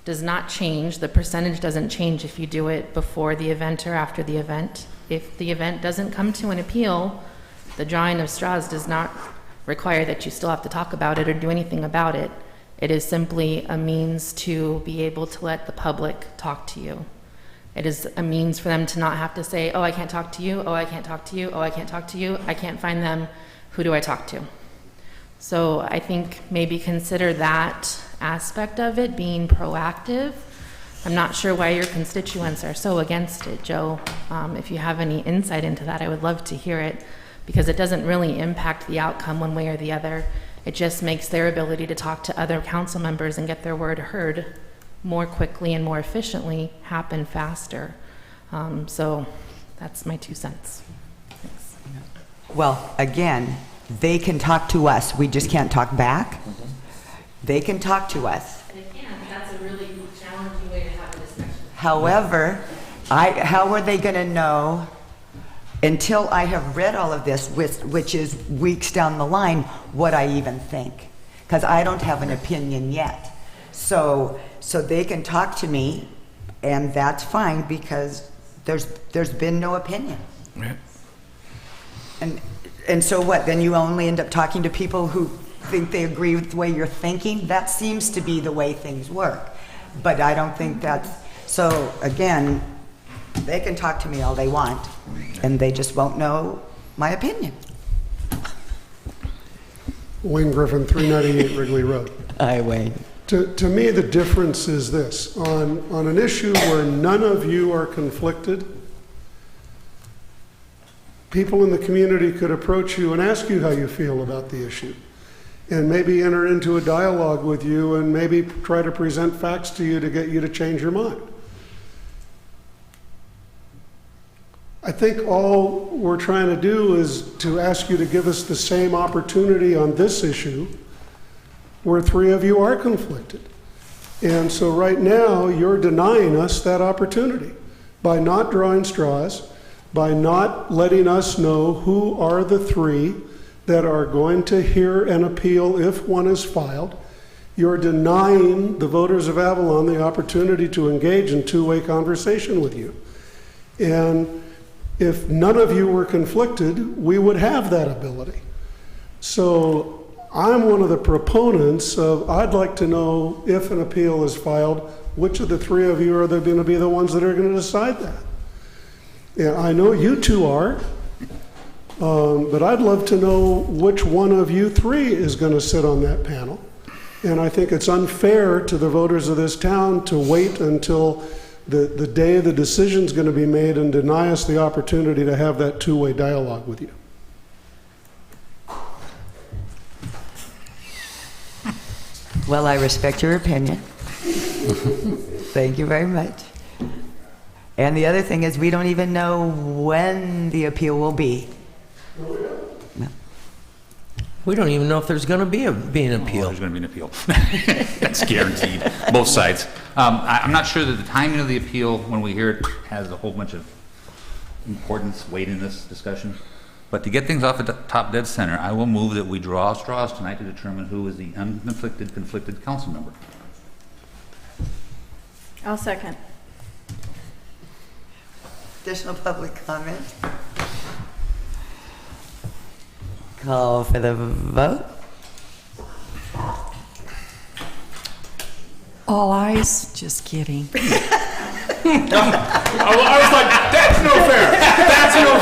does not change. The percentage doesn't change if you do it before the event or after the event. If the event doesn't come to an appeal, the drawing of straws does not require that you still have to talk about it or do anything about it. It is simply a means to be able to let the public talk to you. It is a means for them to not have to say, oh, I can't talk to you, oh, I can't talk to you, oh, I can't talk to you, I can't find them, who do I talk to? So I think maybe consider that aspect of it, being proactive. I'm not sure why your constituents are so against it, Joe. If you have any insight into that, I would love to hear it, because it doesn't really impact the outcome one way or the other. It just makes their ability to talk to other council members and get their word heard more quickly and more efficiently happen faster. So that's my 2 cents. Thanks. Well, again, they can talk to us. We just can't talk back. They can talk to us. And again, that's a really challenging way to have a discussion. However, how are they going to know until I have read all of this, which is weeks down the line, what I even think? Because I don't have an opinion yet. So they can talk to me, and that's fine, because there's been no opinion. Yeah. And so what? Then you only end up talking to people who think they agree with the way you're thinking? That seems to be the way things work. But I don't think that's... So again, they can talk to me all they want, and they just won't know my opinion. Wayne Griffin, 398 Wrigley Road. Hi, Wayne. To me, the difference is this. On an issue where none of you are conflicted, people in the community could approach you and ask you how you feel about the issue, and maybe enter into a dialogue with you and maybe try to present facts to you to get you to change your mind. I think all we're trying to do is to ask you to give us the same opportunity on this issue where 3 of you are conflicted. And so right now, you're denying us that opportunity by not drawing straws, by not letting us know who are the 3 that are going to hear an appeal if one is filed, you're denying the voters of Avalon the opportunity to engage in two-way conversation with you. And if none of you were conflicted, we would have that ability. So I'm one of the proponents of, I'd like to know if an appeal is filed, which of the three of you are going to be the ones that are going to decide that? Yeah, I know you two are, but I'd love to know which one of you three is going to sit on that panel. And I think it's unfair to the voters of this town to wait until the day the decision's going to be made and deny us the opportunity to have that two-way dialogue with you. Well, I respect your opinion. Thank you very much. And the other thing is, we don't even know when the appeal will be. No. We don't even know if there's going to be an appeal. There's going to be an appeal. That's guaranteed, both sides. I'm not sure that the timing of the appeal, when we hear it, has a whole bunch of importance, weight in this discussion. But to get things off at the top dead center, I will move that we draw straws tonight to determine who is the conflicted council member. I'll second. Additional public comment? Call for the vote. All ayes? Just kidding. I was like, that's no fair. That's no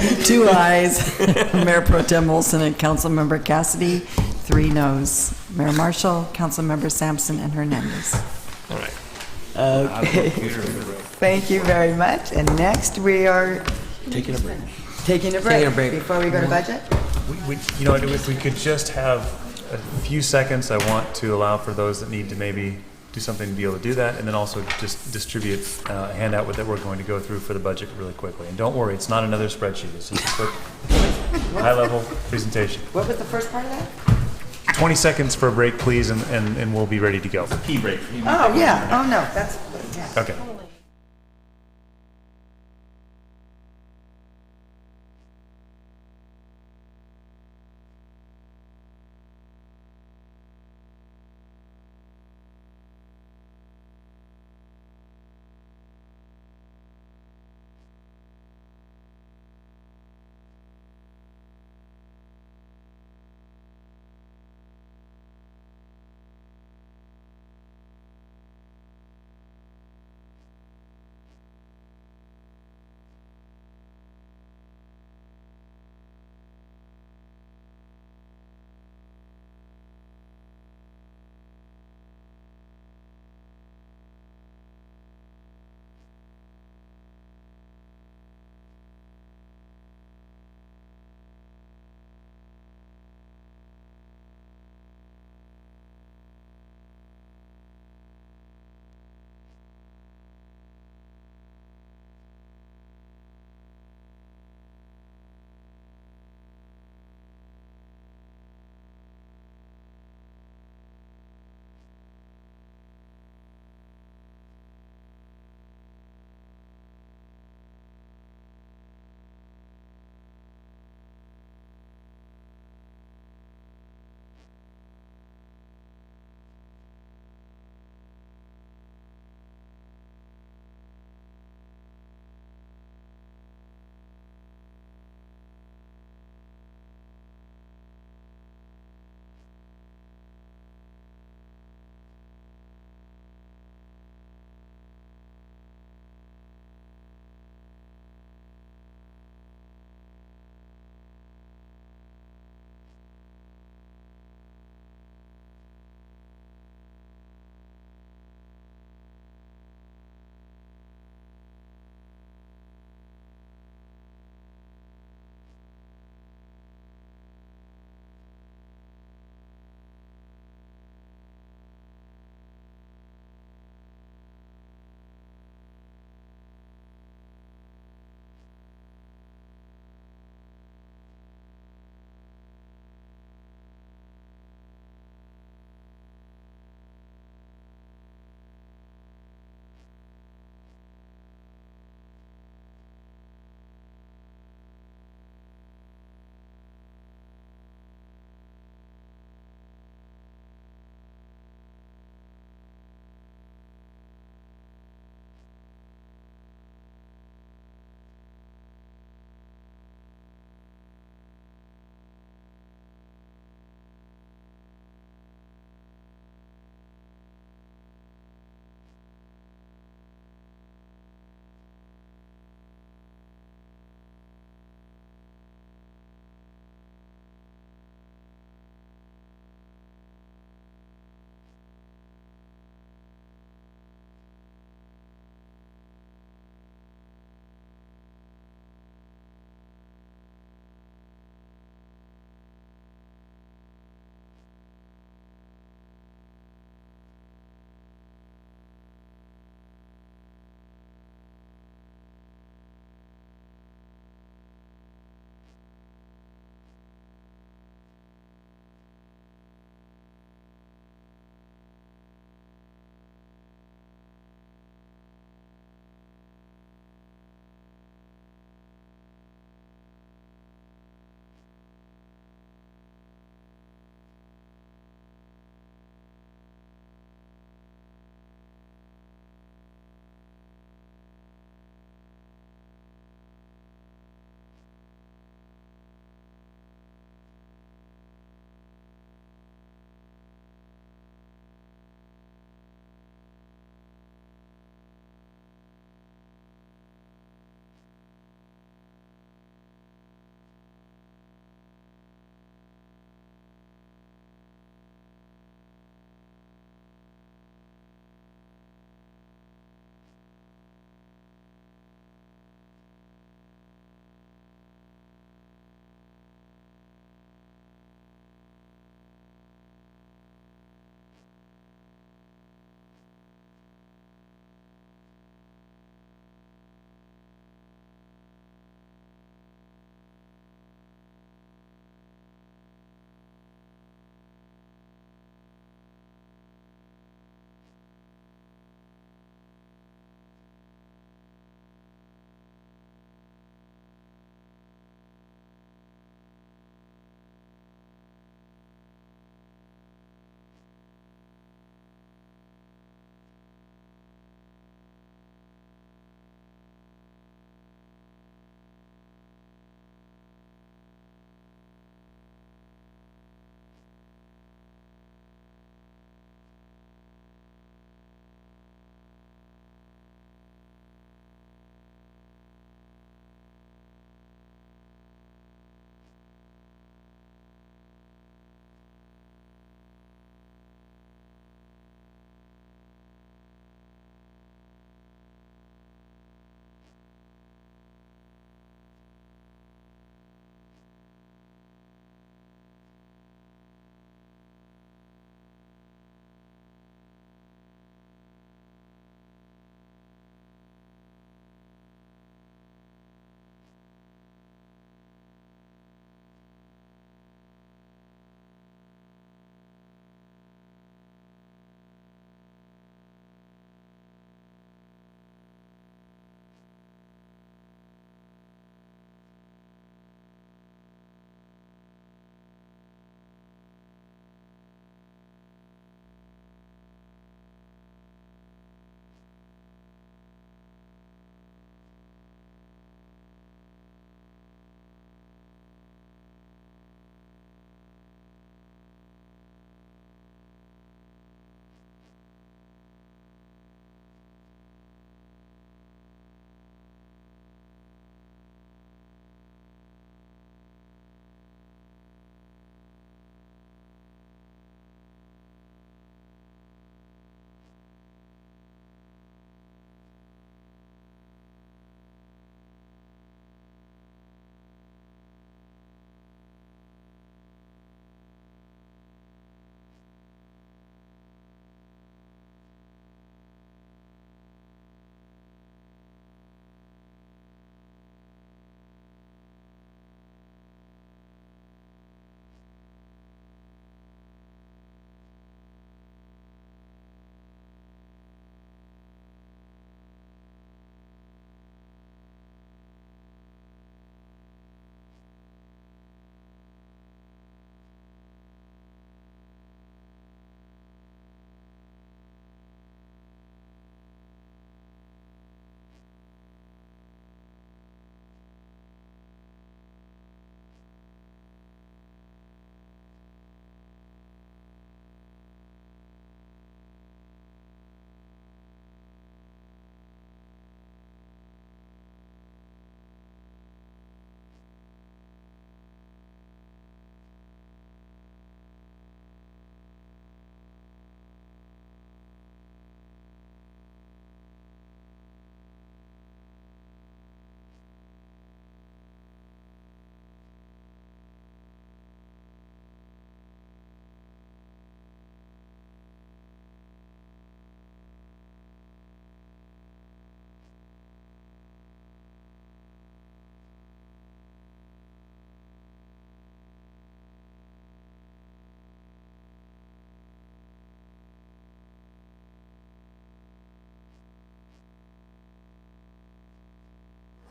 fair. 2 ayes. Mayor Pro Tem Olson and Councilmember Cassidy. 3 noes. Mayor Marshall, Councilmember Sampson, and Hernandez. All right. Okay. Thank you very much. And next we are Taking a break. taking a break. Before we go to budget? You know, if we could just have a few seconds, I want to allow for those that need to maybe do something to be able to do that, and then also just distribute a handout that we're going to go through for the budget really quickly. And don't worry, it's not another spreadsheet. It's just a quick, high-level presentation. What was the first part of that? 20 seconds for a break, please, and we'll be ready to go. Pee break. Oh, yeah. Oh, no. That's, yeah. Okay.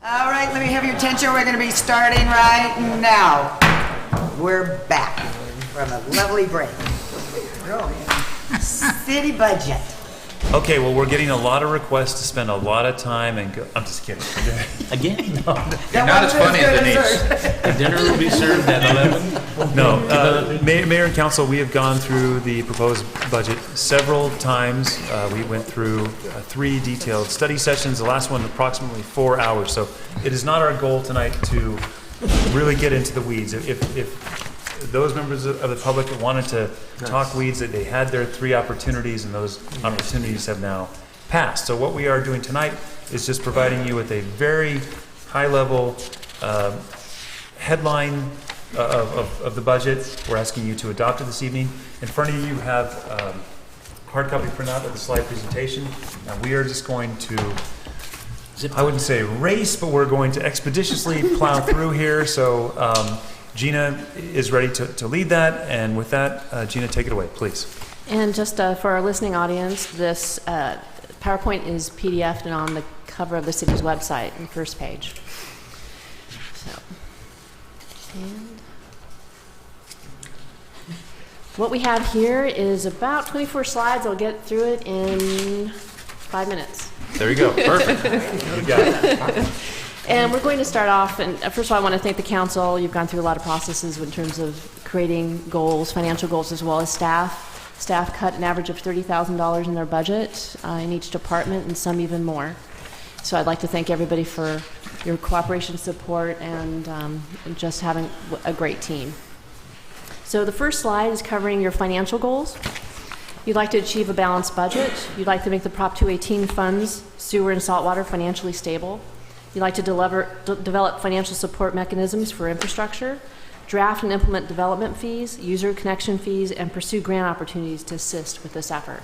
All right, let me have your attention. We're going to be starting right now. We're back from a lovely break. City budget. Okay, well, we're getting a lot of requests to spend a lot of time and go. I'm just kidding. Again? You're not as funny as Denise. Dinner will be served at 11. No, Mayor and Council, we have gone through the proposed budget several times. We went through 3 detailed study sessions, the last one approximately 4 hours. So it is not our goal tonight to really get into the weeds. If those members of the public that wanted to talk weeds, that they had their 3 opportunities, and those opportunities have now passed. So what we are doing tonight is just providing you with a very high-level headline of the budget. We're asking you to adopt it this evening. In front of you have hard copy printout of the slide presentation. Now we are just going to, I wouldn't say race, but we're going to expeditiously plow through here. So Gina is ready to lead that, and with that, Gina, take it away, please. And just for our listening audience, this PowerPoint is PDF'd and on the cover of the city's website, on the first page. So, and what we have here is about 24 slides. I'll get through it in 5 minutes. There you go, perfect. You got it. And we're going to start off, and first of all, I want to thank the council. You've gone through a lot of processes in terms of creating goals, financial goals, as well as staff. Staff cut an average of $30,000 in their budget in each department, and some even more. So I'd like to thank everybody for your cooperation, support, and just having a great team. So the first slide is covering your financial goals. You'd like to achieve a balanced budget. You'd like to make the Prop 218 funds, sewer and saltwater, financially stable. You'd like to develop financial support mechanisms for infrastructure, draft and implement development fees, user connection fees, and pursue grant opportunities to assist with this effort.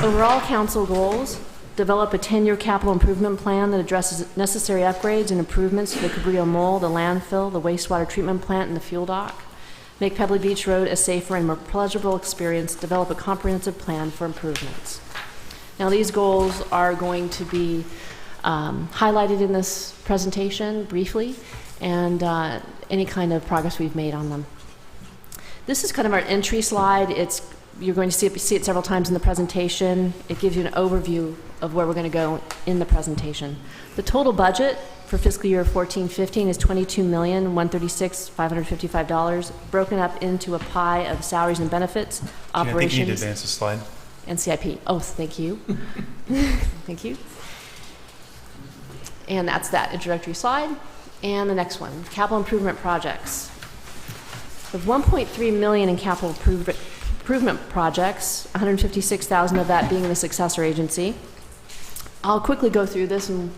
Overall council goals: develop a 10-year capital improvement plan that addresses necessary upgrades and improvements to the Cabrillo Mole, the landfill, the wastewater treatment plant, and the fuel dock. Make Pebbly Beach Road a safer and more pleasurable experience. Develop a comprehensive plan for improvements. Now, these goals are going to be highlighted in this presentation briefly, and any kind of progress we've made on them. This is kind of our entry slide. You're going to see it several times in the presentation. It gives you an overview of where we're going to go in the presentation. The total budget for fiscal year 14-15 is $22,136,555, broken up into a pie of salaries and benefits, operations. I think you need to advance the slide. And CIP. Oh, thank you. Thank you. And that's that introductory slide. And the next one, capital improvement projects. With $1.3 million in capital improvement projects, $156,000 of that being the successor agency. I'll quickly go through this, and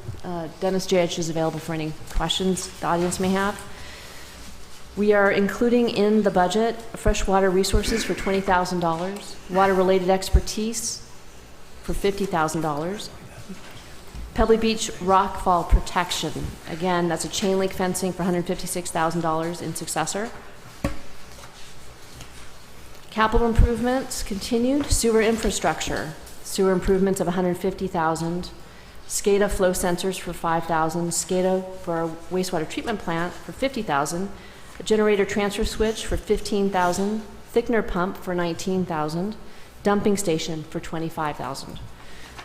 Dennis J.H. is available for any questions the audience may have. We are including in the budget freshwater resources for $20,000, water-related expertise for $50,000, Pebbly Beach rockfall protection. Again, that's a chain link fencing for $156,000 in successor. Capital improvements continued. Sewer infrastructure. Sewer improvements of $150,000. SCADA flow sensors for $5,000. SCADA for a wastewater treatment plant for $50,000. A generator transfer switch for $15,000. Thickener pump for $19,000. Dumping station for $25,000.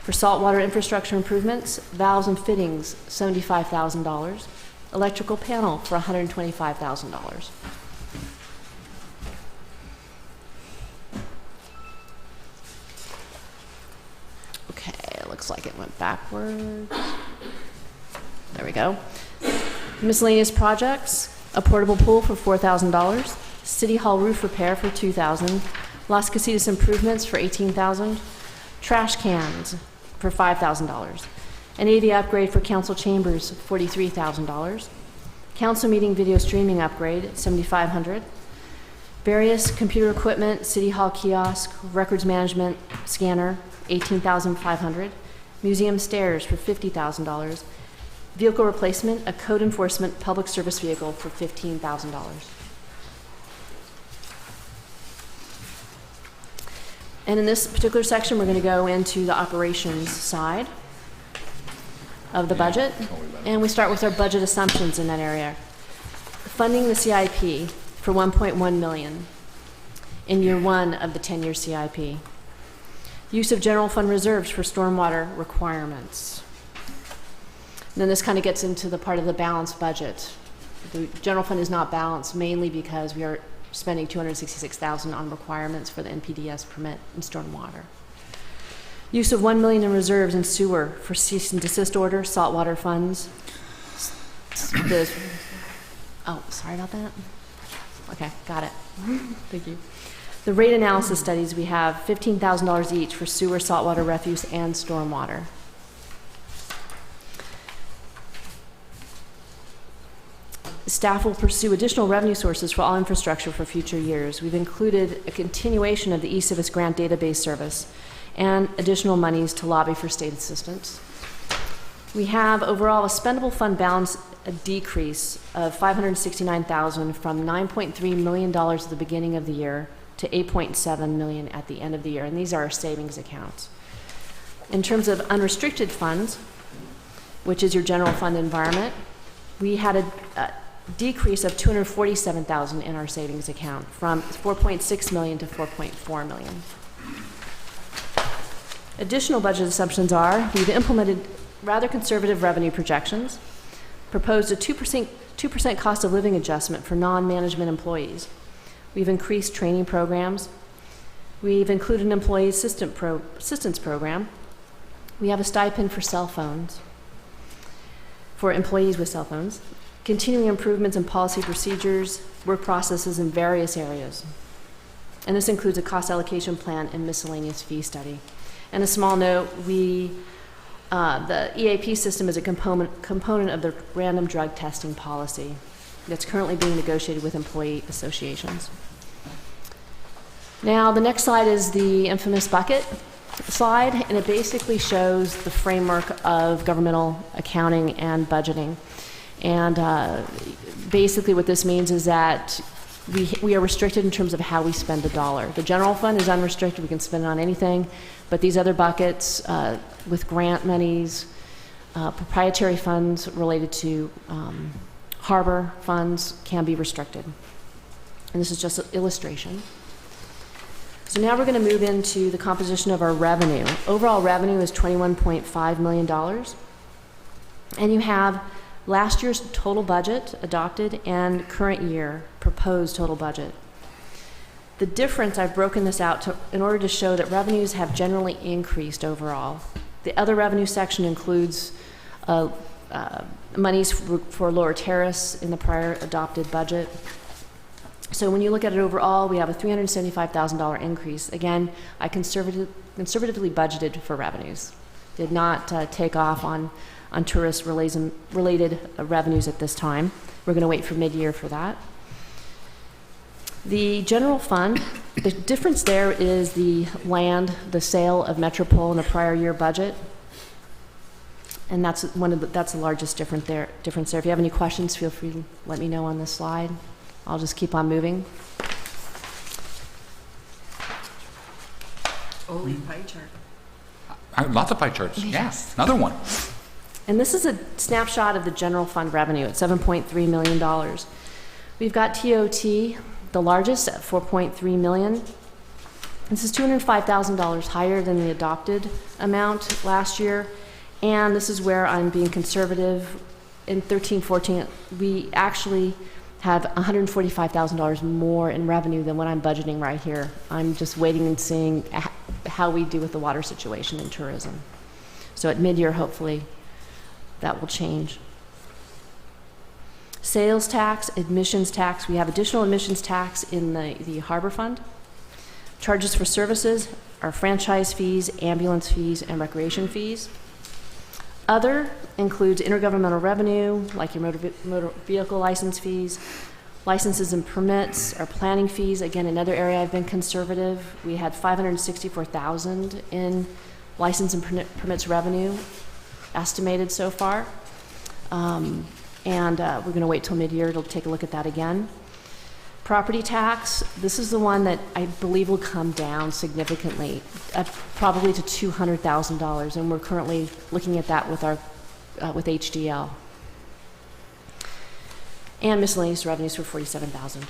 For saltwater infrastructure improvements, valves and fittings, $75,000. Electrical panel for $125,000. Okay, it looks like it went backwards. There we go. Miscellaneous projects, a portable pool for $4,000. City Hall roof repair for $2,000. Las Casitas improvements for $18,000. Trash cans for $5,000. An AV upgrade for council chambers, $43,000. Council meeting video streaming upgrade, $7,500. Various computer equipment, City Hall kiosk, records management scanner, $18,500. Museum stairs for $50,000. Vehicle replacement, a code enforcement public service vehicle for $15,000. And in this particular section, we're going to go into the operations side. of the budget, and we start with our budget assumptions in that area. Funding the CIP for $1.1 million in year one of the 10-year CIP. Use of general fund reserves for stormwater requirements. And then this kind of gets into the part of the balanced budget. The general fund is not balanced mainly because we are spending $266,000 on requirements for the NPDES permit in stormwater. Use of $1 million in reserves in sewer for cease and desist order, saltwater funds. Oh, sorry about that. Okay, got it. Thank you. The rate analysis studies, we have $15,000 each for sewer, saltwater refuse, and stormwater. Staff will pursue additional revenue sources for all infrastructure for future years. We've included a continuation of the eCivis grant database service and additional monies to lobby for state assistance. We have overall a spendable fund balance, a decrease of $569,000 from $9.3 million at the beginning of the year to $8.7 million at the end of the year, and these are our savings accounts. In terms of unrestricted funds, which is your general fund environment, we had a decrease of $247,000 in our savings account from $4.6 million to $4.4 million. Additional budget assumptions are we've implemented rather conservative revenue projections, proposed a 2% cost of living adjustment for non-management employees. We've increased training programs. We've included an employee assistance program. We have a stipend for cell phones, for employees with cell phones, continuing improvements in policy procedures, work processes in various areas. And this includes a cost allocation plan and miscellaneous fee study. And a small note, the EAP system is a component of the random drug testing policy that's currently being negotiated with employee associations. Now, the next slide is the infamous bucket slide, and it basically shows the framework of governmental accounting and budgeting. And basically what this means is that we are restricted in terms of how we spend a dollar. The general fund is unrestricted, we can spend it on anything, but these other buckets with grant monies, proprietary funds related to harbor funds can be restricted. And this is just an illustration. So now we're going to move into the composition of our revenue. Overall revenue is $21.5 million. And you have last year's total budget adopted and current year proposed total budget. The difference, I've broken this out in order to show that revenues have generally increased overall. The other revenue section includes monies for Lower Terrace in the prior adopted budget. So when you look at it overall, we have a $375,000 increase. Again, I conservatively budgeted for revenues. Did not take off on tourist-related revenues at this time. We're going to wait for mid-year for that. The general fund, the difference there is the the sale of Metropole in the prior year budget. And that's the largest difference there. If you have any questions, feel free to let me know on this slide. I'll just keep on moving. Oh, pie chart. Lots of pie charts. Yes, another one. And this is a snapshot of the general fund revenue at $7.3 million. We've got TOT, the largest, at $4.3 million. This is $205,000 higher than the adopted amount last year. And this is where I'm being conservative. In 13-14, we actually have $145,000 more in revenue than what I'm budgeting right here. I'm just waiting and seeing how we do with the water situation in tourism. So at mid-year, hopefully, that will change. Sales tax, admissions tax. We have additional admissions tax in the harbor fund. Charges for services are franchise fees, ambulance fees, and recreation fees. Other includes intergovernmental revenue, like your motor vehicle license fees, licenses and permits, our planning fees. Again, another area I've been conservative. We had $564,000 in license and permits revenue estimated so far. And we're going to wait till mid-year to take a look at that again. Property tax, this is the one that I believe will come down significantly, probably to $200,000, and we're currently looking at that with our with HDL. And miscellaneous revenues for $47,000.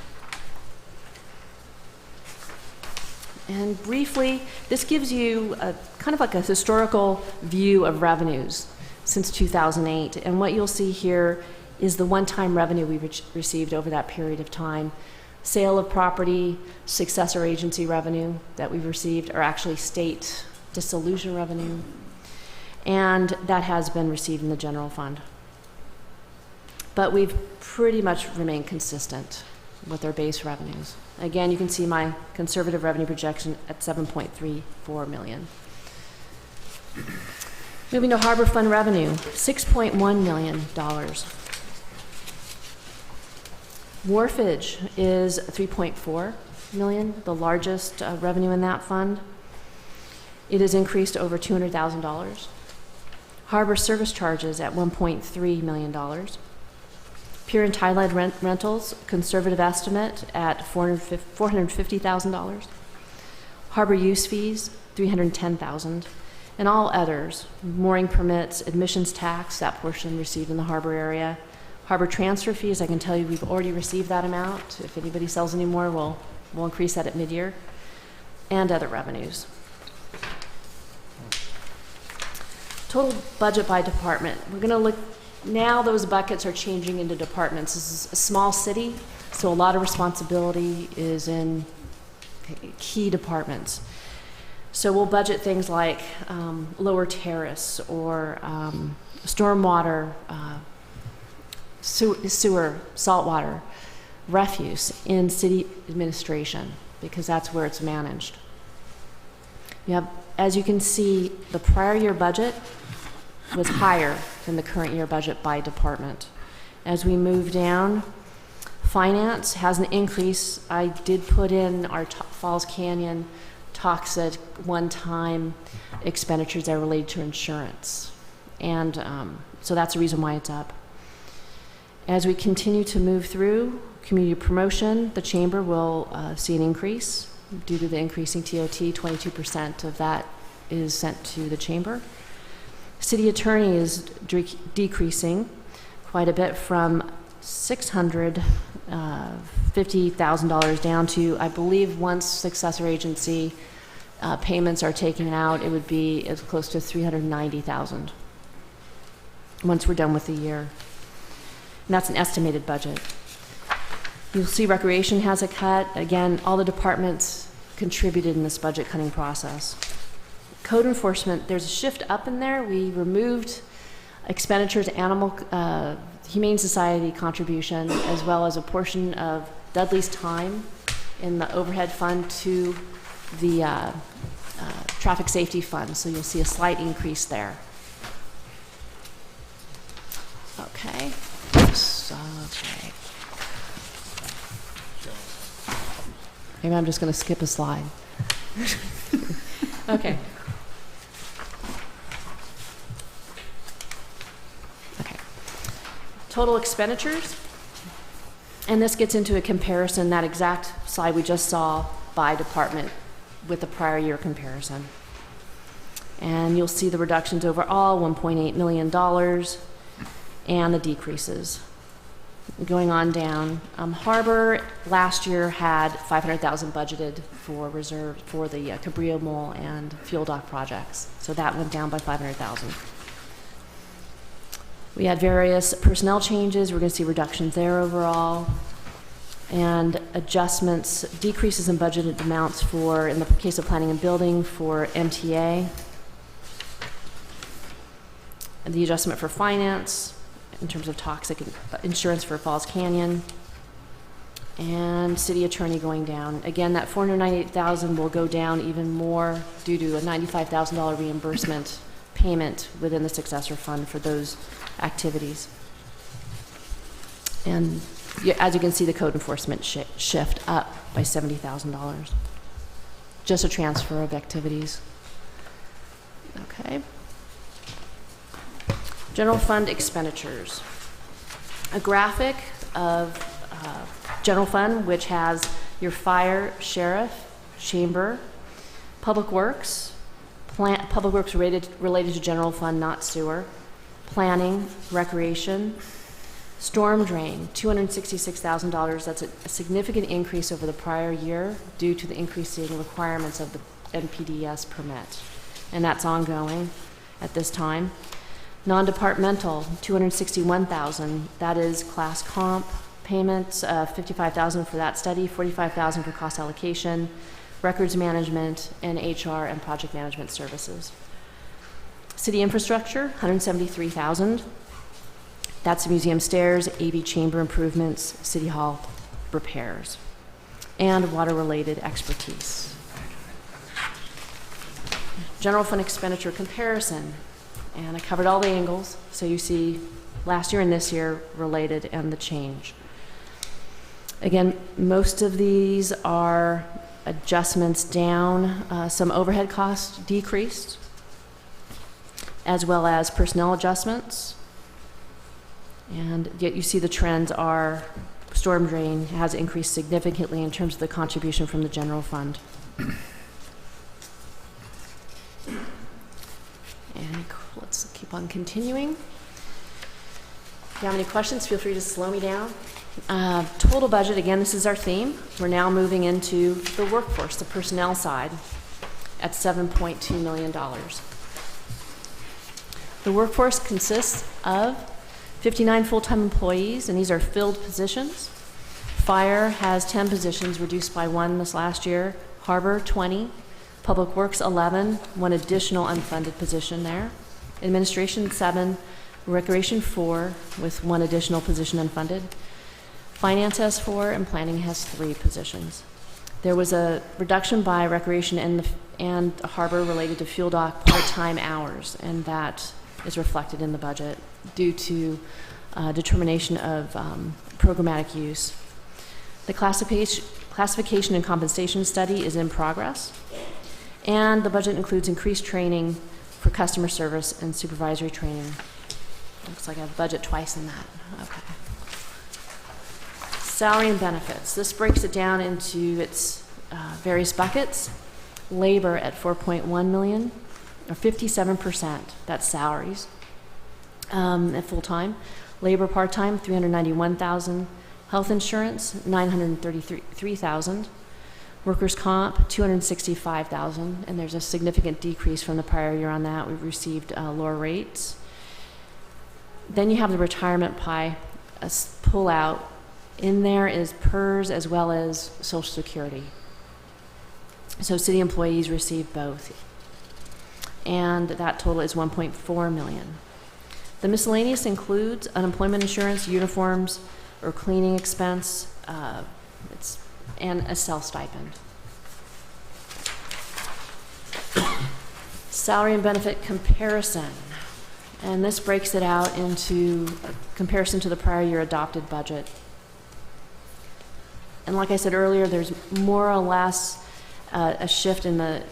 And briefly, this gives you a kind of like a historical view of revenues since 2008. And what you'll see here is the one-time revenue we've received over that period of time. Sale of property, successor agency revenue that we've received are actually state dissolution revenue. And that has been received in the general fund. But we've pretty much remained consistent with our base revenues. Again, you can see my conservative revenue projection at $7.34 million. Moving to Harbor Fund revenue, $6.1 million. Wharfage is $3.4 million, the largest revenue in that fund. It has increased to over $200,000. Harbor service charges at $1.3 million. Pier and Tide rentals, conservative estimate at $450,000. Harbor use fees, $310,000. And all others, mooring permits, admissions tax, that portion received in the harbor area. Harbor transfer fees, I can tell you we've already received that amount. If anybody sells any more, we'll increase that at mid-year. And other revenues. Total budget by department. We're going to look, now those buckets are changing into departments. This is a small city, so a lot of responsibility is in key departments. So we'll budget things like lower terrace or stormwater, sewer, saltwater, refuse in city administration, because that's where it's managed. You have, as you can see, the prior year budget was higher than the current year budget by department. As we move down, finance has an increase. I did put in our Falls Canyon toxic one-time expenditures that are related to insurance. And so that's the reason why it's up. As we continue to move through community promotion, the chamber will see an increase due to the increasing TOT. 22% of that is sent to the chamber. City attorney is decreasing quite a bit from $650,000 down to, I believe, once successor agency payments are taken out, it would be as close to $390,000 once we're done with the year. And that's an estimated budget. You'll see recreation has a cut. Again, all the departments contributed in this budget cutting process. Code enforcement, there's a shift up in there. We removed expenditures, animal Humane Society contribution, as well as a portion of Dudley's time in the overhead fund to the traffic safety fund. So you'll see a slight increase there. Okay. Okay. Maybe I'm just going to skip a slide. Okay. Okay. Total expenditures. And this gets into a comparison, that exact slide we just saw by department with the prior year comparison. And you'll see the reductions overall, $1.8 million, and the decreases. Going on down, Harbor last year had $500,000 budgeted for reserve for the Cabrillo Mall and fuel dock projects. So that went down by $500,000. We had various personnel changes. We're going to see reductions there overall. And adjustments, decreases in budgeted amounts for, in the case of planning and building, for MTA. And the adjustment for finance, in terms of toxic insurance for Falls Canyon, and city attorney going down. Again, that $498,000 will go down even more due to a $95,000 reimbursement payment within the successor fund for those activities. And as you can see, the code enforcement shift up by $70,000. Just a transfer of activities. Okay. General fund expenditures. A graphic of general fund, which has your fire, sheriff, chamber, public works related to general fund, not sewer, planning, recreation, storm drain, $266,000. That's a significant increase over the prior year due to the increasing requirements of the NPDES permit, and that's ongoing at this time. Non-departmental, $261,000. That is class comp payments, $55,000 for that study, $45,000 for cost allocation, records management, and HR and project management services. City infrastructure, $173,000. That's museum stairs, AV chamber improvements, city hall repairs, and water-related expertise. General fund expenditure comparison, and I covered all the angles, so you see last year and this year related and the change. Again, most of these are adjustments down, some overhead costs decreased, as well as personnel adjustments. And yet you see the trends are storm drain has increased significantly in terms of the contribution from the general fund. And let's keep on continuing. If you have any questions, feel free to slow me down. Total budget, again, this is our theme. We're now moving into the workforce, the personnel side, at $7.2 million. The workforce consists of 59 full-time employees, and these are filled positions. Fire has 10 positions, reduced by 1 this last year. Harbor, 20. Public Works, 11. 1 additional unfunded position there. Administration, 7. Recreation, 4, with 1 additional position unfunded. Finance has 4, and planning has 3 positions. There was a reduction by recreation and harbor related to fuel dock part-time hours, and that is reflected in the budget due to determination of programmatic use. The classification and compensation study is in progress, and the budget includes increased training for customer service and supervisory training. Looks like I have budget twice in that. Okay. Salary and benefits. This breaks it down into its various buckets. Labor at $4.1 million, or 57%. That's salaries at full time. Labor part time, $391,000. Health insurance, $933,000. Workers' comp, $265,000, and there's a significant decrease from the prior year on that. We've received lower rates. Then you have the retirement pie, a pull out. In there is PERS as well as Social Security. So city employees receive both. And that total is $1.4 million. The miscellaneous includes unemployment insurance, uniforms, or cleaning expense, and a cell stipend. Salary and benefit comparison. And this breaks it out into a comparison to the prior year adopted budget. And like I said earlier, there's more or less a shift in the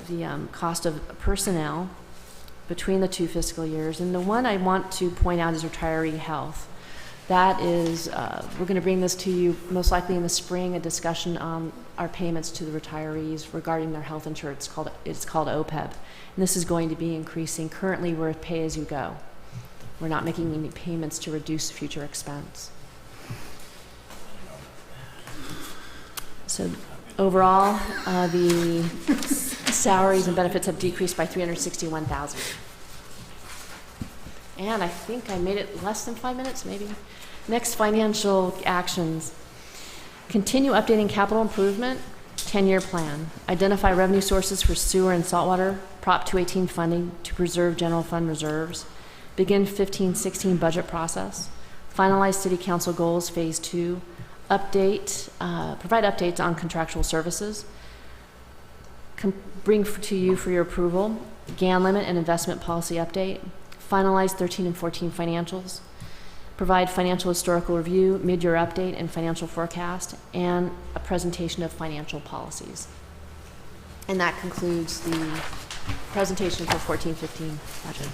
cost of personnel between the 2 fiscal years. And the one I want to point out is retiree health. That is, we're going to bring this to you most likely in the spring, a discussion on our payments to the retirees regarding their health insurance. It's called OPEB. And this is going to be increasing. Currently, we're pay-as-you-go. We're not making any payments to reduce future expense. So overall, the salaries and benefits have decreased by $361,000. And I think I made it less than 5 minutes, maybe. Next, financial actions. Continue updating capital improvement, 10-year plan. Identify revenue sources for sewer and saltwater, Prop 218 funding to preserve general fund reserves. Begin 15-16 budget process. Finalize city council goals, phase 2. Provide updates on contractual services. Bring to you for your approval, GAN limit and investment policy update. Finalize 13 and 14 financials. Provide financial historical review, mid-year update, and financial forecast, and a presentation of financial policies. And that concludes the presentation for 14-15 budget.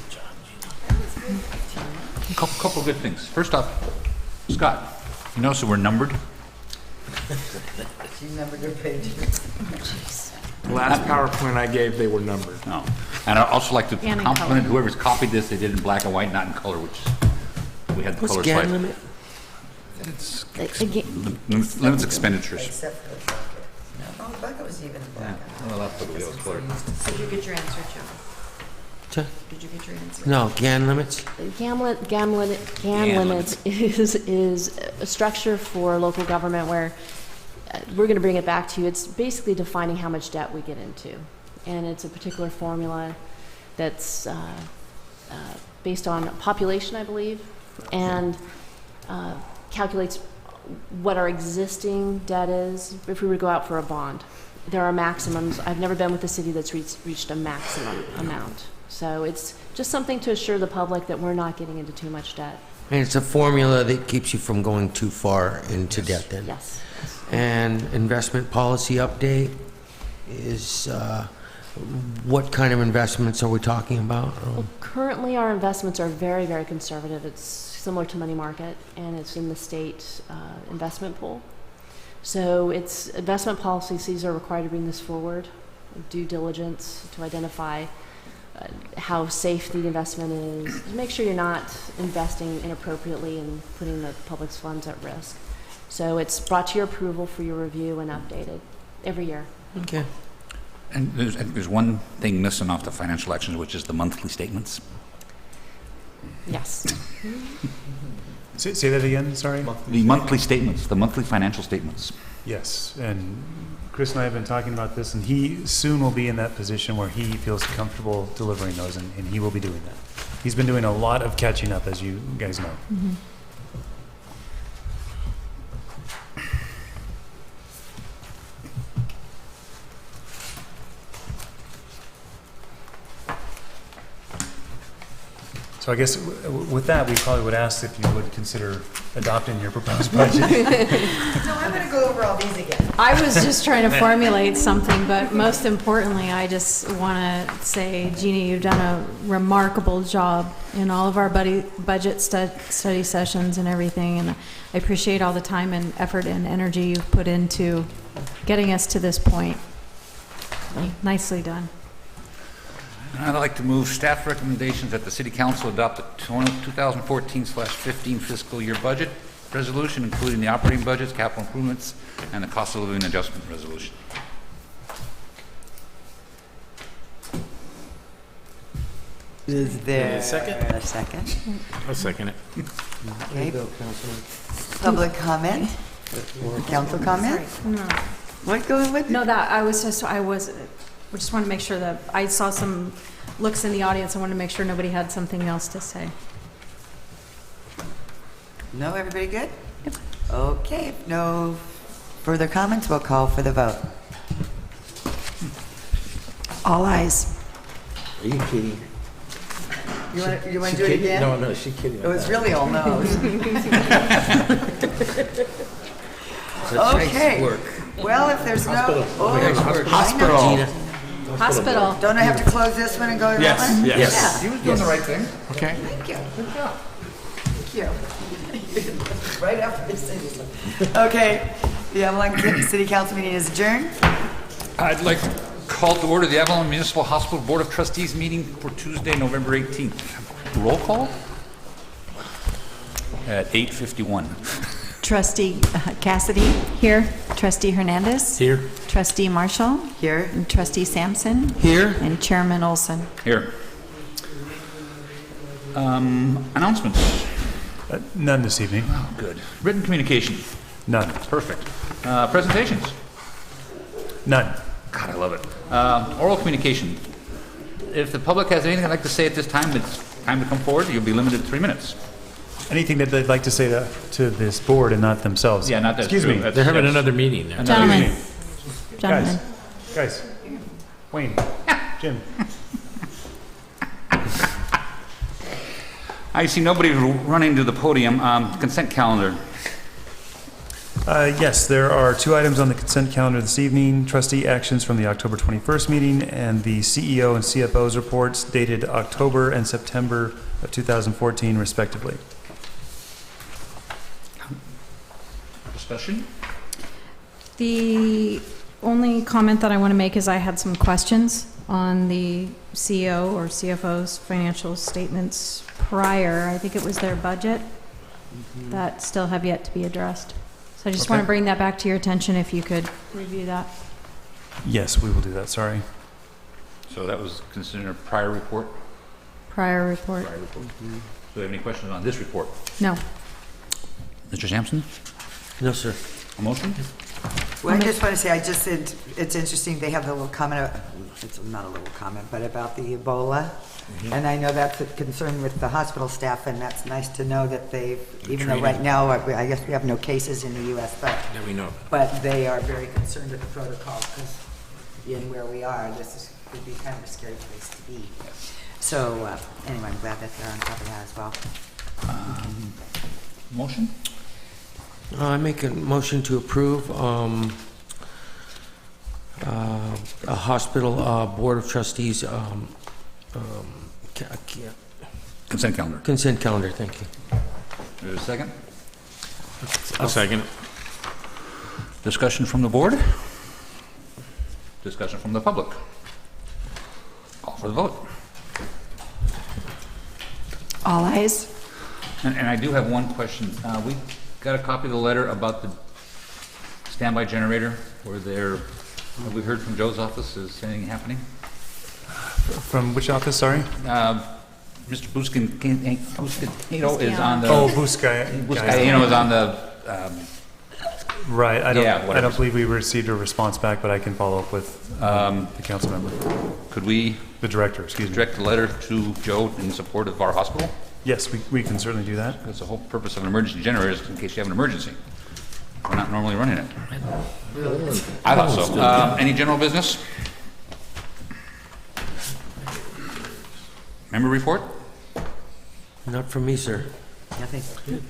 A couple good things. First off, Scott, you notice that we're numbered? She numbered her pages. The last PowerPoint I gave, they were numbered. No. And I'd also like to And in compliment color. whoever's copied this, they did it in black and white, not in color, which we had the What's color GAN slide. limit? Limits expenditures. Except for the bucket. No, the bucket was even black. Well, that's what it was colored. Did you get your answer, Joe? Sure. Did you get your answer? No, GAN limits? GAN limits is a structure for local government where we're going to bring it back to you. It's basically defining how much debt we get into. And it's a particular formula that's based on population, I believe, and calculates what our existing debt is if we were to go out for a bond. There are maximums. I've never been with a city that's reached a maximum amount. So it's just something to assure the public that we're not getting into too much debt. And it's a formula that keeps you from going too far into debt then? Yes. And investment policy update is, what kind of investments are we talking about? Well, currently, our investments are very, very conservative. It's similar to money market, and it's in the state investment pool. So it's investment policies are required to bring this forward, due diligence to identify how safe the investment is, to make sure you're not investing inappropriately and putting the public's funds at risk. So it's brought to your approval for your review and updated every year. Okay. And there's one thing missing off the financial actions, which is the monthly statements. Yes. Say that again, sorry? The monthly statements, the monthly financial statements. Yes, and Chris and I have been talking about this, and he soon will be in that position where he feels comfortable delivering those, and he will be doing that. He's been doing a lot of catching up, as you guys know. Mm-hmm. So I guess with that, we probably would ask if you would consider adopting your proposed budget. No, I'm going to go over all these again. I was just trying to formulate something, but most importantly, I just want to say, Jeannie, you've done a remarkable job in all of our budget study sessions and everything, and I appreciate all the time and effort and energy you've put into getting us to this point. Nicely done. I'd like to move staff recommendations that the City Council adopt the 2014/15 fiscal year budget resolution, including the operating budgets, capital improvements, and the cost of living adjustment resolution. Is there a second? a second? I'll second it. Okay. Public comment? Council comment? No. What, go with? No, we just want to make sure that, I saw some looks in the audience, I wanted to make sure nobody had something else to say. No, everybody good? Okay, if no further comments, we'll call for the vote. All ayes. Are you kidding? You want to do it again? No, she's kidding. It was really all no's. Nice Okay. work. Well, if there's no... Hospital. Hospital. Don't I have to close this one and go to that Yes, one? yes. Yeah. He was doing the right thing. Okay. Thank you. Good job. Thank you. Right after this thing. Okay, the Avalon City Council meeting is adjourned. I'd like to call to order the Avalon Municipal Hospital Board of Trustees meeting for Tuesday, November 18th. Roll call at 8:51. Trustee Cassidy? Here. Trustee Hernandez? Here. Trustee Marshall? Here. And Trustee Sampson? Here. And Chairman Olson? Here. Announcements. None this evening. Oh, good. Written communication. None. Perfect. Presentations. None. God, I love it. Oral communication. If the public has anything they'd like to say at this time, it's time to come forward. You'll be limited to 3 minutes. Anything that they'd like to say to this board and not themselves? Yeah, not that. Excuse me. They're having another meeting there. Gentlemen. Guys. Wayne. Jim. I see nobody running to the podium. Consent calendar. Yes, there are 2 items on the consent calendar this evening. Trustee actions from the October 21st meeting and the CEO and CFO's reports dated October and September of 2014, respectively. Discussion? The only comment that I want to make is I had some questions on the CEO or CFO's financial statements prior. I think it was their budget that still have yet to be addressed. So I just Okay. want to bring that back to your attention if you could review that. Yes, we will do that, sorry. So that was considered a prior report? Prior report. Prior report. Do you have any questions on this report? No. Mr. Sampson? No, sir. A motion? Well, I just want to say, it's interesting, they have the little comment, it's not a little comment, but about the Ebola. And I know that's a concern with the hospital staff, and that's nice to know that they've, even though right now, I guess we have no cases in the U.S., but That we know. but they are very concerned with the protocol, because in where we are, would be kind of a scary place to be. So, anyway, I'm glad that they're on top of that as well. Motion? I make a motion to approve a hospital board of trustees Consent calendar. consent calendar. Thank you. There's a second? I'll second it. Discussion from the board? Discussion from the public? Call for the vote. All ayes. And I do have one question. We got a copy of the letter about the standby generator, where have we heard from Joe's office? Is anything happening? From which office, sorry? Mr. Buscagino is on the... Oh, Buscagino is on the... Right, I whatever. don't believe we received a response back, but I can follow up with the council member. Could we... The director, excuse me. Direct a letter to Joe in support of our hospital? Yes, we can certainly do that. Because the whole purpose of an emergency generator is in case you have an emergency. We're not normally running it. I thought so. Any general business? Member report? Not from me, sir. Nothing.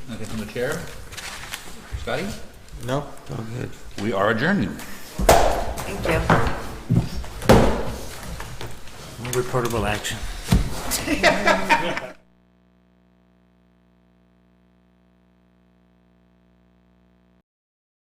Nothing from the chair? Scotty? No. All good. We are adjourned. Thank you. No reportable action.